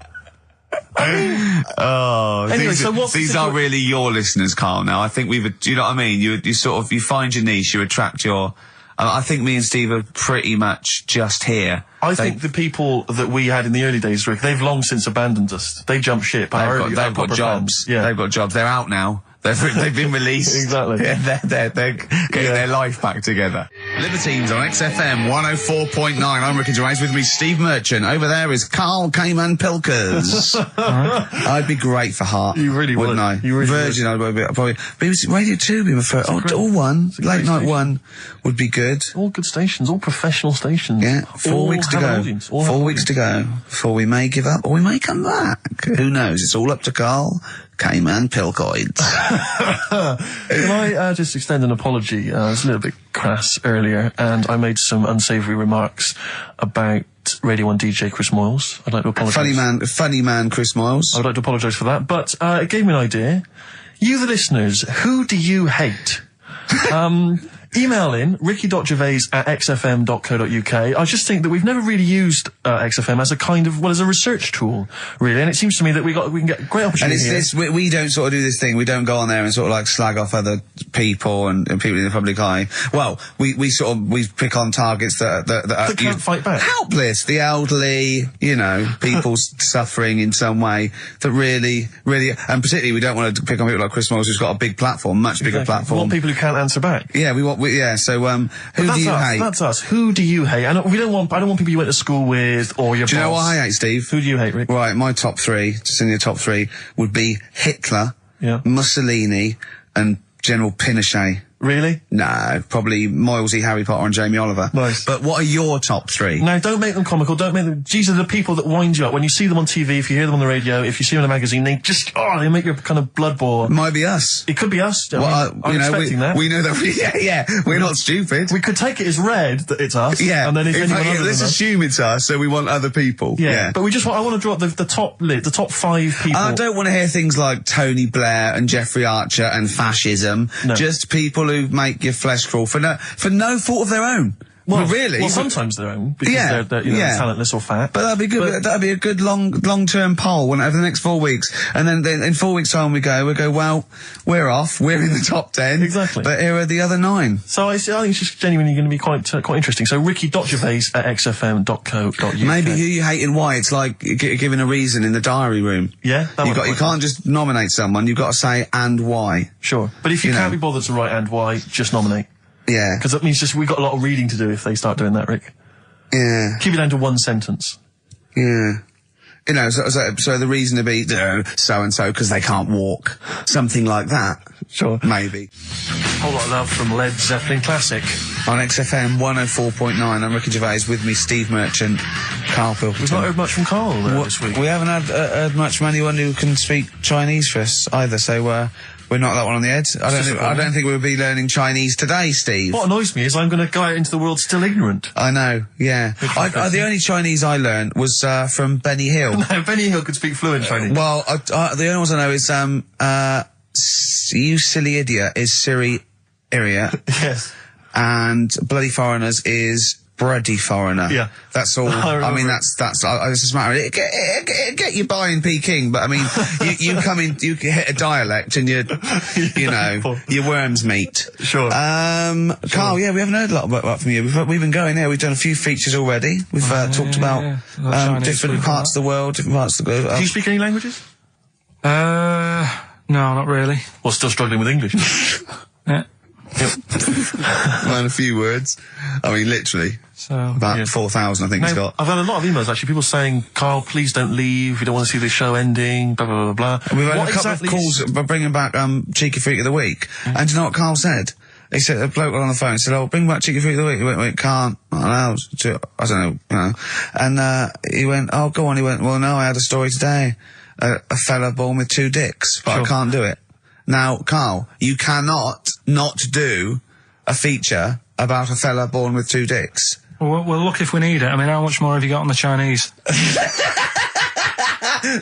Anyway, so what's these are really your listeners, Carl. Now, I think do you know what I mean? You sort of, you find your niche, you attract your. I think me and Steve are pretty much just here. I think the people that we had in the early days, Rick, they've long since abandoned us. They jumped ship. They've got jobs. Yeah. They've got jobs. They're out now. They've been released. Exactly. Yeah, they're getting their life back together. Libertines on XFM 104.9. I'm Ricky Gervais, with me Steve Merchant. Over there is Karl Pilkington. I'd be great for Heart. You really would. Wouldn't I? You really Virgin, would. I'd probably. BBC Radio 2 would be my first. Or one. Late night station. one would be good. All good stations, all professional stations. Yeah, 4 All weeks to have an go. audience, all have 4 an weeks to go before we may give up or we may come back. Who knows? It's all up to Karl Pilkington. Can I just extend an apology? I was a little bit crass earlier, and I made some unsavoury remarks about Radio 1 DJ Chris Moyles. I'd like to apologise. Funny man Chris Moyles. I would like to apologise for that, but it gave me an idea. You, the listeners, who do you hate? Email in ricky.gervais@xfm.co.uk. I just think that we've never really used XFM as a kind of, as a research tool, really, and it seems to me that we can get great opportunity. And it's this, we don't sort of do this thing, we don't go on there and sort of like slag off other people and people in the public eye. Well, we pick on targets that can't fight back. Helpless, the elderly, people suffering in some way that really, and particularly we don't want to pick on people like Chris Moyles, who's got a big platform, much bigger platform. We want people who can't answer back. Yeah, so, who do you hate? That's us. Who do you hate? I don't want people you went to school with or your boss. Do you know what I hate, Steve? Who do you hate, Rick? Right, my top three, just in your top three, would be Hitler, Mussolini, and General Pinochet. Really? No, probably Moylesy, Harry Potter and Jamie Oliver. Nice. But what are your top three? Now, don't make them comical, don't make them... These are the people that wind you up. When you see them on TV, if you hear them on the radio, if you see them in a magazine, they just... they make your kind of blood boil. It might be us. It could be us. I'm expecting that. We know that we're not stupid. We could take it as read that it's us. Yeah. And then let's assume it's us, so we want other people. Yeah. But I want to draw up the top 5 people. I don't want to hear things like Tony Blair and Jeffrey Archer and fascism. No. Just people who make your flesh crawl for no fault of their own. Well, really? Well, sometimes their own, because they're talentless or fat. But that'd be good. That'd be a good long-term poll over the next 4 weeks. And then in 4 weeks' time we go, well, we're off. We're in the top 10. Exactly. But here are the other 9. So I think it's just genuinely going to be quite interesting. So ricky.gervais@xfm.co.uk. Maybe who you hate and why. It's like giving a reason in the diary room. Yeah. You can't just nominate someone. You've got to say and why. Sure. But if you can't be bothered to write and why, just nominate. Yeah. Because that means we've got a lot of reading to do if they start doing that, Rick. Yeah. Keep it down to one sentence. Yeah. So the reason to be so-and-so because they can't walk. Something like that. Sure. Maybe. Whole lot of love from Led Zeppelin Classic. On XFM 104.9, I'm Ricky Gervais, with me Steve Merchant, Karl Pilkington. We've not heard much from Karl this week. We haven't heard much from anyone who can speak Chinese for us either, so we're not that one on the head. I don't think we'll be learning Chinese today, Steve. What annoys me is I'm going to go out into the world still ignorant. I know, yeah. The only Chinese I learned was from Benny Hill. No, Benny Hill could speak fluent Chinese. Well, the only ones I know is you silly idiot is Siri Iria. Yes. And bloody foreigners is bloody foreigner. Yeah. That's all. I mean, that's it's just a matter of get you by in Peking, but I mean, you come in, you hit a dialect and your worms meet. Sure. Karl, we haven't heard a lot about from you. We've been going there. We've done a few features already. We've talked about different parts of the world, different parts of the globe. Do you speak any languages? No, not really. Well, still struggling with English. Yeah. Learn a few words. I mean, literally. So about 4,000, I think he's got. I've had a lot of emails, actually, people saying, Karl, please don't leave, we don't want to see the show ending, blah, blah, blah, blah. We've had a couple of calls bringing back Cheeky Freak of the Week. And do you know what Karl said? He said, a bloke on the phone said, bring back Cheeky Freak of the Week. He went, can't. I don't know, And he went, go on. He went, well, no, I had a story today. A fella born with 2 dicks, but I can't do it. Now, Karl, you cannot not do a feature about a fella born with 2 dicks. Well, look if we need it. I mean, how much more have you got on the Chinese?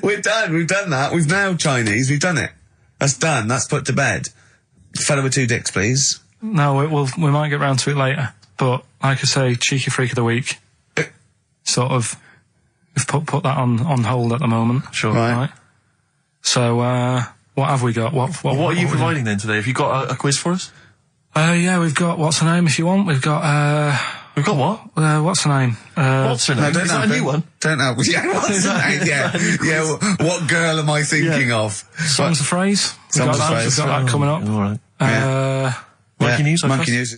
We're done. We've done that. We've nailed Chinese. We've done it. That's done. That's put to bed. Fella with 2 dicks, please. No, we might get round to it later. But, like I say, Cheeky Freak of the Week. Sort of, we've put that on hold at the moment. Sure. Right. So, what have we got? What are you providing then today? Have you got a quiz for us? Yeah, we've got, what's her name if you want? We've got what? What's her name? What's her name? No, is that a new one? Don't know. Yeah, what's her name? Yeah. What girl am I thinking of? Songs of Phrase. We've got that coming up. All right. Monkey News. Monkey News.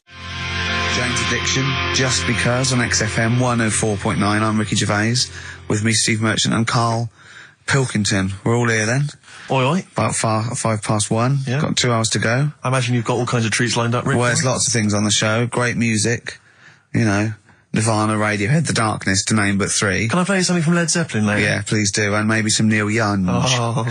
Jane's Addiction, Just Because, on XFM 104.9. I'm Ricky Gervais, with me Steve Merchant and Karl Pilkington. We're all here then. Oi. About 1:05. Yeah. Got 2 hours to go. I imagine you've got all kinds of treats lined up, Rick. Well, there's lots of things on the show. Great music. Nirvana, Radiohead, The Darkness, to name but 3. Can I play something from Led Zeppelin later? Yeah, please do. And maybe some Neil Young. Oh.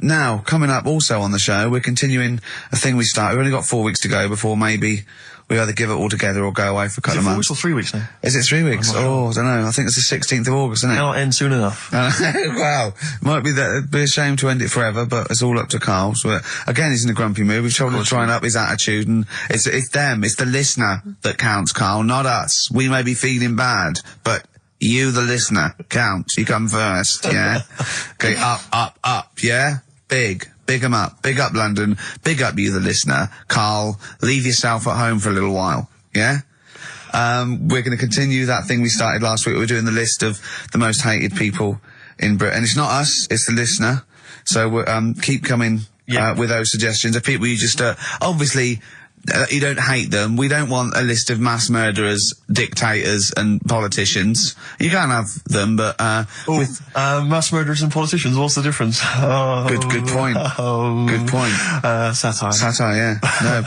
Now, coming up also on the show, we're continuing a thing we started. We've only got 4 weeks to go before maybe we either give it all together or go away for a couple of months. 4 weeks or 3 weeks now? Is it 3 weeks? Oh, I don't know. I think it's the 16th of August, isn't it? Cannot end soon enough. Wow. Might be that. It'd be a shame to end it forever, but it's all up to Karl. So, again, he's in a grumpy mood. We've told him to try and up his attitude, and it's them. It's the listener that counts, Karl, not us. We may be feeling bad, but you, the listener, counts. You come first, yeah? Okay, up, yeah? Big 'em up. Big up London. Big up you, the listener. Karl, leave yourself at home for a little while, yeah? We're going to continue that thing we started last week. We're doing the list of the most hated people in Britain. It's not us, it's the listener. So, keep coming, with those suggestions of people you just, obviously, you don't hate them. We don't want a list of mass murderers, dictators, and politicians. You can have them, but mass murderers and politicians. What's the difference? Oh, good point. Good point. Satire. Satire, yeah. No,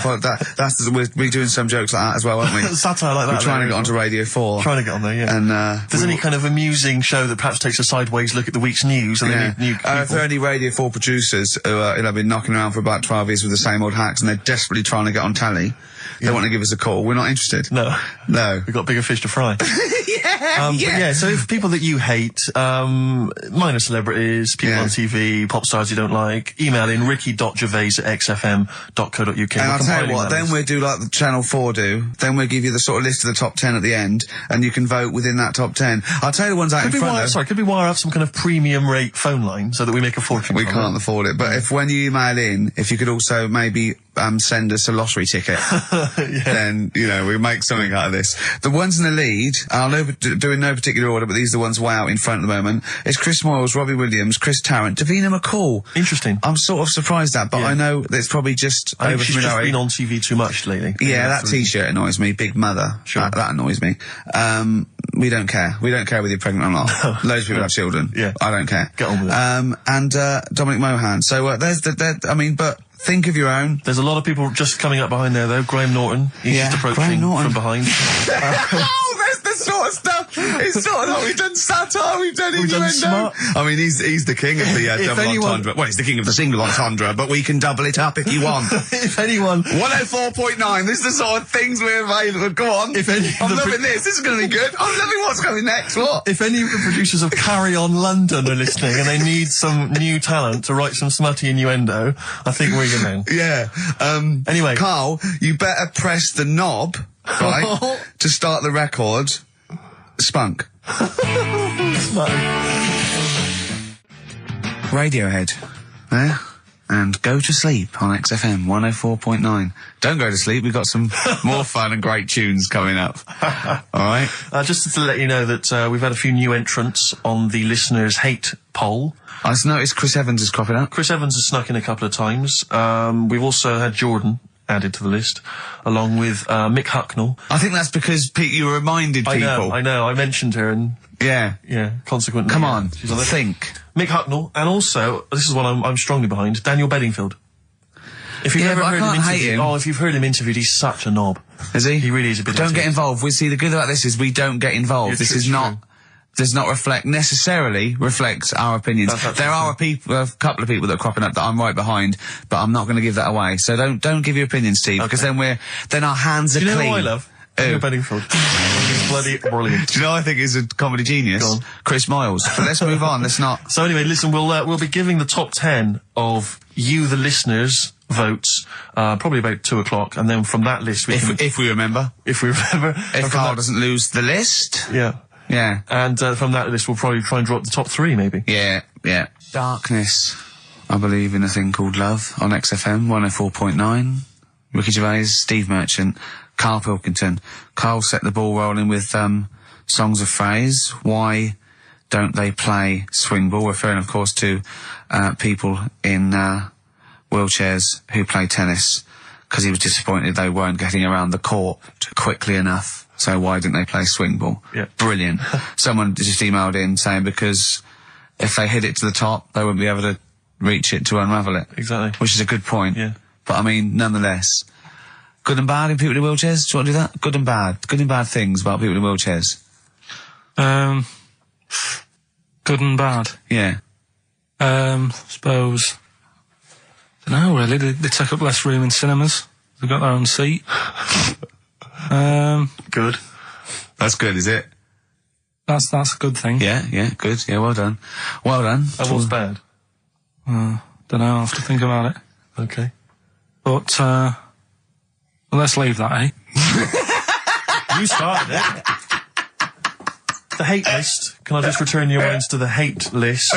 we're doing some jokes like that as well, aren't we? Satire like that. We're trying to get onto Radio 4. Trying to get on there, yeah. And if there's any kind of amusing show that perhaps takes a sideways look at the week's news, and they need new people. If there are any Radio 4 producers who have been knocking around for about 12 years with the same old hacks, and they're desperately trying to get on telly, they want to give us a call. We're not interested. No. We've got bigger fish to fry. So if people that you hate, minor celebrities, people on TV, pop stars you don't like, email in ricky.gervais@xfm.co.uk. And I'll tell you what, then we'll do like the Channel 4 do, then we'll give you the sort of list of the top 10 at the end, and you can vote within that top 10. I'll tell you the ones out in front could we wire up some kind of premium rate phone line so that we make a fortune? We can't afford it, but when you email in, if you could also maybe send us a lottery ticket, then, we make something out of this. The ones in the lead, I'll do in no particular order, but these are the ones way out in front at the moment. It's Chris Moyles, Robbie Williams, Chris Tarrant, Davina McCall. Interesting. I'm sort of surprised at, but I know that it's probably just I think she's just been on TV too much lately. Yeah, that T-shirt annoys me. Big Mother. Sure. That annoys me. We don't care. We don't care whether you're pregnant or not. Loads of people have children. Yeah. I don't care. Get on with it. And Dominic Mohan. So but think of your own. There's a lot of people just coming up behind there, though. Graham Norton. He's just approaching from behind. That's the sort of stuff. It's sort of like we've done satire, we've done innuendo. I mean, he's the king of the double entendre. Well, he's the king of the single entendre, but we can double it up if you want. If anyone... 104.9, this is the sort of things we're available. Go on. I'm loving this. This is going to be good. I'm loving what's coming next. What? If any of the producers of Carry On London are listening and they need some new talent to write some smutty innuendo, I think we're your men. Yeah. Anyway. Karl, you better press the knob, right, to start the record. Spunk. Radiohead. There. And Go to Sleep on XFM 104.9. Don't go to sleep, we've got some more fun and great tunes coming up. Alright? Just to let you know that we've had a few new entrants on the listeners' hate poll. I just noticed Chris Evans is cropping up. Chris Evans has snuck in a couple of times. We've also had Jordan added to the list, along with Mick Hucknall. I think that's because, Pete, you reminded people. I know, I mentioned her and... Yeah, consequently. Come on, she's on think. Mick Hucknall, and also, this is what I'm strongly behind, Daniel Bedingfield. If you've ever heard him interviewed, if you've heard him interviewed, he's such a knob. Is he? He really is a bit. Don't get involved. We see the good about this is we don't get involved. This is not... does not necessarily reflect our opinions. There are a couple of people that are cropping up that I'm right behind, but I'm not going to give that away. So don't give your opinion, Steve, because then our hands are clean. Do you know who I love? Daniel Bedingfield. He's bloody brilliant. Do you know I think he's a comedy genius? Go on. Chris Moyles. But let's move on. Let's not. So anyway, listen, we'll be giving the top 10 of you, the listeners, votes, probably about 2 o'clock, and then from that list if we remember. If Karl doesn't lose the list. Yeah. Yeah. And from that list, we'll probably try and drop the top 3, maybe. Yeah. Darkness. I believe in a thing called love on XFM 104.9. Ricky Gervais, Steve Merchant, Karl Pilkington. Karl set the ball rolling with songs of phrase. Why don't they play swing ball? Referring, of course, to people in wheelchairs who play tennis, because he was disappointed they weren't getting around the court quickly enough. So why didn't they play swing ball? Yeah. Brilliant. Someone just emailed in saying because if they hit it to the top, they wouldn't be able to reach it to unravel it. Exactly. Which is a good point. Yeah. But I mean, nonetheless, good and bad in people in wheelchairs? Do you want to do that? Good and bad things about people in wheelchairs. Good and bad. Yeah. Suppose. Don't know, really. They take up less room in cinemas. They've got their own seat. Good. That's good, is it? That's a good thing. Yeah, good. Yeah, well done. Well done. And what's bad? Don't know, I'll have to think about it. Okay. But, well, let's leave that, eh? You started it. The hate list. Can I just return your minds to the hate list?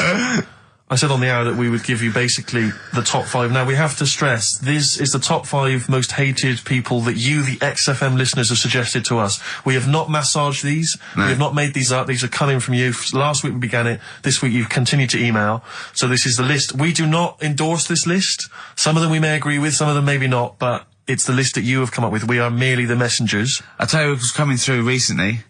I said on the hour that we would give you basically the top 5. Now, we have to stress, this is the top 5 most hated people that you, the XFM listeners, have suggested to us. We have not massaged these. No. We have not made these up. These are coming from you. Last week we began it. This week you've continued to email. So this is the list. We do not endorse this list. Some of them we may agree with, some of them maybe not, but it's the list that you have come up with. We are merely the messengers. I tell you what was coming through recently.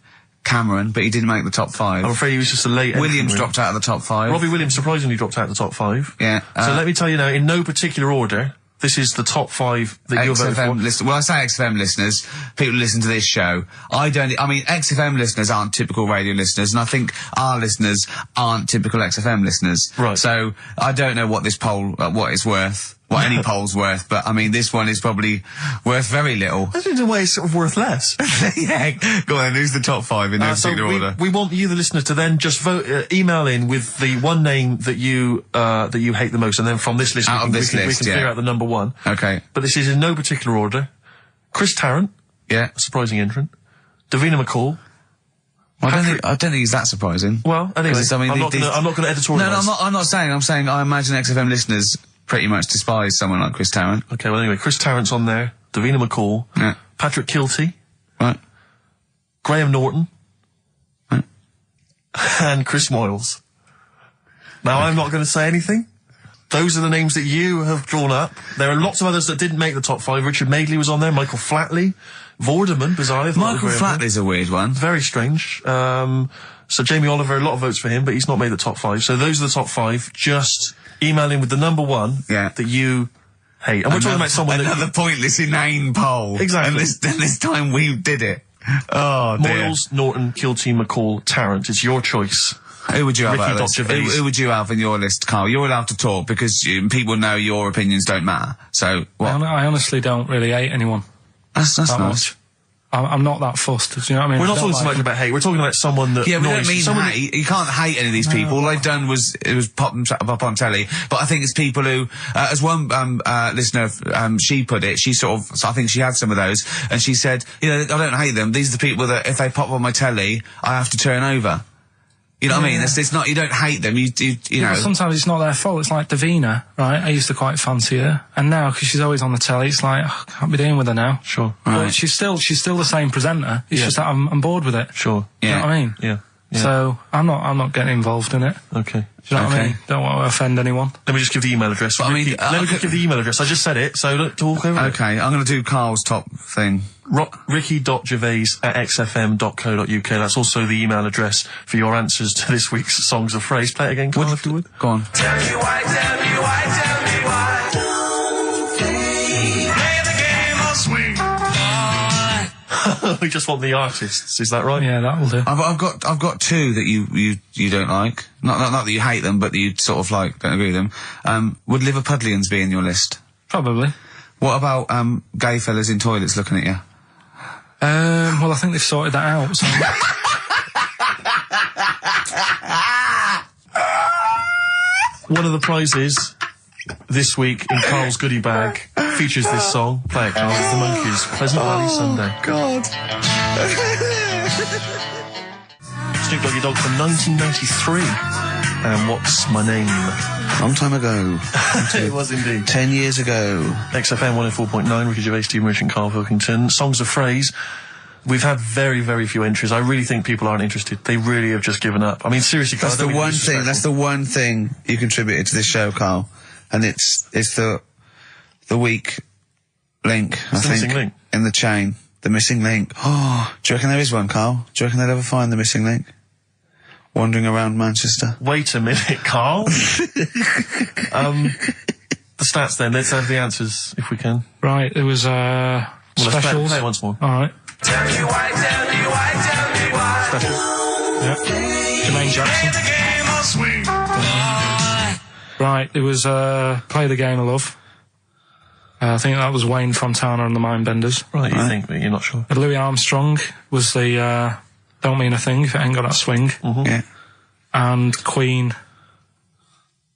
Cameron, but he didn't make the top 5. I'm afraid he was just a late Williams dropped out of the top 5. Robbie Williams surprisingly dropped out of the top 5. Yeah. So let me tell you now, in no particular order, this is the top 5 that you're voting for. Well, I say XFM listeners, people who listen to this show. I mean, XFM listeners aren't typical radio listeners, and I think our listeners aren't typical XFM listeners. Right. So, I don't know what this poll, what it's worth. What any poll's worth, but I mean, this one is probably worth very little. I think in a way it's sort of worth less. Yeah, go on, who's the top 5 in no particular order? We want you, the listener, to then just vote, email in with the one name that you hate the most, and then from this list, we can figure out the number 1. Okay. But this is in no particular order. Chris Tarrant. Yeah. A surprising entrant. Davina McCall. I don't think he's that surprising. Well, anyway, I mean, I'm not going to editorialise. No, I'm not saying. I'm saying I imagine XFM listeners pretty much despise someone like Chris Tarrant. Okay, well anyway, Chris Tarrant's on there, Davina McCall, yeah. Patrick Kilty, right, Graham Norton, right, and Chris Moyles. Now, I'm not going to say anything. Those are the names that you have drawn up. There are lots of others that didn't make the top 5. Richard Madeley was on there, Michael Flatley, Vorderman, bizarrely. Michael Flatley's a weird one. Very strange. So Jamie Oliver, a lot of votes for him, but he's not made the top 5. So those are the top 5. Just email in with the number 1 that you hate. And we're talking about someone another pointless, inane poll. Exactly. And this time we did it. Oh, dear. Moyles, Norton, Kilty, McCall, Tarrant. It's your choice. Who would you have? Who would you have in your list, Carl? You're allowed to talk because people know your opinions don't matter. So what? I honestly don't really hate anyone. That's nice. Much. I'm not that fussed. Do you know what I mean? We're not talking so much about hate. We're talking about someone that. Yeah, we don't mean hate. You can't hate any of these people. All they've done was pop them up on telly. But I think it's people who, as one listener, she put it. She sort of, so I think she had some of those, and she said, you know, I don't hate them. These are the people that if they pop on my telly, I have to turn over. You know what I mean? It's not, you don't hate them, you know. Sometimes it's not their fault. It's like Davina, right? I used to quite fancy her. And now, because she's always on the telly, it's like, I can't be dealing with her now. Sure. Right. But she's still the same presenter. It's just that I'm bored with it. Sure. You know what I mean? Yeah. So, I'm not getting involved in it. Okay. Do you know what I mean? Don't want to offend anyone. Let me just give the email address. Let me just give the email address. I just said it, so don't talk over it. Okay, I'm going to do Carl's top thing. Ricky.gervais@xfm.co.uk. That's also the email address for your answers to this week's Songs of Phrase. Play it again, Carl, if you would. Go on. Tell me why, tell me why, tell me why. Don't play the game of swing. We just want the artists, is that right? Yeah, that will do. I've got 2 that you don't like. Not that you hate them, but that you sort of like, don't agree with them. Would Liverpudlians be in your list? Probably. What about gay fellas in toilets looking at you? Well, I think they've sorted that out. So. One of the prizes this week in Carl's goodie bag features this song. Play it, Carl. The Monkees, Pleasant Valley Sunday. God. Snoop Doggy Dogg from 1993. And What's My Name? Long time ago. It was indeed. 10 years ago. XFM 104.9, Ricky Gervais, Steve Merchant, Karl Pilkington. Songs of Phrase. We've had very, very few entries. I really think people aren't interested. They really have just given up. I mean, seriously, Carl, that's the one thing you contributed to this show, Carl. And it's the weak link, I think. Missing link? In the chain. The missing link. Oh, do you reckon there is one, Carl? Do you reckon they'll ever find the missing link? Wandering around Manchester. Wait a minute, Carl. The stats then. Let's have the answers, if we can. Right, there was, let's specials. play it once more. Alright. Tell me why, tell me why, tell me why. Special. Yeah. Jermaine Jackson. The game of swing. Right, there was, Play the Game of Love. I think that was Wayne Fontana and the Mindbenders. Right, you think, but you're not sure. Louis Armstrong was the Don't Mean a Thing If It Ain't Got That Swing. Yeah. And Queen,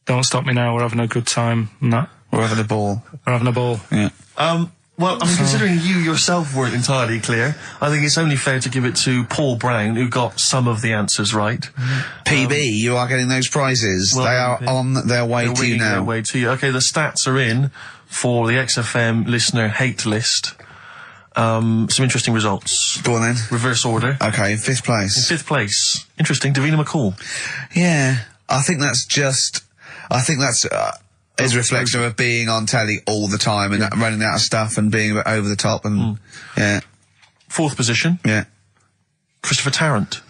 Don't Stop Me Now, We're Having a Good Time, and that. We're having a ball. We're having a ball. Yeah. Well, I mean, considering you yourself weren't entirely clear, I think it's only fair to give it to Paul Brown, who got some of the answers right. PB, you are getting those prizes. Well, they are PB. on their way They're to you winging now. their way to you. Okay, the stats are in for the XFM listener hate list. Some interesting results. Go on then. Reverse order. Okay, in 5th place. In 5th place. Interesting, Davina McCall. Yeah, I think that's his reflection of being on telly all the time and running out of stuff and being a bit over the top and yeah. 4th position. Yeah. Christopher Tarrant.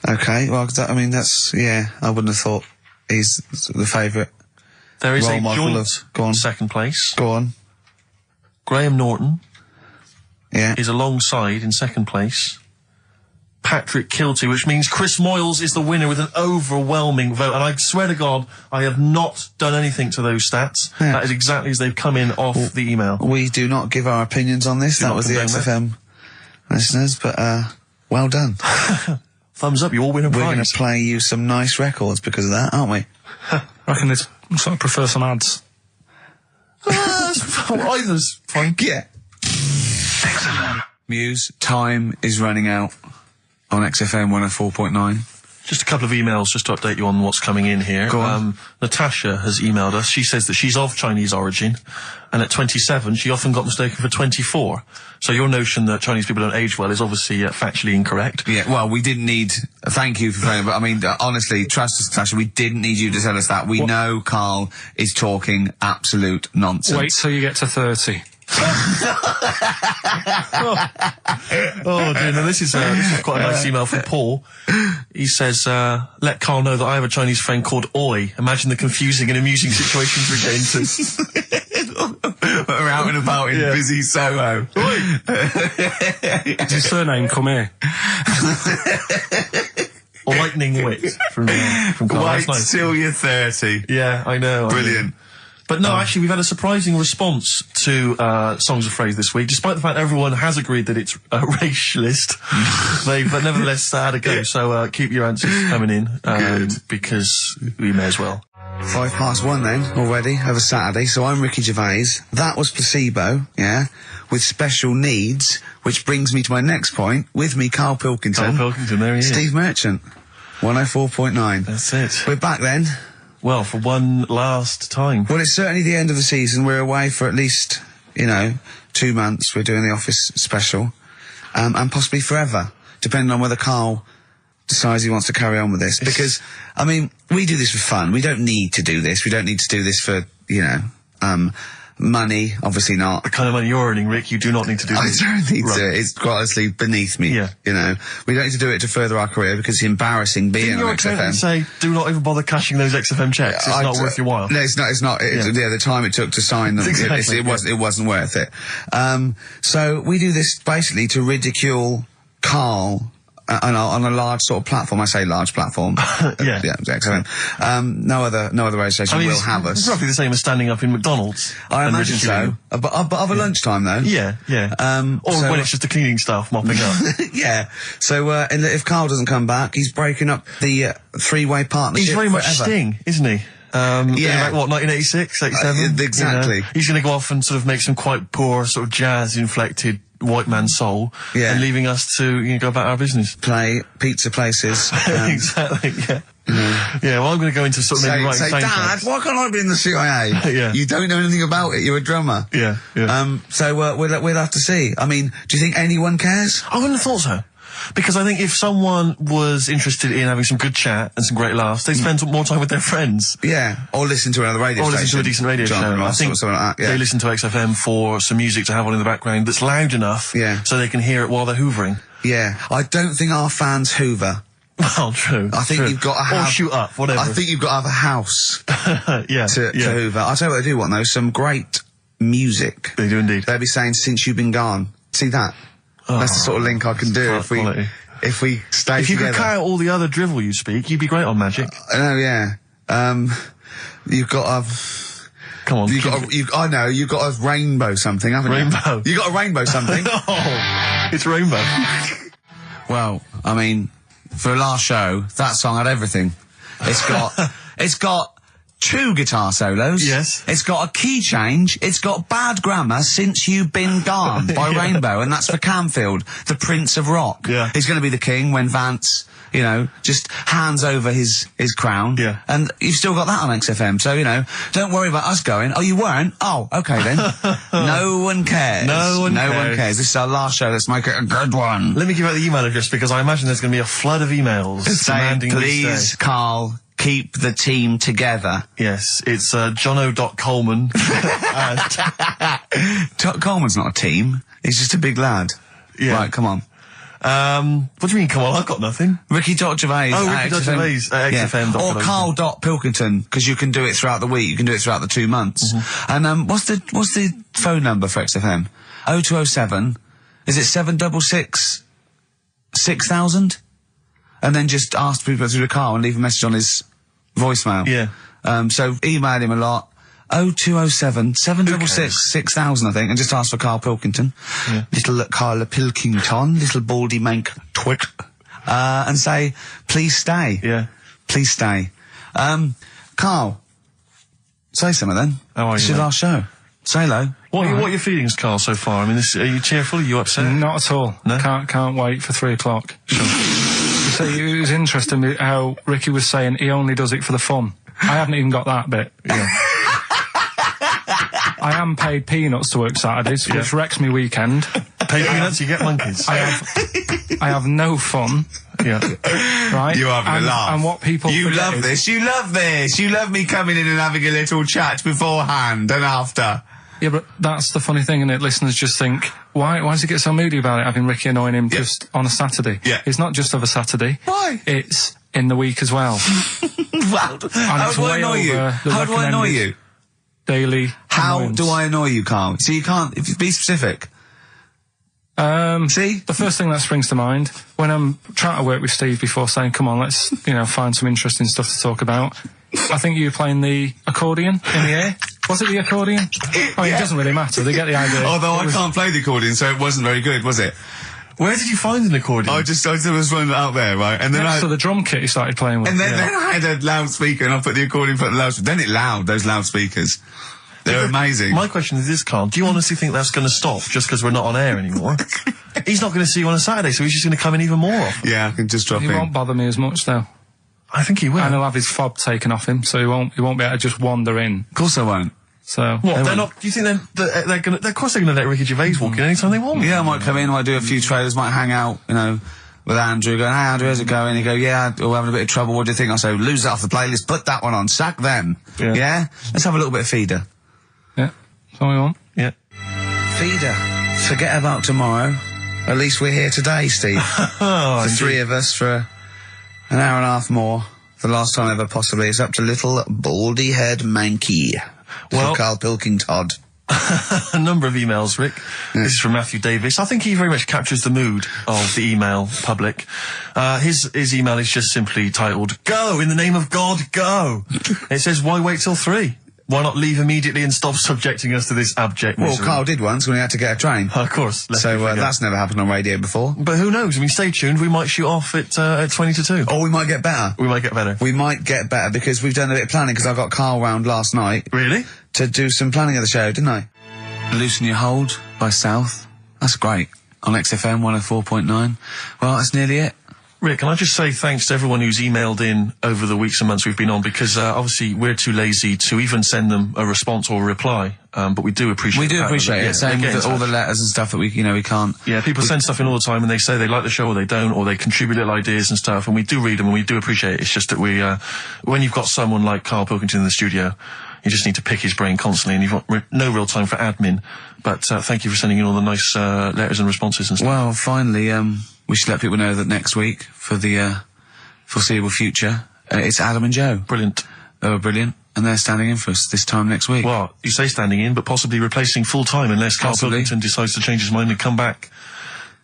Okay, well, I mean, that's, yeah, I wouldn't have thought he's the favourite. There is Role a model joint of- go on. 2nd place. Go on. Graham Norton Yeah. is alongside in 2nd place. Patrick Kilty, which means Chris Moyles is the winner with an overwhelming vote. And I swear to God, I have not done anything to those stats. Yeah. That is exactly as they've come in off the email. We do not give our opinions on this. Do That not was the condone XFM listeners, but, well done. Thumbs up, you all win a We're going prize. to play you some nice records because of that, aren't we? I reckon they'd sort of prefer some ads. Either's fine. Yeah. Muse, time is running out on XFM 104.9. Just a couple of emails just to update you on what's coming in here. Go on. Natasha has emailed us. She says that she's of Chinese origin, and at 27, she often got mistaken for 24. So your notion that Chinese people don't age well is obviously factually incorrect. Yeah, well, we didn't need... Thank you for playing, but I mean, honestly, trust us, Natasha, we didn't need you to tell us that. We know Karl is talking absolute nonsense. Wait till you get to 30. Oh dear, now this is quite a nice email from Paul. He says, let Karl know that I have a Chinese friend called Oi. Imagine the confusing and amusing situations we get into. We're out and about in busy Soho. Does his surname come here? Lightning wit from Karl. Wait That's nice. till you're 30. Yeah, I know. Brilliant. But no, actually, we've had a surprising response to Songs of Phrase this week, despite the fact everyone has agreed that it's racialist. They've nevertheless had a go. So keep your answers coming in, because we may as well. 1:05 then, already, over Saturday. So I'm Ricky Gervais. That was Placebo, yeah, with special needs, which brings me to my next point. With me, Karl Pilkington. Karl Pilkington, there he is. Steve Merchant, 104.9. That's it. We're back then. Well, for one last time. Well, it's certainly the end of the season. We're away for at least, 2 months. We're doing the Office special. And possibly forever, depending on whether Karl decides he wants to carry on with this. Because, I mean, we do this for fun. We don't need to do this. We don't need to do this for, money. Obviously not. The kind of money you're earning, Rick, you do not need to do I this. don't need Right. to. It's quite honestly beneath me. Yeah. We don't need to do it to further our career because it's embarrassing being Didn't your on accountant XFM. say, do not even bother cashing those XFM checks? It's not worth your while. No, it's not. It's not. The time it took to sign them, Exactly, it wasn't worth it. So we do this basically to ridicule Karl on a large sort of platform. I say large platform. Yeah. XFM. No other radio station will have us. It's roughly the same as standing up in McDonald's. I and imagine ridiculing so. But of a lunchtime though. Yeah, yeah. Or so- when it's just the cleaning staff mopping up. Yeah. So, and if Karl doesn't come back, he's breaking up the three-way partnership. He's very much forever. Sting, isn't he? Yeah. Like, what, 1986, 87? Exactly. He's going to go off and sort of make some quite poor, sort of jazz-inflected white man soul. Yeah. And leaving us to go about our business. Play pizza places. Exactly, yeah. Yeah, well, I'm going to go into sort of maybe writing Say, Dad, soundtracks. why can't I be in the CIA? Yeah. You don't know anything about it. You're a drummer. Yeah, yeah. So we'll have to see. I mean, do you think anyone cares? I wouldn't have thought so. Because I think if someone was interested in having some good chat and some great laughs, they'd spend more time with their friends. Yeah. Or listen to another radio Or station. listen to a decent radio John show. I Ross think or something like that. Yeah. they listen to XFM for some music to have on in the background that's loud enough so they can hear it while they're hoovering. Yeah. I don't think our fans hoover. Well, true. I think true. you've got to have... Or shoot up, whatever. I think you've got to have a house to hoover. I'll tell you what they do want, though. Some great music. They do indeed. They'll be saying, since you've been gone. See that? That's the sort of link I can do if we stay If you together. could cut out all the other drivel you speak, you'd be great on Magic. I know, yeah. You've got Come on. I know, you've got a rainbow something, haven't you? Rainbow. You got a rainbow something? Oh, it's rainbow. Well, I mean, for a last show, that song had everything. It's got 2 guitar solos. Yes. It's got a key change. It's got Bad Grammar, Since You've Been Gone by Rainbow, and that's for Camfield, the Prince of Rock. Yeah. He's going to be the king when Vance, you know, just hands over his crown. Yeah. And you've still got that on XFM, so, you know, don't worry about us going, oh, you weren't? Oh, okay then. No one cares. No one cares. This is our last show. Let's make it a good one. Let me give out the email address, because I imagine there's going to be a flood of emails demanding please, this day. Carl, keep the team together. Yes, it's jono.coleman. Coleman's not a team. He's just a big lad. Yeah. Right, come on. What do you mean, come on? I've got nothing. Ricky.Gervais. Oh, Ricky.Gervais at XFM. Or Karl.Pilkington, because you can do it throughout the week. You can do it throughout the 2 months. And what's the phone number for XFM? 0207. Is it 766 6000? And then just ask people through the car and leave a message on his voicemail. Yeah. So email him a lot. 0207 766 6000, I think, and just ask for Karl Pilkington. Yeah. Little Karl Pilkington, little baldy mank twit. And say, please stay. Yeah. Please stay. Carl, say something then. How are It's you, your mate? last show. Say hello. What are your feelings, Carl, so far? I mean, are you cheerful? Are you upset? Not at all. No? Can't wait for 3 o'clock. Sure. So it was interesting how Ricky was saying he only does it for the fun. I haven't even got that bit. Yeah. I am paid peanuts to work Saturdays, which wrecks me weekend. Pay peanuts, you get monkeys. I have no fun. Yeah. Right? You're having a laugh. And what people You forget love is- this. You love this. You love me coming in and having a little chat beforehand and after. Yeah, but that's the funny thing, innit? Listeners just think, why does he get so moody about it, having Ricky annoying him just on a Saturday? Yeah. It's not just of a Saturday. Why? It's in the week as well. How do I annoy you? How do I annoy you? Daily How annoyance. do I annoy you, Carl? So you can't, if you be specific. See? The first thing that springs to mind, when I'm trying to work with Steve before saying, come on, let's, find some interesting stuff to talk about, I think you were playing the accordion in the air. Was it the accordion? I mean, it doesn't really matter. They get the idea. Although I can't play the accordion, so it wasn't very good, was it? Where did you find an accordion? I just was running out there, right? And then Next to the drum kit he started playing with. then I had a loudspeaker and I put the accordion on the loudspeaker. Then it loud, those loudspeakers. They're amazing. My question is this, Carl. Do you honestly think that's going to stop just because we're not on air anymore? He's not going to see you on a Saturday, so he's just going to come in even more often. Yeah, I can just drop He in. won't bother me as much, though. I think he will. And he'll have his fob taken off him, so he won't be able to just wander in. Of course I won't. So What? They're not. Do you think they're going to? Of course they're going to let Ricky Gervais walk in anytime they want. Yeah, I might come in, might do a few trailers, might hang out, with Andrew, going, hey Andrew, how's it going? He go, yeah, we're having a bit of trouble, what do you think? I say, lose that off the playlist, put that one on, sack them. Yeah. Let's have a little bit of feeder. yeah, that's what we want. Yeah. Feeder. Forget about tomorrow. At least we're here today, Steve. Oh, The 3 of us for an hour and a half more. The last time ever, possibly. It's up to little baldy head manky. Well- Karl Pilkington. A number of emails, Rick. This is from Matthew Davis. I think he very much captures the mood of the email public. His email is just simply titled, Go! In the name of God, go! It says, why wait till 3? Why not leave immediately and stop subjecting us to this abject Well, misery? Carl did once when he had to get a train. Of course. lest we So forget. that's never happened on radio before. But who knows? I mean, stay tuned. We might shoot off at 20 to 2. Or we might get better. We might get better. We might get better because we've done a bit of planning, because I got Carl round last night Really? to do some planning of the show, didn't I? Loosen Your Hold by South. That's great. On XFM 104.9. Well, that's nearly it. Rick, can I just say thanks to everyone who's emailed in over the weeks and months we've been on, because obviously we're too lazy to even send them a response or a reply, but we do appreciate We do that. appreciate Yeah, it. Same they get with in all the touch. letters and stuff that we can't. Yeah, people send stuff in all the time and they say they like the show or they don't, or they contribute little ideas and stuff, and we do read them and we do appreciate it. It's just that we, when you've got someone like Karl Pilkington in the studio, you just need to pick his brain constantly and you've got no real time for admin. But thank you for sending in all the nice letters and responses and stuff. Well, finally, we should let people know that next week, for the foreseeable future, it's Adam and Joe. Brilliant. They were brilliant, and they're standing in for us this time next week. Well, you say standing in, but possibly replacing full-time unless Karl Possibly. Pilkington decides to change his mind and come back.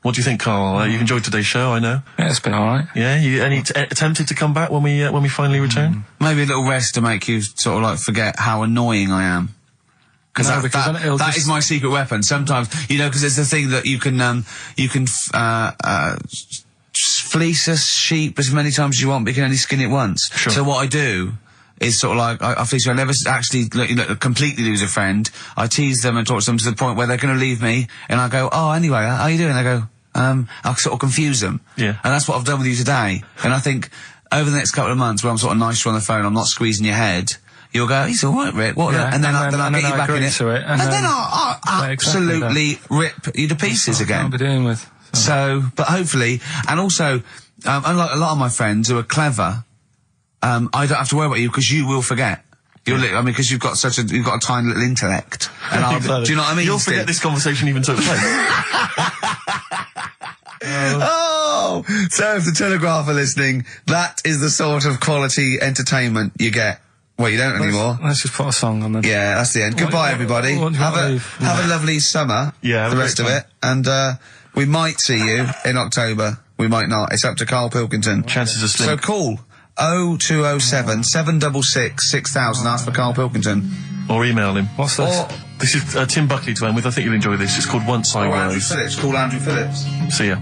What do you think, Karl? You've enjoyed today's show, I know. Yeah, it's been alright. Yeah, you tempted to come back when we finally return? Maybe a little rest to make you sort of like forget how annoying I am. Because No, because then it'll that is my secret weapon. Sometimes, you know, because there's the thing that you can fleece a sheep as many times as you want, but you can only skin it once. Sure. So what I do is sort of like, I fleece her. I never actually completely lose a friend. I tease them and talk to them to the point where they're going to leave me, and I go, oh, anyway, how are you doing? They go, I'll sort of confuse them. Yeah. And that's what I've done with you today. And I think over the next couple of months, where I'm sort of nice on the phone, I'm not squeezing your head, you'll go, he's all right, Rick. What? Yeah, and then I'll get you back in it. And then I'll absolutely rip you to pieces again. I'll be dealing with. So, but hopefully, and also, unlike a lot of my friends who are clever, I don't have to worry about you because you will forget. Because you've got you've got a tiny little intellect. And do you know what I mean? You'll forget this conversation even took place. Oh! So if the Telegraph are listening, that is the sort of quality entertainment you get. Well, you don't anymore. Let's just put a song on then. Yeah, that's the end. Goodbye, everybody. Have a lovely summer. Yeah, the rest of it. And we might see you in October. We might not. It's up to Karl Pilkington. Chances are slim. So call 0207 766 6000. Ask for Karl Pilkington. Or email him. What's this? This is Tim Buckley to end with. I think you'll enjoy this. It's called Once I Andrew Was. Phillips. Call Andrew Phillips. See ya.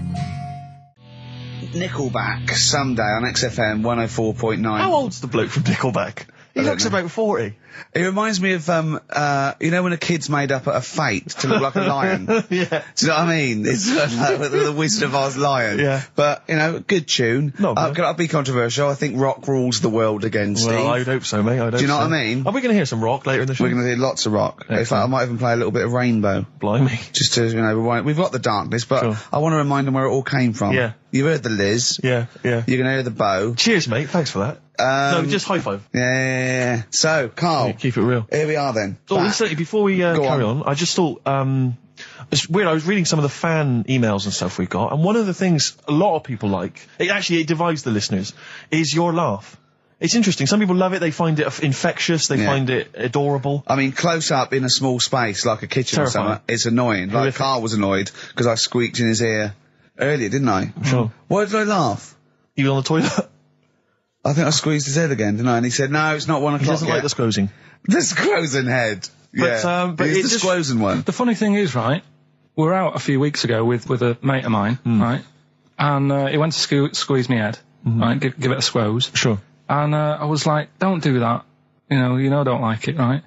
Nickelback, someday on XFM 104.9. How old's the bloke from Nickelback? He looks about 40. It reminds me of, you know when a kid's made up a fate to look like a lion? Yeah. Do you know what I mean? It's like the Wizard of Oz lion. Yeah. But, you know, good tune. No, I'll be controversial. I think rock rules the world again, Steve. Well, I'd hope so, mate. I'd hope so. Do you know what I mean? Are we going to hear some rock later in the show? We're going to hear lots of rock. Excellent. It's like I might even play a little bit of Rainbow. Blimey. Just to, you know, we've got the darkness, but Sure. I want to remind them where it all came from. Yeah. You've heard the Liz. Yeah, yeah. You're going to hear the bow. Cheers, mate. Thanks for that. No, just high five. Yeah. So, Karl. Yeah, keep it real. Here we are then. Oh, Back. listen, before we carry on, I just thought, it's weird, I was reading some of the fan emails and stuff we've got, and one of the things a lot of people like, it divides the listeners, is your laugh. It's interesting. Some people love it, they find it infectious, they find it adorable. I mean, close up in a small space, like a kitchen Terrifying. or something, it's annoying. Like, Karl was annoyed, because I squeaked in his ear earlier, didn't I? Sure. Why did I laugh? You on the toilet? I think I squeezed his head again, didn't I? And he said, no, it's not 1 o'clock He doesn't yet. like the squozing. The squozing head. But it's the squozing one. The funny thing is, right, we were out a few weeks ago with a mate of mine, right, and he went to squeeze me head, right, give it a squoze. Sure. And I was like, don't do that. You know, I don't like it, right?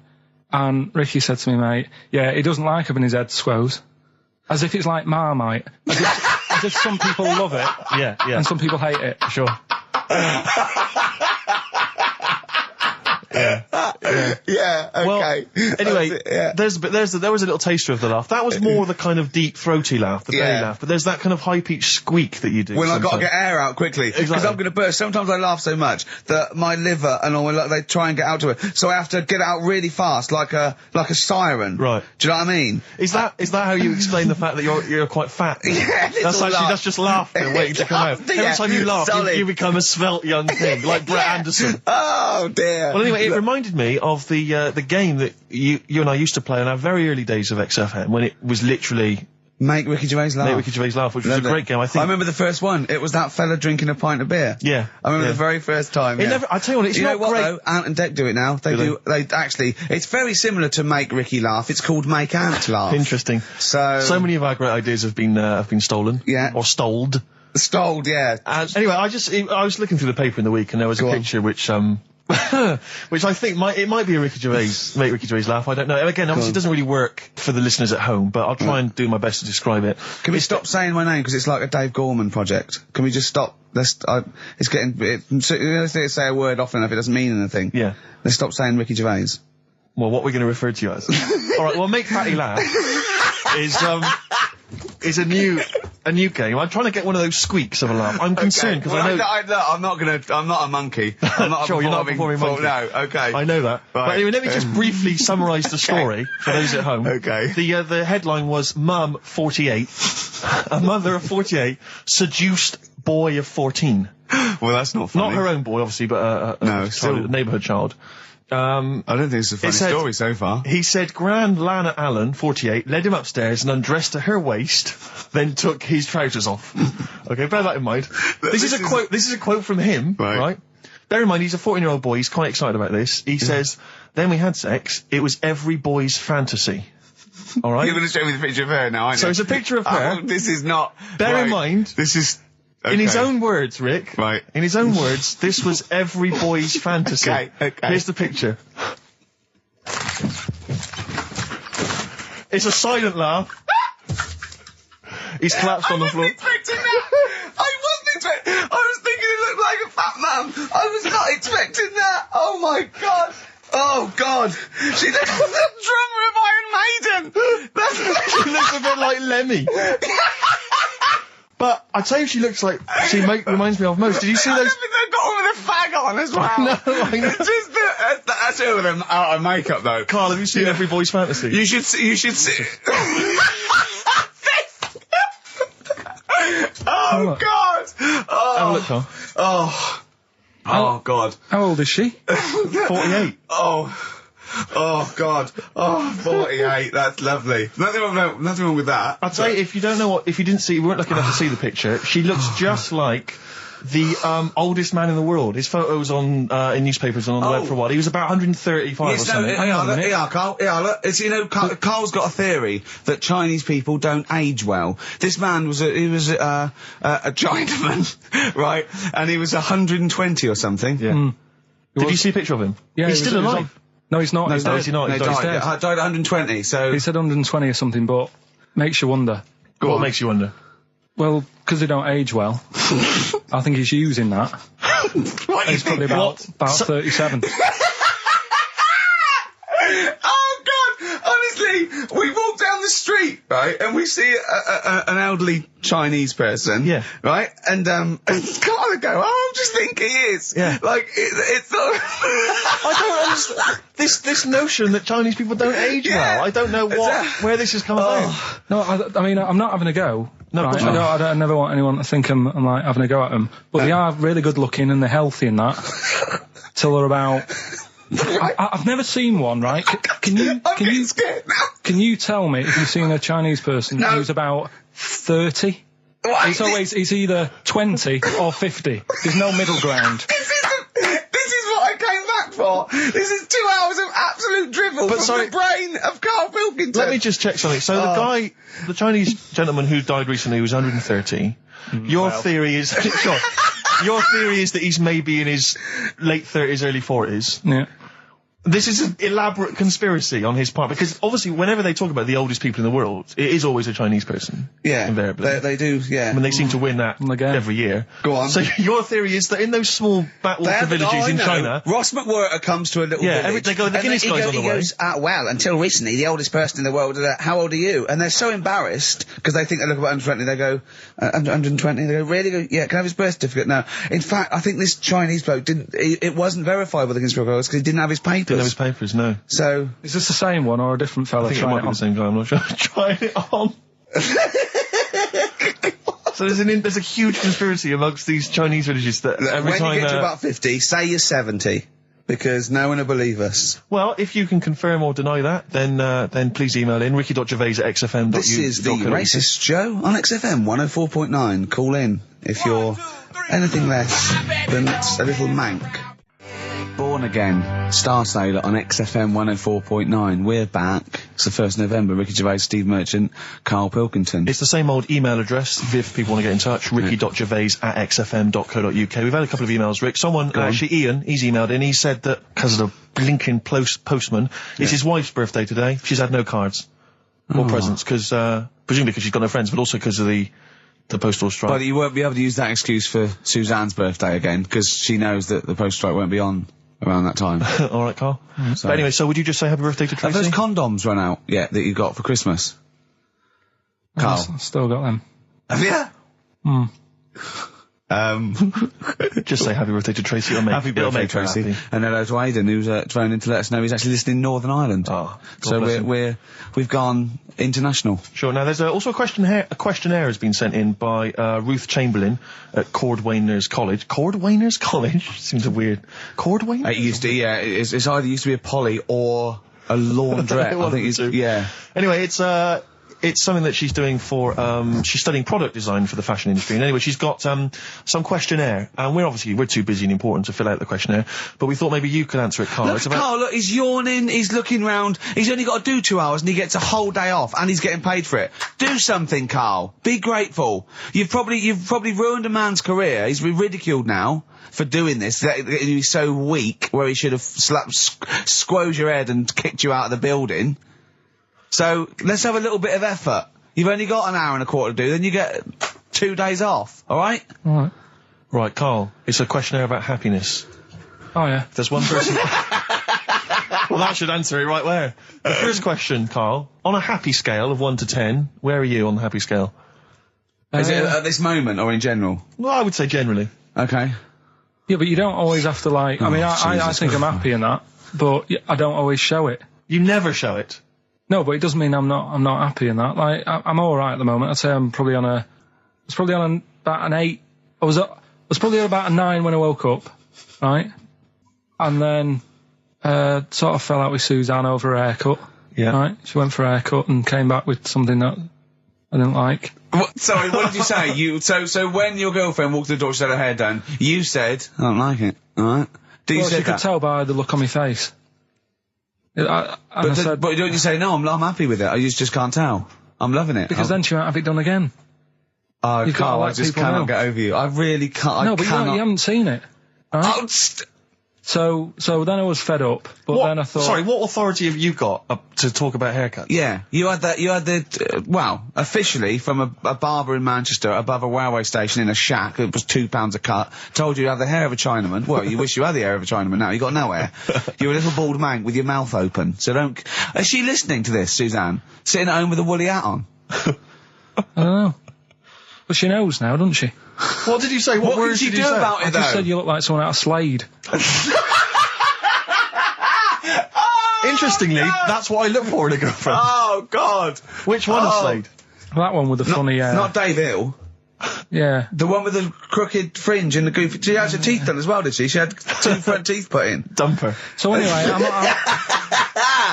And Ricky said to me, mate, yeah, he doesn't like having his head squoze. As if it's like Marmite. As if some people love it. Yeah, yeah. And some people hate it. Sure. Yeah, okay. Well, anyway, That's it, there was a little taster of the laugh. That was more the kind of deep, throaty laugh, the belly laugh. But there's that kind of high-pitched squeak that you do. When I've got to sometimes. get air out quickly. Because Exactly. I'm going to burst. Sometimes I laugh so much that my liver and all, they try and get out to it. So I have to get out really fast, like a siren. Right. Do you know what I mean? Is that how you explain the fact that you're quite fat? Yeah, that's just laughter waiting to come out. Yeah, Every time you laugh, solid. you become a svelte young thing, like Brett Anderson. Oh, dear. Well, anyway, it reminded me of the game that you and I used to play in our very early days of XFM, when it was literally Make Ricky Gervais laugh. Make Ricky Gervais laugh, which was a Loved great it. game. I think. I remember the first one. It was that fella drinking a pint of beer. Yeah. I remember yeah. the very first time. It yeah. never. I tell you what, it's you not know what great. though? Ant and Dec do it now. They actually. It's very similar to Make Ricky Laugh. It's called Make Ant Laugh. Interesting. So many of our great ideas have been stolen. Yeah. Or stoled. Stoled, yeah. And anyway, I was looking through the paper in the week, and there was a picture which which I think might be a Ricky Gervais, Make Ricky Gervais laugh. I don't know. Again, obviously, it doesn't really work for the listeners at home, but I'll try and do my best to describe it. Can we stop saying my name because it's like a Dave Gorman project? Can we just stop? It's getting. Let's say a word often enough, it doesn't mean anything. Yeah. Let's stop saying Ricky Gervais. Well, what we're going to refer to you as? All right. Well, Make Fatty Laugh is a new game. I'm trying to get one of those squeaks of a laugh. I'm concerned because I know. I'm not a monkey. I'm not Sure, you're not a performing monkey. No, okay. I know that. Right. But anyway, let me just briefly summarise the story for those at home. Okay. The headline was Mum 48, a mother of 48 seduced boy of 14. Well, that's not funny. Not her own boy, obviously, but a neighbourhood child. I don't think it's a funny story so far. He said Grand Lana Allen, 48, led him upstairs and undressed to her waist, then took his trousers off. Okay, bear that in mind. This is a quote from him, right? bear in mind, he's a 14-year-old boy. He's quite excited about this. He says, then we had sex. It was every boy's fantasy. All right? You're going to show me the picture of her now, aren't you? So it's a picture of her. Oh, this is not... Bear in mind... This is... Okay. In his own words, Rick. Right. In his own words, this was every boy's fantasy. Okay. Here's the picture. It's a silent laugh. He's collapsed on the floor. I wasn't expecting I was thinking he looked like a fat man. I was not expecting that. Oh my God. Oh God. She looks like the drummer of Iron Maiden. She looks a bit like Lemmy. But I tell you, she looks like reminds me of most. Did you see those? I don't think they've got one with a fag on as well. No, I know. It's just that's it with them out of makeup though. Carl, have you seen Every Boy's Fantasy? You should see. Oh God! Oh. Have a look, Carl. Oh God! How old is she? 48. Oh God! Oh, 48. That's lovely. Nothing wrong with that. I'd say if you weren't lucky enough to see the picture, she looks just like the oldest man in the world. His photos on in newspapers and on the web for a while. He was about 135 or something. Hang on a minute. Yeah, Carl. Yeah, look. It's, Carl's got a theory that Chinese people don't age well. This man was a Chinaman, right? And he was 120 or something. Yeah. Did you see a picture of him? Yeah, he's still alive. No, he's not. No, is he not? He died at 120. So he said 120 or something, but makes you wonder. What makes you wonder? Well, because they don't age well. I think he's using that. What He's probably about 37. Oh God! Honestly, we walk down the street, right, and we see an elderly Chinese person, yeah, right, and Carl would go, "Oh, I just think he is." Yeah, like it's not. I don't understand this notion that Chinese people don't age well. I don't know where this has come about. No, I mean, I'm not having a go. No, right? I never want anyone to think I'm like having a go at them. But they are really good looking and they're healthy and that. Till they're about. I've never seen one, right? Can you tell me if you've seen a Chinese person who's about 30? It's either 20 or 50. There's no middle ground. This is what I came back for. This is 2 hours of absolute drivel from the brain of Karl Pilkington. Let me just check something. So the Chinese gentleman who died recently was 130. Your theory is your theory is that he's maybe in his late 30s, early 40s. Yeah. This is an elaborate conspiracy on his part, because obviously whenever they talk about the oldest people in the world, it is always a Chinese person. Yeah. Invariably. They do, yeah. I mean, they seem to win that every year. Go on. So your theory is that in those small backwater villages in China... Ross McWhirter comes to a little village. They go, the Guinness guy's on the way. He goes, well, until recently, the oldest person in the world, how old are you? And they're so embarrassed, because they think they look about 120, they go, 120, they go, really? They go, yeah, can I have his birth certificate? No. In fact, I think this Chinese bloke it wasn't verified with the conspiracy because he didn't have his papers. Didn't have his papers, no. So is this the same one or a different fella? I think it might be the same guy. I'm not sure. Trying it on. So there's a huge conspiracy amongst these Chinese villages that every time when you get to about 50, say you're 70, because no one will believe us. Well, if you can confirm or deny that, then please email in ricky.gervais@xfm.uk. This is the Racist Show on XFM 104.9. Call in if you're anything less than a little mank. Born Again, Star Sailor on XFM 104.9. We're back. It's the 1st of November. Ricky Gervais, Steve Merchant, Karl Pilkington. It's the same old email address if people want to get in touch. ricky.gervais@xfm.co.uk. We've had a couple of emails, Rick. Someone, actually Ian, he's emailed in. He said that because of the blinking postman, it's his wife's birthday today. She's had no cards or presents because, presumably because she's got no friends, but also because of the postal strike. But you won't be able to use that excuse for Suzanne's birthday again, because she knows that the postal strike won't be on around that time. All right, Carl. But anyway, so would you just say happy birthday to Tracy? Have those condoms run out yet that you got for Christmas? Carl? I've still got them. Have you? Just say happy birthday to Tracy. Happy birthday, Tracy. Happy. And hello to Aidan, who's phoned in to let us know he's actually listening in Northern Ireland. Oh, so we've gone international. Sure. Now there's also a questionnaire has been sent in by Ruth Chamberlain at Cordwainers College. Cordwainers College seems a weird. Cordwainers. It used to, yeah. It's either used to be a poly or a laundrette. I think it's, yeah. Anyway, it's it's something that she's doing for, she's studying product design for the fashion industry. And anyway, she's got, some questionnaire. And we're too busy and important to fill out the questionnaire. But we thought maybe you could answer it, Carl. Look, Carl, look, he's yawning, he's looking round, he's only got to do 2 hours and he gets a whole day off and he's getting paid for it. Do something, Carl. Be grateful. You've probably ruined a man's career. He's ridiculed now for doing this. He's so weak where he should have squoze your head and kicked you out of the building. So, let's have a little bit of effort. You've only got an hour and a quarter to do, then you get 2 days off, alright? Alright. Right, Carl, it's a questionnaire about happiness. Oh, yeah. If there's one person... Well, that should answer it right where. The first question, Carl, on a happy scale of 1 to 10, where are you on the happy scale? Is it at this moment or in general? Well, I would say generally. Okay. Yeah, but you don't always have to, like... I mean, I think I'm happy in that, but I don't always show it. You never show it? No, but it doesn't mean I'm not happy in that. Like, I'm alright at the moment. I'd say I'm probably about an 8. I was probably on about a 9 when I woke up, right? And then, sort of fell out with Suzanne over her haircut. Yeah. Right? She went for a haircut and came back with something that I didn't like. Sorry, what did you say? So when your girlfriend walked to the door, she had her hair done, you said, I don't like it, alright? She could tell by the look on my face. But don't you say, no, I'm happy with it, I just can't tell. I'm loving it. Because then she won't have it done again. Oh, Carl, I just cannot get over you. I really can't. No, but you haven't seen it. Right? Oh, So then I was fed up, but then I thought... Sorry, what authority have you got to talk about haircuts? Yeah, you had officially from a barber in Manchester above a railway station in a shack, it was £2 a cut, told you to have the hair of a Chinaman. Well, you wish you had the hair of a Chinaman now, you got no hair. You're a little bald man with your mouth open, so don't... Is she listening to this, Suzanne? Sitting at home with a woolly hat on? I don't know. But she knows now, doesn't she? What did you say? What words did you do about it, though? I just said you look like someone out of Slade. Interestingly, that's what I look for in a girlfriend. Oh, God. Which one of Slade? That one with the funny... Not Dave Hill. Yeah. The one with the crooked fringe and the goofy... She had her teeth done as well, did she? She had 2 front teeth put in. Dumper. So anyway,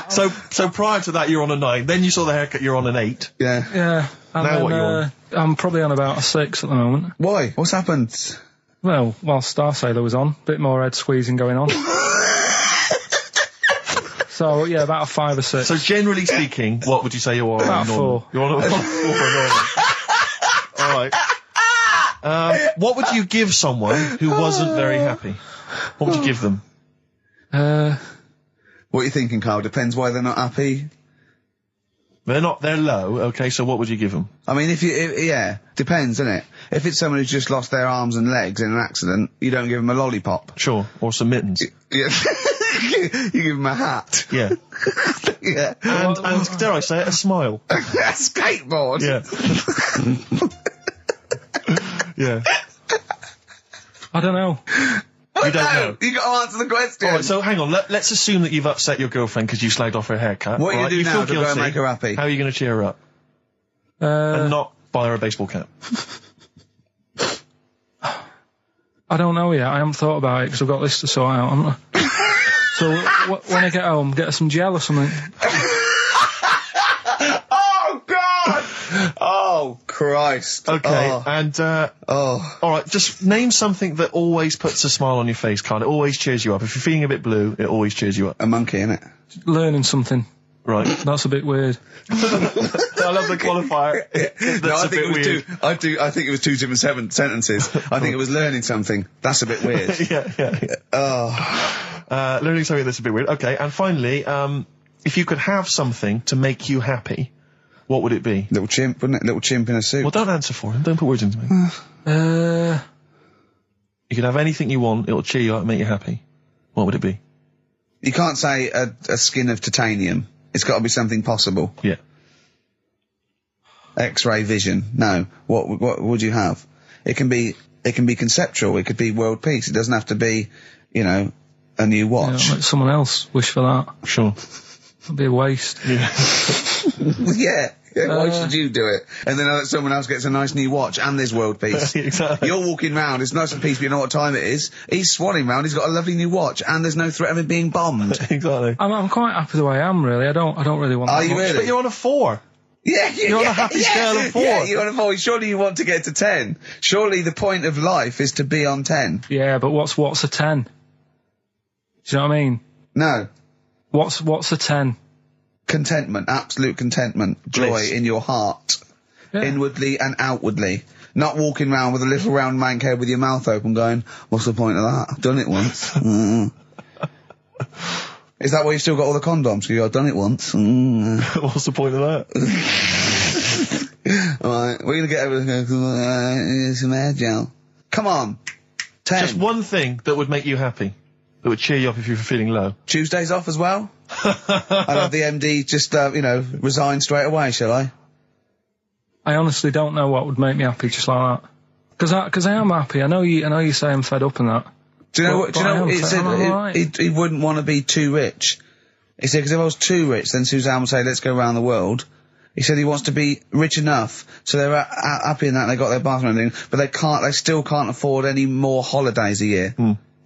So prior to that, you're on a 9. Then you saw the haircut, you're on an 8. Yeah. Yeah. And now then, what you're on? I'm probably on about a 6 at the moment. Why? What's happened? Well, while Star Sailor was on, bit more head squeezing going on. So, yeah, about a 5 or 6. So generally speaking, what would you say you are? About 4. You're on a 4. Alright. What would you give someone who wasn't very happy? What would you give them? What are you thinking, Carl? Depends why they're not happy. They're low, okay, so what would you give them? I mean, yeah, depends, innit? If it's someone who's just lost their arms and legs in an accident, you don't give them a lollipop. Sure, or some mittens. Yeah. You give them a hat. Yeah. Yeah. And dare I say it, a smile. A skateboard. Yeah. Yeah. I don't know. You don't know. You got to answer the question. Alright, so hang on, let's assume that you've upset your girlfriend because you slagged off her haircut. What are you right? do now to go and make her happy? How are you going to cheer her up? And not buy her a baseball cap. I don't know yet. I haven't thought about it because I've got this to sort out, haven't I? So when I get home, get her some gel or something. Oh, God! Oh, Christ. Okay, Oh. and, alright, just name something that always puts a smile on your face, Carl. It always cheers you up. If you're feeling a bit blue, it always cheers you up. A monkey, innit? Learning something. Right. That's a bit weird. I love the qualifier. No, I think it was two. I think it was 2 different sentences. I think it was learning something. That's a bit weird. Yeah. Oh. Learning something that's a bit weird. Okay, and finally, if you could have something to make you happy, what would it be? Little chimp, wouldn't it? Little chimp in a suit. Well, don't answer for him. Don't put words into me. You could have anything you want. It'll cheer you up and make you happy. What would it be? You can't say a skin of titanium. It's got to be something possible. Yeah. X-ray vision. No. What would you have? It can be conceptual. It could be world peace. It doesn't have to be, a new watch. Yeah, let someone else wish for that. Sure. It'd be a waste. Yeah. Yeah. Why should you do it? And then someone else gets a nice new watch and there's world peace. Exactly. You're walking round, it's nice and peaceful, you know what time it is. He's swanning round, he's got a lovely new watch and there's no threat of him being bombed. Exactly. I'm quite happy the way I am, really. I don't really want Are that you much. really? But you're on a 4. Yeah, You're on a happy scale of 4. Yeah, you're on a 4. Surely you want to get to 10. Surely the point of life is to be on 10. Yeah, but what's a 10? Do you know what I mean? No. What's a 10? Contentment, absolute contentment, joy in your heart, inwardly and outwardly. Not walking around with a little round mank head with your mouth open going, what's the point of that? I've done it once. Is that why you've still got all the condoms? I've done it once. What's the point of that? Alright, we're going to get over some air gel. Come on. 10. Just one thing that would make you happy. That would cheer you up if you were feeling low. Tuesdays off as well? I'll have the MD just, resign straight away, shall I? I honestly don't know what would make me happy just like that. Because I am happy. I know you say I'm fed up and that. Do you know what? He said he wouldn't want to be too rich. He said, because if I was too rich, then Suzanne would say, let's go around the world. He said he wants to be rich enough, so they're happy in that, they got their bathroom and everything, but they still can't afford any more holidays a year.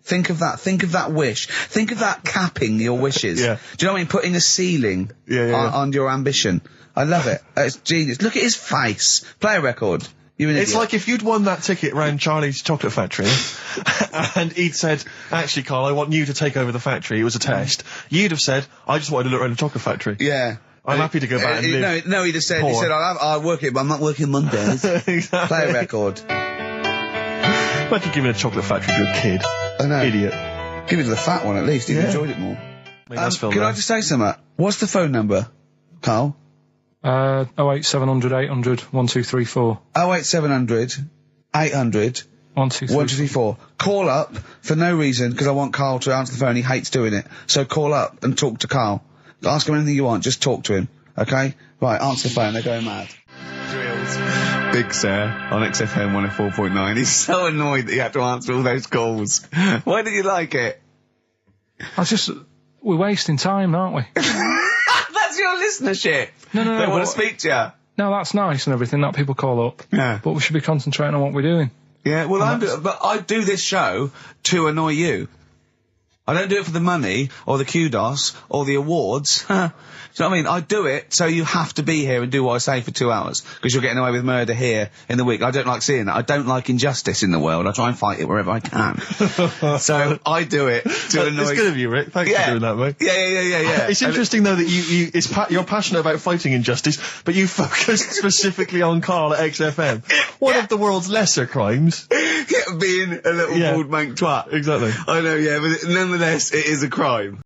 Think of that wish. Think of that capping your wishes. Yeah. Do you know what I mean? Putting a ceiling on your ambition. I love it. It's genius. Look at his face. Play a record. You're an It's idiot. like if you'd won that ticket round Charlie's Chocolate Factory and he'd said, actually, Carl, I want you to take over the factory. It was a test. You'd have said, I just wanted to look around the chocolate factory. Yeah. I'm happy to go back and live. No, he'd have said, poor. I'll work it, but I'm not working Mondays. Exactly. Play a record. Imagine giving a chocolate factory to a kid. I know. Idiot. Give it to the fat one at least. He'd enjoyed it more. Can I just say something? What's the phone number, Carl? 08700 800 1234. 08700 800 1234. Call up for no reason, because I want Carl to answer the phone. He hates doing it. So call up and talk to Carl. Ask him anything you want. Just talk to him. Okay? Right, answer the phone. They're going mad. Drills. Big Sir on XFM 104.9. He's so annoyed that he had to answer all those calls. Why did you like it? We're wasting time, aren't we? That's your listenership. No. They want to speak to you. No, that's nice and everything that people call up. Yeah. But we should be concentrating on what we're doing. Yeah, well, but I do this show to annoy you. I don't do it for the money, or the kudos, or the awards. Do you know what I mean? I do it so you have to be here and do what I say for 2 hours, because you're getting away with murder here in the week. I don't like seeing that. I don't like injustice in the world. I try and fight it wherever I can. So I do it to annoy... It's good of you, Rick. Thanks for doing that, mate. Yeah. It's interesting, though, that you're passionate about fighting injustice, but you focus specifically on Carl at XFM. One of the world's lesser crimes. Being a little bald mank twat. Exactly. I know, yeah, but nonetheless, it is a crime.